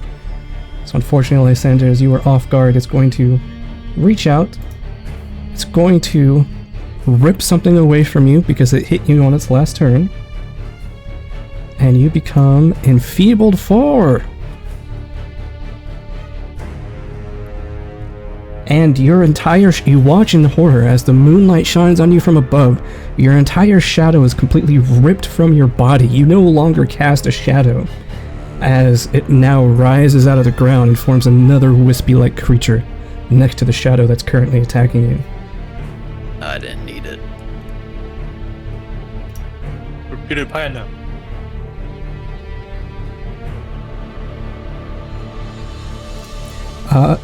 So unfortunately, Lysander, as you were off guard, it's going to reach out. It's going to rip something away from you because it hit you on its last turn. And you become enfeebled 4. And your entire you watch in horror as the moonlight shines on you from above. Your entire shadow is completely ripped from your body. You no longer cast a shadow, as it now rises out of the ground and forms another wispy-like creature next to the shadow that's currently attacking you. I didn't need it. Peter Pan now.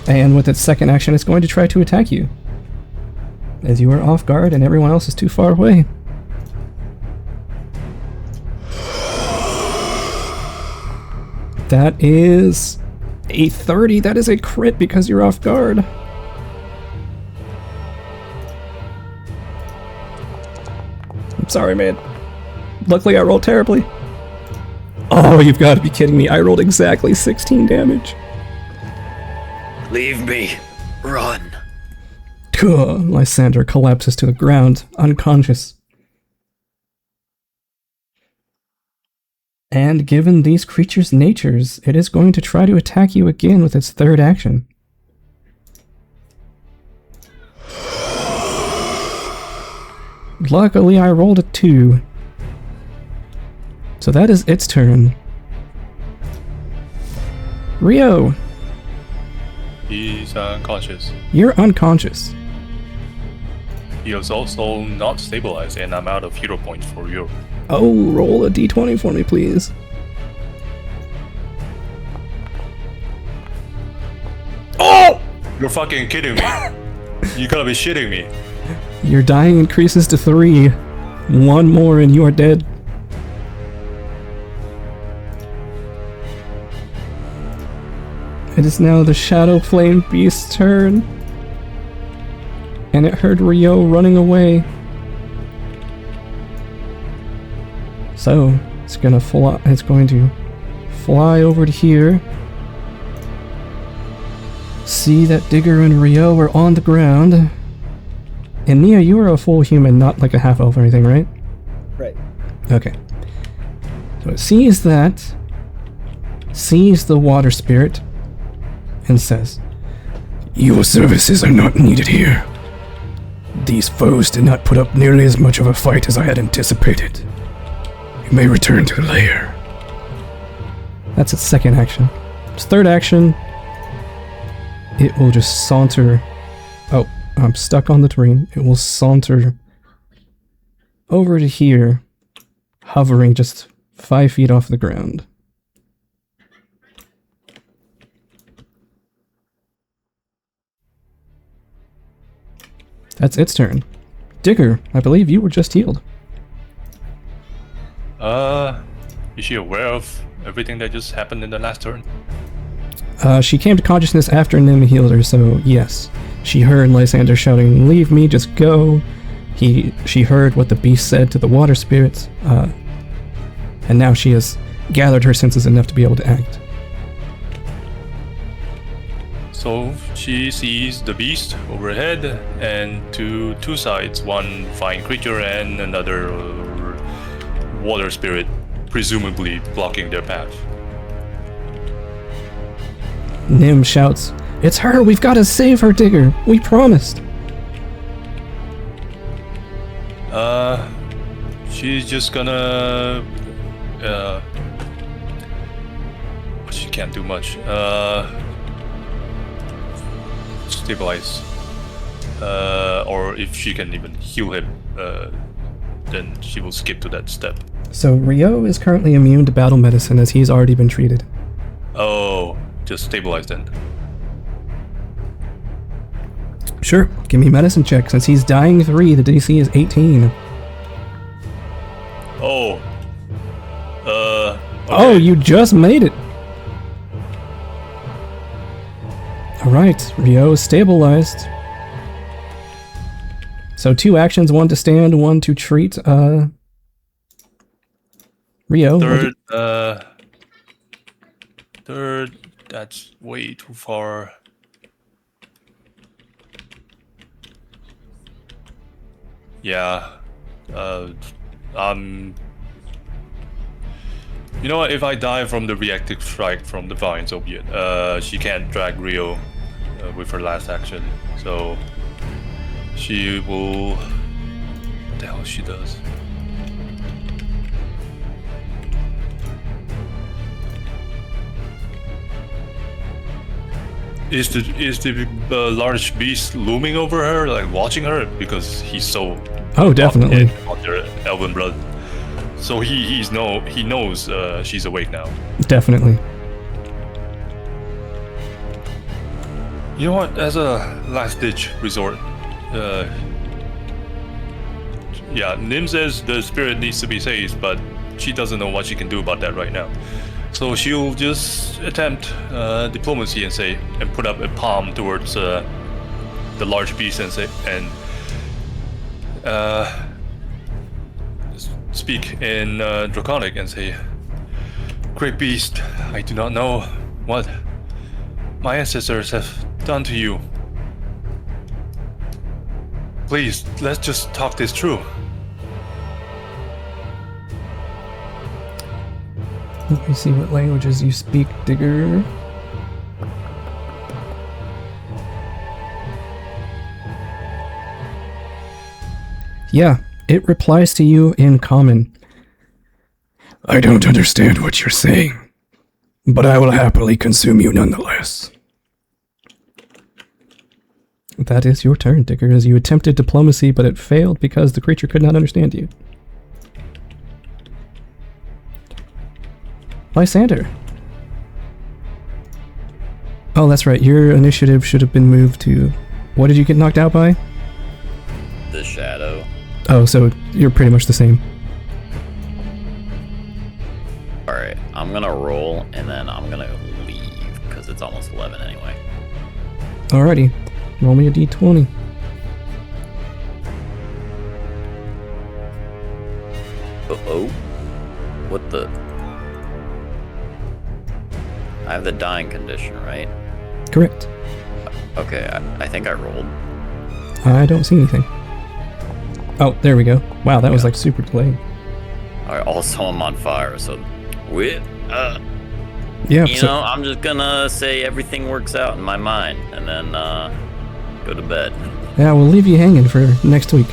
And with its second action, it's going to try to attack you, as you are off guard and everyone else is too far away. That is a 30. That is a crit because you're off guard. I'm sorry, man. Luckily, I rolled terribly. Oh, you've got to be kidding me. I rolled exactly 16 damage. Leave me. Run. Lysander collapses to the ground, unconscious. And given these creatures' natures, it is going to try to attack you again with its third action. Luckily, I rolled a 2. So that is its turn. Rio, He's unconscious. you're unconscious. He is also not stabilized, and I'm out of hero points for you. Oh, roll a d20 for me, please. Oh! You're fucking kidding me. You gotta be shitting me. Your dying increases to 3. One more and you are dead. It is now the Shadow Flame Beast's turn. And it heard Rio running away. So, it's going to fly over to here. See that Digger and Rio are on the ground. And Nia, you are a full human, not like a half-elf or anything, right? Right. Okay. So it sees that, sees the water spirit, and says, "Your services are not needed here. These foes did not put up nearly as much of a fight as I had anticipated. You may return to the lair." That's its second action. Its third action, it will just saunter... Oh, I'm stuck on the terrain. It will saunter over to here, hovering just 5 feet off the ground. That's its turn. Digger, I believe you were just healed. Is she aware of everything that just happened in the last turn? She came to consciousness after Nim healed her, so yes. She heard Lysander shouting, "Leave me, just go." She heard what the beast said to the water spirits, and now she has gathered her senses enough to be able to act. So she sees the beast overhead and to two sides, one flying creature and another water spirit, presumably blocking their path. Nim shouts, "It's her! We've got to save her, Digger! We promised!" She's just gonna... she can't do much. Stabilize. Or if she can even heal him, then she will skip to that step. So Rio is currently immune to battle medicine as he's already been treated. Oh, just stabilize then. Sure, give me medicine check. Since he's dying 3, the DC is 18. Oh. Okay. Oh, you just made it! Alright, Rio is stabilized. So 2 actions, 1 to stand, 1 to treat, Rio. Third, that's way too far. Yeah, you know what, if I die from the reactive strike from the vines, so be it. She can't drag Rio with her last action, so she will... What the hell she does? Is the large beast looming over her, like watching her, because he's so... Oh, definitely. On their elven blood. So he knows she's awake now. Definitely. You know what? As a last-ditch resort, yeah, Nim says the spirit needs to be saved, but she doesn't know what she can do about that right now. So she'll just attempt diplomacy and put up a palm towards the large beast and say, speak in Draconic and say, "Great beast, I do not know what my ancestors have done to you. Please, let's just talk this through. Let me see what languages you speak, Digger. Yeah, it replies to you in common. I don't understand what you're saying, but I will happily consume you nonetheless. That is your turn, Digger, as you attempted diplomacy, but it failed because the creature could not understand you. Lysander. Oh, that's right. Your initiative should have been moved to... What did you get knocked out by? The shadow. Oh, so you're pretty much the same. Alright, I'm gonna roll and then I'm gonna leave because it's almost 11 anyway. Alrighty. Roll me a d20. Uh-oh. What the... I have the dying condition, right? Correct. Okay, I think I rolled. I don't see anything. Oh, there we go. Wow, that was like super delayed. Alright, also I'm on fire, so... Yeah, You know, I'm just gonna say everything works out in my mind, and then, go to bed. yeah, we'll leave you hanging for next week.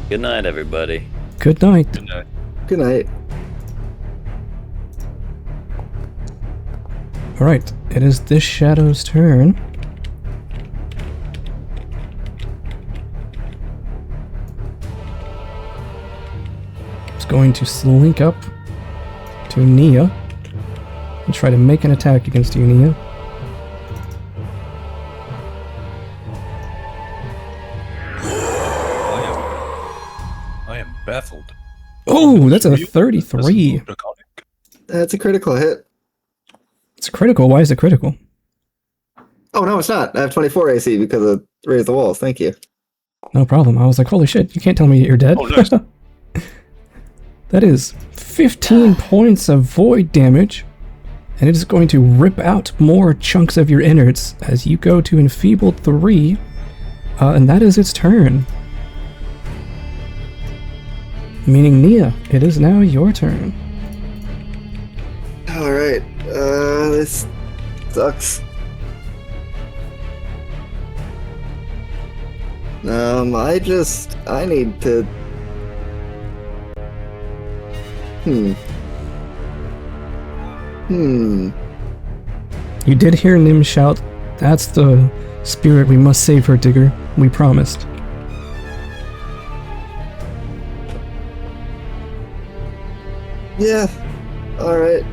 Good night, everybody. Good night. Good night. Good night. Alright, it is this shadow's turn. It's going to slink up to Nia and try to make an attack against you, Nia. I am baffled. Oh, that's a 33. That's a critical hit. It's critical. Why is it critical? Oh, no, it's not. I have 24 AC because of Raise the Walls. Thank you. No problem. I was like, holy shit, you can't tell me you're dead. Oh, nice. That is 15 points of void damage, and it is going to rip out more chunks of your innards as you go to enfeebled 3, and that is its turn. Meaning, Nia, it is now your turn. Alright. This sucks. I need to... You did hear Nim shout, "That's the spirit, we must save her, Digger. We promised." Yeah. Alright.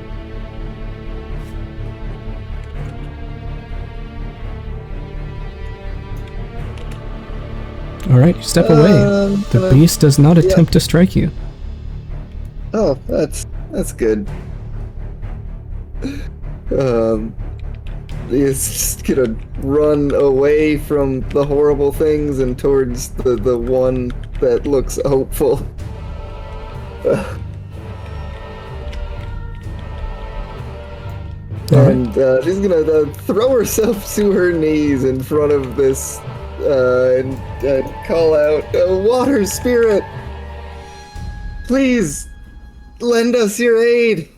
Alright, you step away. The beast does not attempt to strike you. Oh, that's good. He's just gonna run away from the horrible things and towards the one that looks hopeful. And she's gonna throw herself to her knees in front of this and call out, "Water spirit! Please lend us your aid!"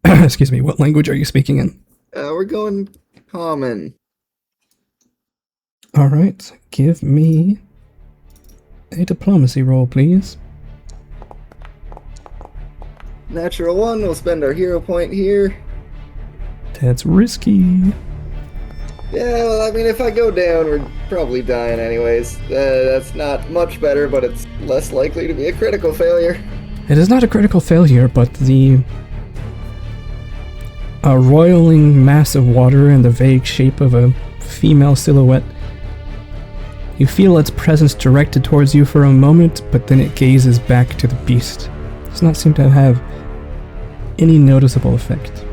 Excuse me, what language are you speaking in? We're going common. Alright, give me a diplomacy roll, please. Natural 1, we'll spend our hero point here. That's risky. Yeah, well, I mean, if I go down, we're probably dying anyways. That's not much better, but it's less likely to be a critical failure. It is not a critical failure, but the roiling mass of water in the vague shape of a female silhouette. You feel its presence directed towards you for a moment, but then it gazes back to the beast. It does not seem to have any noticeable effect.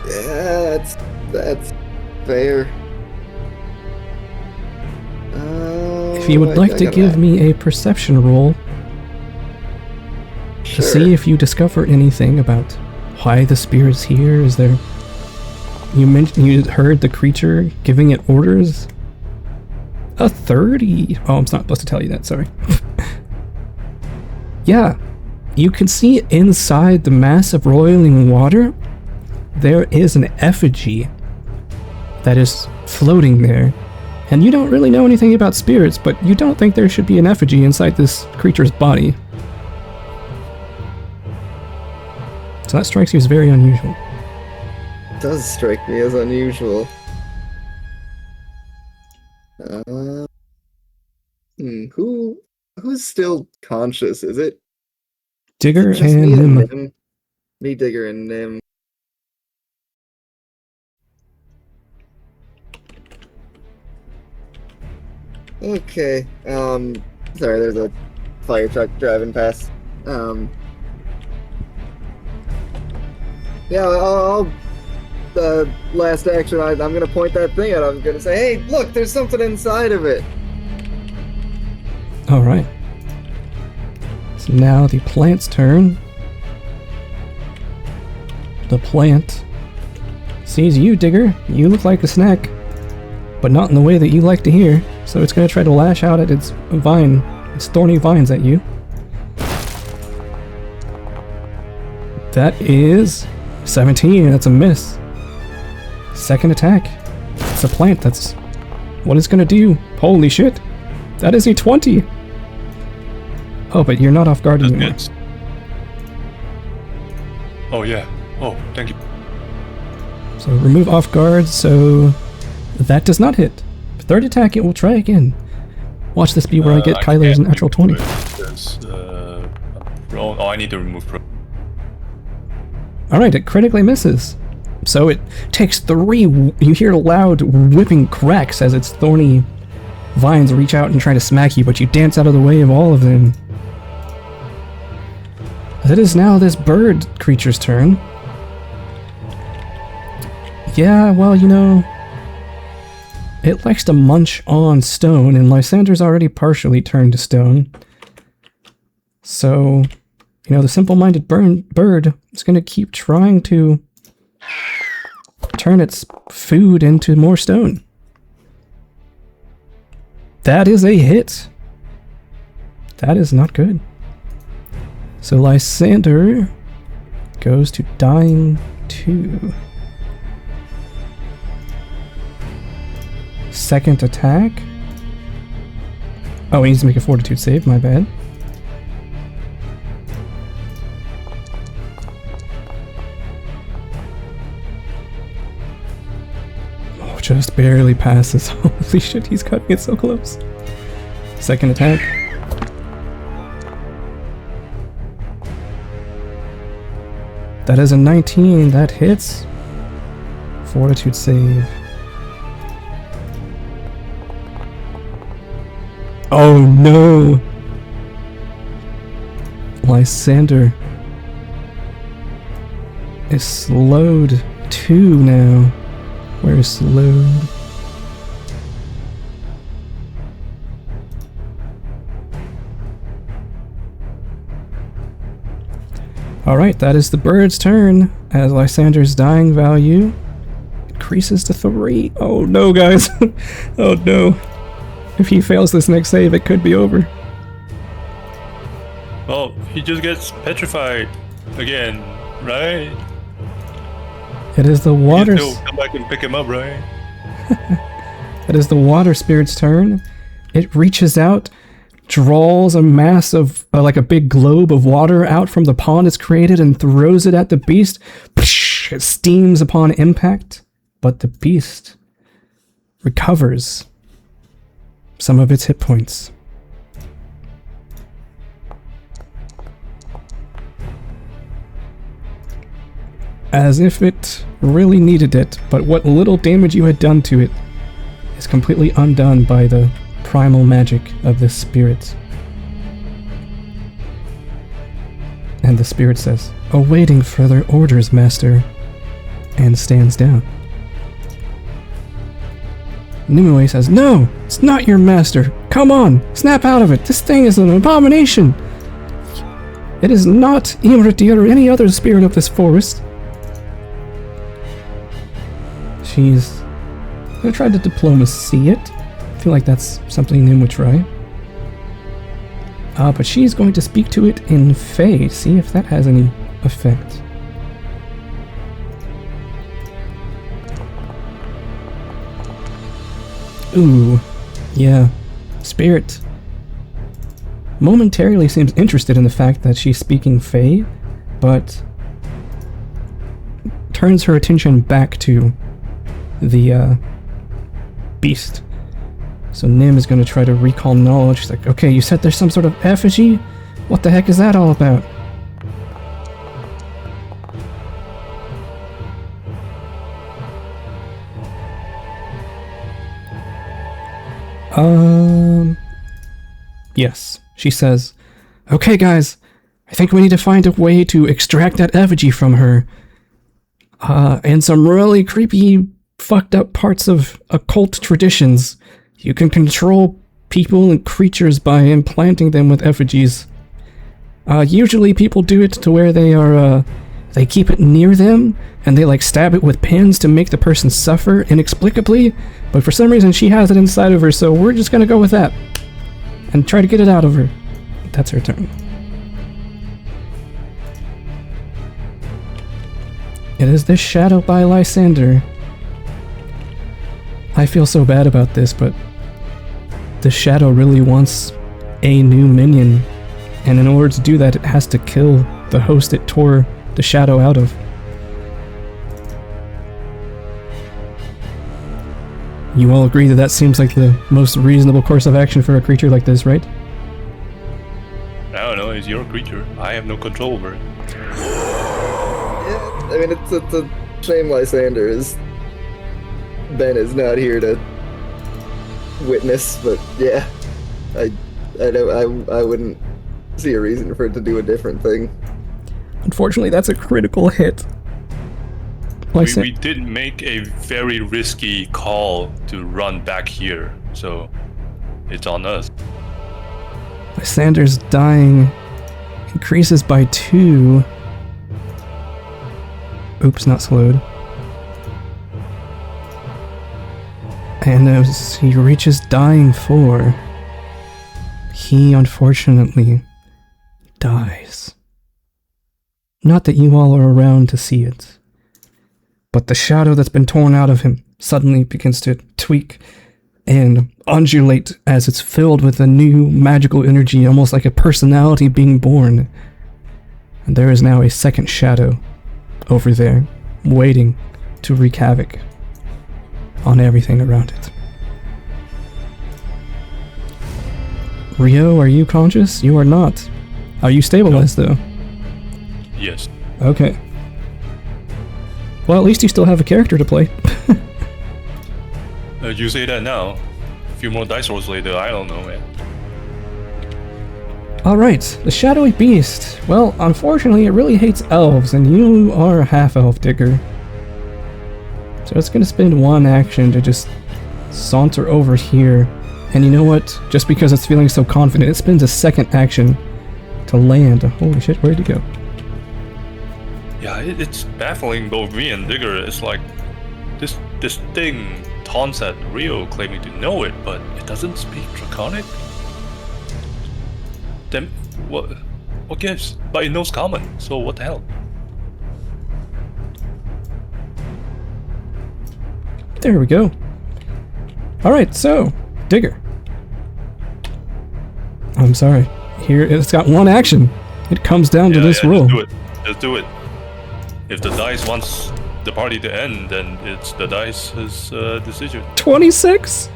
Yeah, that's fair. If you would like to give me a perception roll to see if you discover anything about why the spirit's here? Is there... You heard the creature giving it orders? A 30! Oh, I'm not supposed to tell you that, sorry. Yeah, you can see inside the mass of roiling water, there is an effigy that is floating there. And you don't really know anything about spirits, but you don't think there should be an effigy inside this creature's body. So that strikes you as very unusual. It does strike me as unusual. Who's still conscious? Is it Digger just and me and Nim. Nim? Me, Digger, and Nim. Okay. Sorry, there's a fire truck driving past. Yeah, I'll last action, I'm gonna point that thing out. I'm gonna say, hey, look, there's something inside of it. Alright. So now the plant's turn. The plant sees you, Digger. You look like a snack, but not in the way that you like to hear. So it's gonna try to lash out at its thorny vines at you. That is 17, that's a miss. Second attack. It's a plant, that's what it's gonna do. Holy shit. That is a 20. Oh, but you're not off guard anymore. Good. Oh yeah. Oh, thank you. So remove off guard, so that does not hit. Third attack, it will try again. Watch this be where I get Kyler's natural 20. Oh, I need to remove pro. Alright, it critically misses. So it takes 3, you hear loud whipping cracks as its thorny vines reach out and try to smack you, but you dance out of the way of all of them. It is now this bird creature's turn. Yeah, well, you know, it likes to munch on stone, and Lysander's already partially turned to stone. So, you know, the simple-minded bird is going to keep trying to turn its food into more stone. That is a hit. That is not good. So Lysander goes to dying 2. Second attack. Oh, he needs to make a fortitude save, my bad. Oh, just barely passes. Holy shit, he's cutting it so close. Second attack. That is a 19, that hits. Fortitude save. Oh no! Lysander is slowed 2 now. Where is slowed? Alright, that is the bird's turn, as Lysander's dying value increases to 3. Oh no, guys. Oh no. If he fails this next save, it could be over. Well, he just gets petrified again, right? It is the water... You still come back and pick him up, right? It is the water spirit's turn. It reaches out, draws a mass of, like a big globe of water out from the pond it's created and throws it at the beast. It steams upon impact, but the beast recovers some of its hit points. As if it really needed it, but what little damage you had done to it is completely undone by the primal magic of this spirit. And the spirit says, "Awaiting further orders, master," and stands down. Nimue says, "No, it's not your master. Come on, snap out of it. This thing is an abomination. It is not Imrati or any other spirit of this forest. she's gonna try to diplomacy it. I feel like that's something Nim would try. But she's going to speak to it in Fey, see if that has any effect. Ooh, yeah. Spirit momentarily seems interested in the fact that she's speaking Fey, but turns her attention back to the beast. So Nim is going to try to recall knowledge. She's like, okay, you said there's some sort of effigy? What the heck is that all about? Yes, she says, okay guys, I think we need to find a way to extract that effigy from her. And some really creepy, fucked up parts of occult traditions. You can control people and creatures by implanting them with effigies. Usually people do it to where they keep it near them, and they like stab it with pins to make the person suffer inexplicably, but for some reason she has it inside of her, so we're just gonna go with that. And try to get it out of her. That's her turn. It is the Shadow by Lysander. I feel so bad about this, but the Shadow really wants a new minion, and in order to do that, it has to kill the host it tore the Shadow out of. You all agree that that seems like the most reasonable course of action for a creature like this, right? I don't know, it's your creature. I have no control over it. Yeah, I mean, it's a shame Lysander Ben is not here to witness, but yeah, I wouldn't see a reason for it to do a different thing. Unfortunately, that's a critical hit. We did make a very risky call to run back here, so it's on us. Lysander's dying increases by 2. Oops, not slowed. And as he reaches dying 4, he unfortunately dies. Not that you all are around to see it, but the shadow that's been torn out of him suddenly begins to tweak and undulate as it's filled with a new magical energy, almost like a personality being born. And there is now a second shadow over there, waiting to wreak havoc on everything around it. Rio, are you conscious? You are not. Are you stabilized though? Yes. Okay. Well, at least you still have a character to play. You say that now. A few more dice rolls later, I don't know, man. Alright, the shadowy beast. Well, unfortunately, it really hates elves, and you are a half-elf, Digger. So it's gonna spend one action to just saunter over here. And you know what? Just because it's feeling so confident, it spends a second action to land. Holy shit, where'd he go? Yeah, it's baffling both me and Digger. It's like this thing taunts at Rio, claiming to know it, but it doesn't speak Draconic. Then what gives? But it knows Common, so what the hell? There we go. Alright, so, Digger. I'm sorry. Here, it's got one action. It comes down to this roll. Just do it. If the dice wants the party to end, then it's the dice's decision. 26?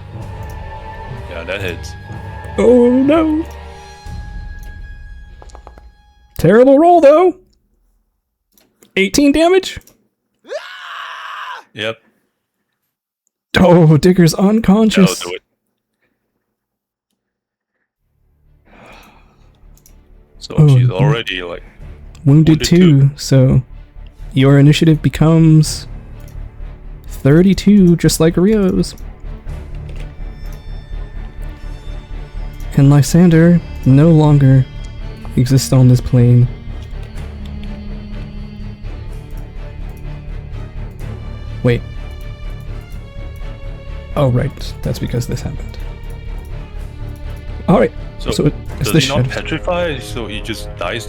Yeah, that hits. Oh no. Terrible roll though. 18 damage? Yep. Oh, Digger's unconscious. That'll do it. So she's already like wounded too, so your initiative becomes 32, just like Rio's. And Lysander no longer exists on this plane. Wait. Oh, right. That's because this happened. Alright. So, it's does he not shadows. petrify? So he just dies?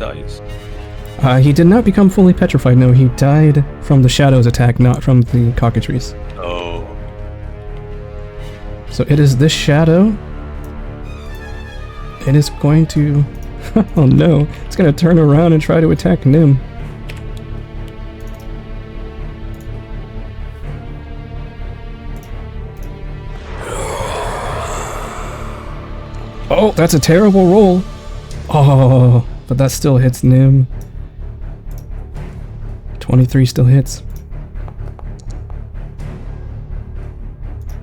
He did not become fully petrified, no. He died from the shadows attack, not from the cockatrice. Oh. So it is this shadow. It is going to... oh no. It's going to turn around and try to attack Nim. Oh, that's a terrible roll. Oh, but that still hits Nim. 23 still hits.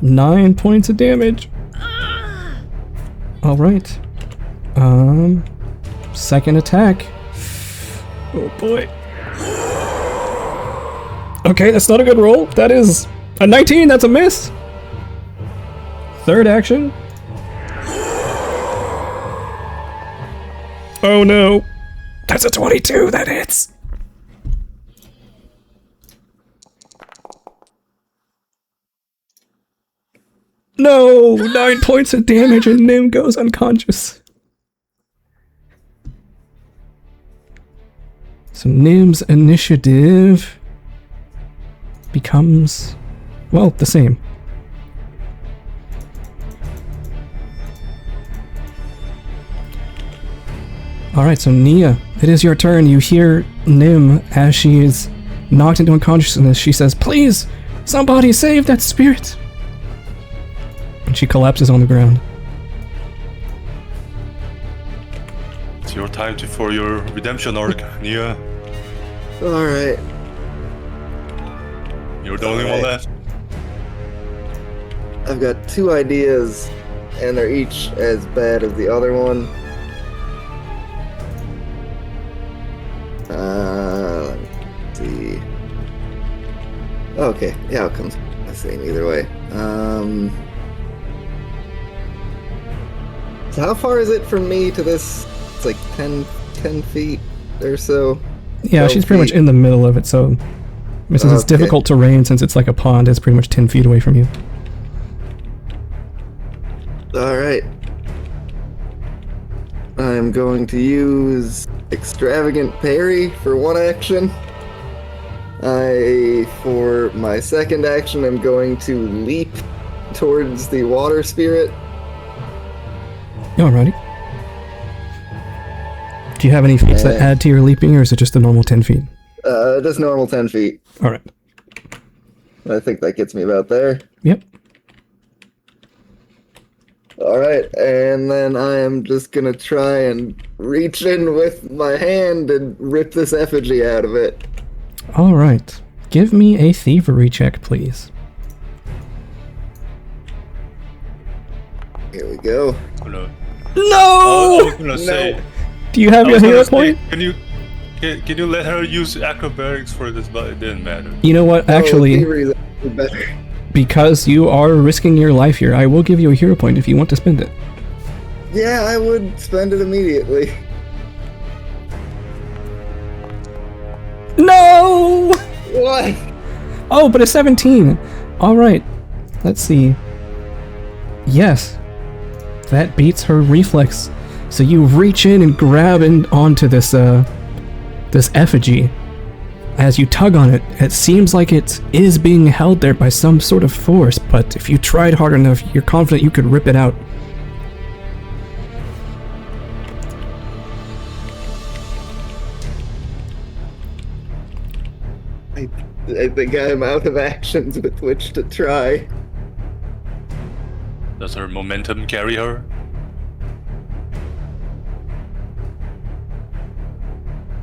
9 points of damage. Alright. Second attack. Oh boy. Okay, that's not a good roll. That is a 19, that's a miss. Third action. Oh no. That's a 22, that hits. No! 9 points of damage and Nim goes unconscious. So Nim's initiative becomes, well, the same. Alright, so Nia, it is your turn. You hear Nim as she is knocked into unconsciousness. She says, "Please, somebody save that spirit!" And she collapses on the ground. It's your time for your redemption arc, Nia. Alright. You're the only one left. I've got 2 ideas, and they're each as bad as the other one. Let's see. Okay, the outcome's the same either way. So how far is it from me to this? It's like 10 feet or so. Yeah, she's pretty much in the middle of it, so... I mean, since it's difficult terrain, since it's like a pond, it's pretty much 10 feet away from you. Alright. I'm going to use Extravagant Parry for 1 action. For my second action, I'm going to leap towards the water spirit. Alrighty. Do you have any feats that add to your leaping, or is it just a normal 10 feet? Just normal 10 feet. Alright. I think that gets me about there. Yep. Alright, and then I am just gonna try and reach in with my hand and rip this effigy out of it. Alright. Give me a thievery check, please. Here we go. No! No! I was gonna say. Do you have I your was gonna hero say, point? Can you let her use acrobatics for this? But it didn't matter. You know what? Actually, thievery is actually better. because you are risking your life here, I will give you a hero point if you want to spend it. Yeah, I would spend it immediately. No! What? Oh, but a 17. Alright. Let's see. Yes. That beats her reflex. So you reach in and grab onto this effigy. As you tug on it, it seems like it is being held there by some sort of force, but if you tried hard enough, you're confident you could rip it out. I think I'm out of actions with which to try. Does her momentum carry her?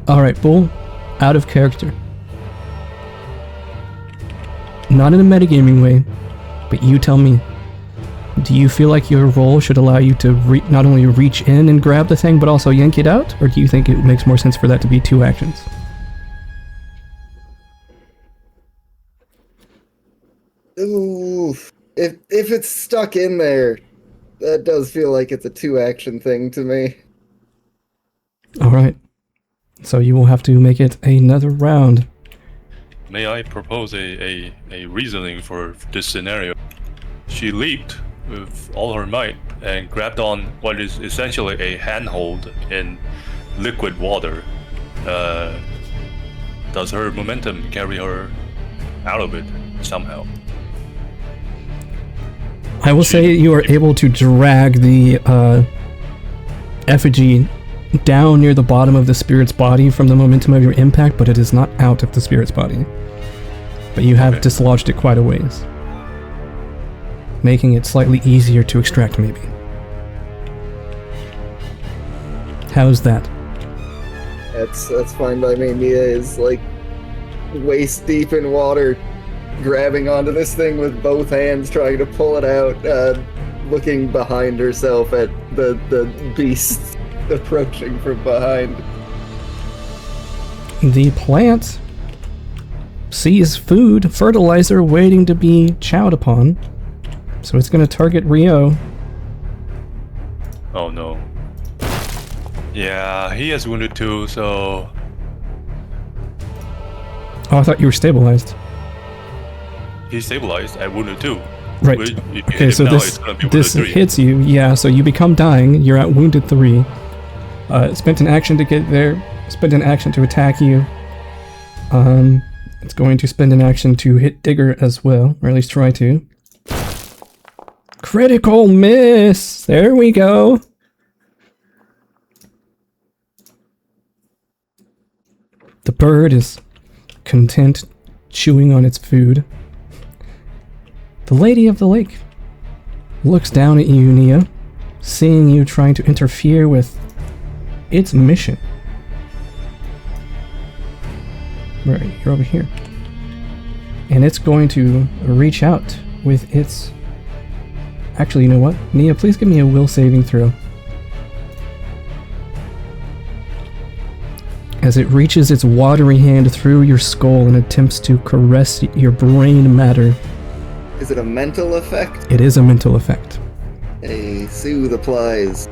Alright, Bull. Out of character. Not in a metagaming way, but you tell me. Do you feel like your role should allow you to not only reach in and grab the thing, but also yank it out? Or do you think it makes more sense for that to be 2 actions? Ooh, if it's stuck in there, that does feel like it's a 2-action thing to me. Alright. So you will have to make it another round. May I propose a reasoning for this scenario? she leaped with all her might and grabbed on what is essentially a handhold in liquid water. Does her momentum carry her out of it somehow? I will say you are able to drag the effigy down near the bottom of the spirit's body from the momentum of your impact, but it is not out of the spirit's body. But you have dislodged it quite a ways, making it slightly easier to extract, maybe. How's that? That's fine by me. Mia is like waist deep in water, grabbing onto this thing with both hands, trying to pull it out, looking behind herself at the beast approaching from behind. The plant sees food, fertilizer, waiting to be chowed upon. So it's going to target Rio. Oh no. Yeah, he has wounded too, so... Oh, I thought you were stabilized. He's stabilized, I wounded too. Right. Okay, so this hits you. Yeah, so you become dying. You're at wounded 3. Spent an action to get there. Spent an action to attack you. It's going to spend an action to hit Digger as well, or at least try to. Critical miss! There we go! The bird is content chewing on its food. The Lady of the Lake looks down at you, Nia, seeing you trying to interfere with its mission. Right, you're over here. And it's going to reach out with its... Actually, you know what? Nia, please give me a will saving throw. As it reaches its watery hand through your skull and attempts to caress your brain matter. Is it a mental effect? It is a mental effect. A soothe applies.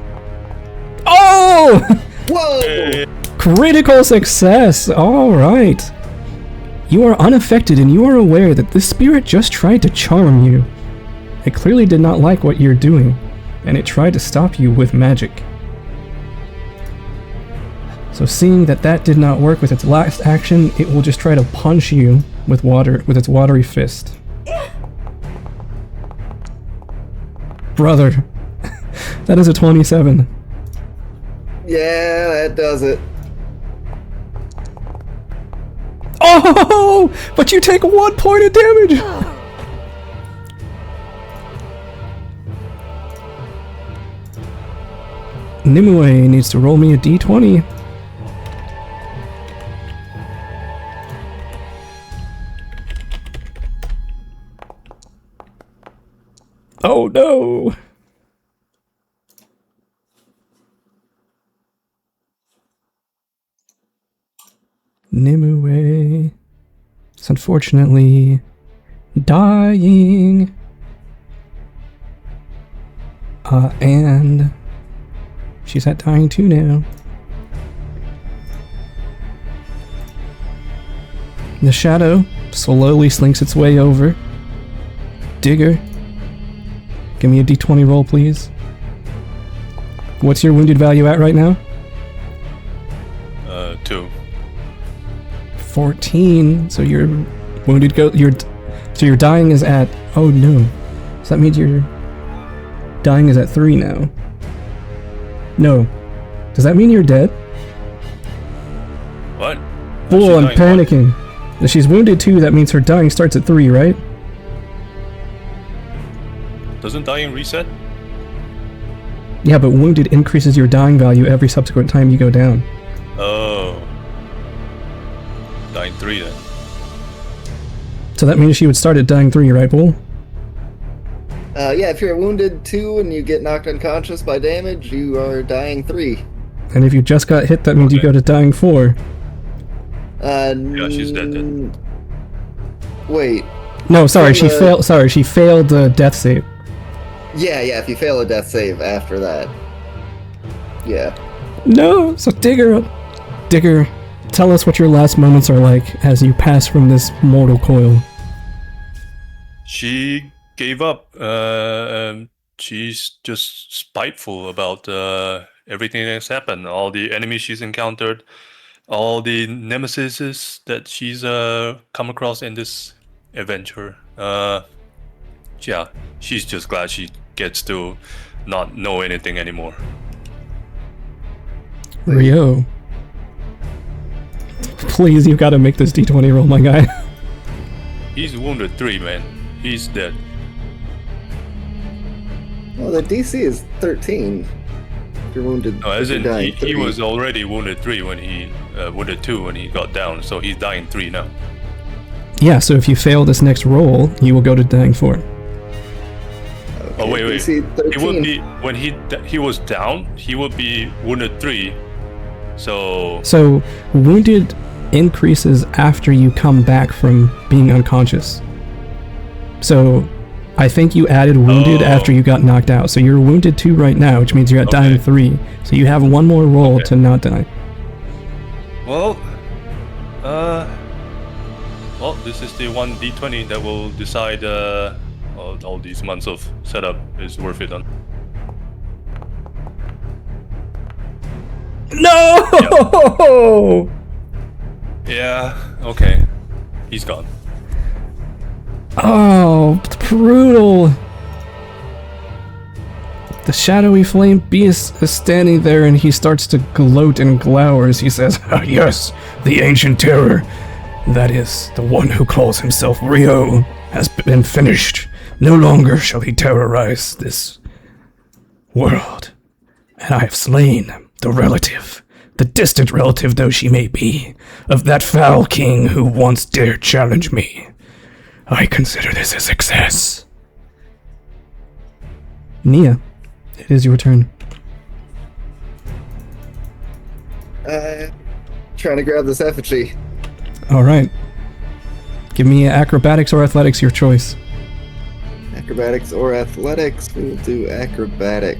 Oh! Whoa! Critical success! Alright. You are unaffected and you are aware that this spirit just tried to charm you. It clearly did not like what you're doing, and it tried to stop you with magic. So seeing that that did not work with its last action, it will just try to punch you with its watery fist. Brother, that is a 27. Yeah, that does it. Oh, but you take 1 point of damage! Nimue needs to roll me a d20. Oh no! Nimue is unfortunately dying. And she's at dying too now. The shadow slowly slinks its way over. Digger, give me a d20 roll, please. What's your wounded value at right now? 2. 14. So your wounded so your dying is at... Oh no. So that means your dying is at 3 now. No. Does that mean you're dead? What? Oh, I'm panicking. If she's wounded 2, that means her dying starts at 3, right? Doesn't dying reset? Yeah, but wounded increases your dying value every subsequent time you go down. Oh. Dying 3 then. So that means she would start at dying 3, right, Bull? Yeah, if you're wounded 2 and you get knocked unconscious by damage, you are dying 3. And if you just got hit, that means you go to dying 4. Yeah, she's dead then. Wait. No, sorry, she failed. Sorry, she failed the death save. Yeah, if you fail a death save after that. Yeah. No, so Digger, tell us what your last moments are like as you pass from this mortal coil. She gave up. She's just spiteful about everything that's happened, all the enemies she's encountered, all the nemesis that she's come across in this adventure. Yeah, she's just glad she gets to not know anything anymore. Rio. Please, you've got to make this D20 roll, my guy. He's wounded 3, man. He's dead. Well, the DC is 13. If you're wounded. No, as if in you're dying he 3. was already wounded 3 when he wounded 2 when he got down, so he's dying 3 now. Yeah, so if you fail this next roll, you will go to dying 4. Okay, Oh wait. DC 13. He would be when he was down. He would be wounded 3. So Wounded increases after you come back from being unconscious. So I think you added wounded after you got knocked out. So you're wounded 2 right now, which means you're at dying 3. So you have one more roll to not die. well, this is the one D20 that will decide all these months of setup is worth it. No! Yeah. Okay. He's gone. Oh, brutal. The shadowy flame beast is standing there and he starts to gloat and glowers. He says, "Ah, yes, the ancient terror. That is, the one who calls himself Rio has been finished. No longer shall he terrorize this world. And I have slain the relative, the distant relative though she may be, of that foul king who once dared challenge me. I consider this a success." Nia, it is your turn. Trying to grab this effigy. Alright. Give me acrobatics or athletics, your choice. Acrobatics or athletics? We'll do acrobatic.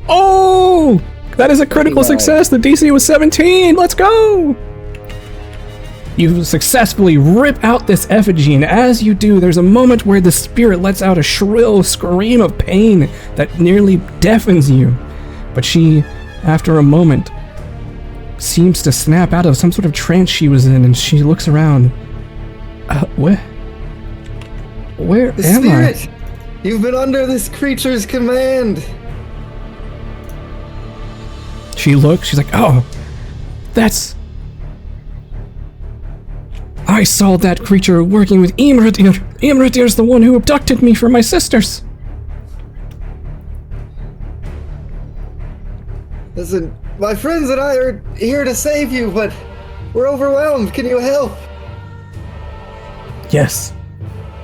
Oh! That is a critical success! The DC was 17! Let's go! You successfully rip out this effigy, and as you do, there's a moment where the spirit lets out a shrill scream of pain that nearly deafens you. But she, after a moment, seems to snap out of some sort of trance she was in, and she looks around. Where The am spirit! You've been under this creature's command! She looks, she's like, oh, that's... I saw that creature working with Imradir. Imradir's the one who abducted me from my sisters. Listen, my friends and I are here to save you, but we're overwhelmed. Can you help? Yes,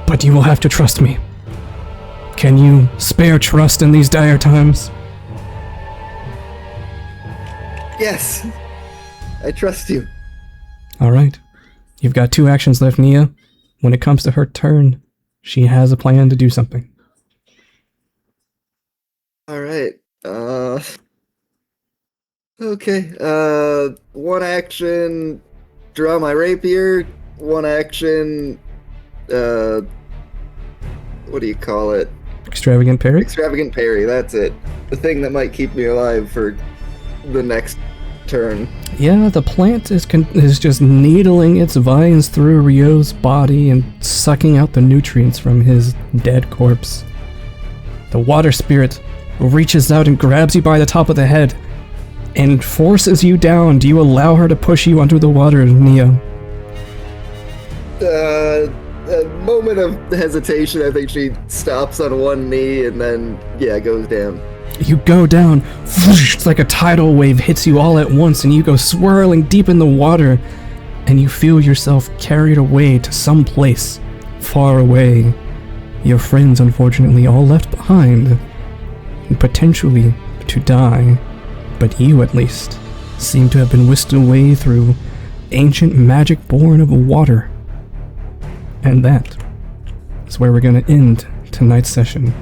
but you will have to trust me. Can you spare trust in these dire times? Yes. I trust you. Alright. You've got 2 actions left, Nia. When it comes to her turn, she has a plan to do something. Alright. Okay. 1 action, draw my rapier. 1 action, what do you call it? Extravagant parry? Extravagant parry, that's it. The thing that might keep me alive for the next turn. Yeah, the plant is just needling its vines through Ryo's body and sucking out the nutrients from his dead corpse. The water spirit reaches out and grabs you by the top of the head and forces you down. Do you allow her to push you under the water, Nia? A moment of hesitation. I think she stops on one knee and then, goes down. You go down, it's like a tidal wave hits you all at once, and you go swirling deep in the water, and you feel yourself carried away to some place far away. Your friends, unfortunately, all left behind, and potentially to die, but you, at least, seem to have been whisked away through ancient magic born of water. And that is where we're going to end tonight's session.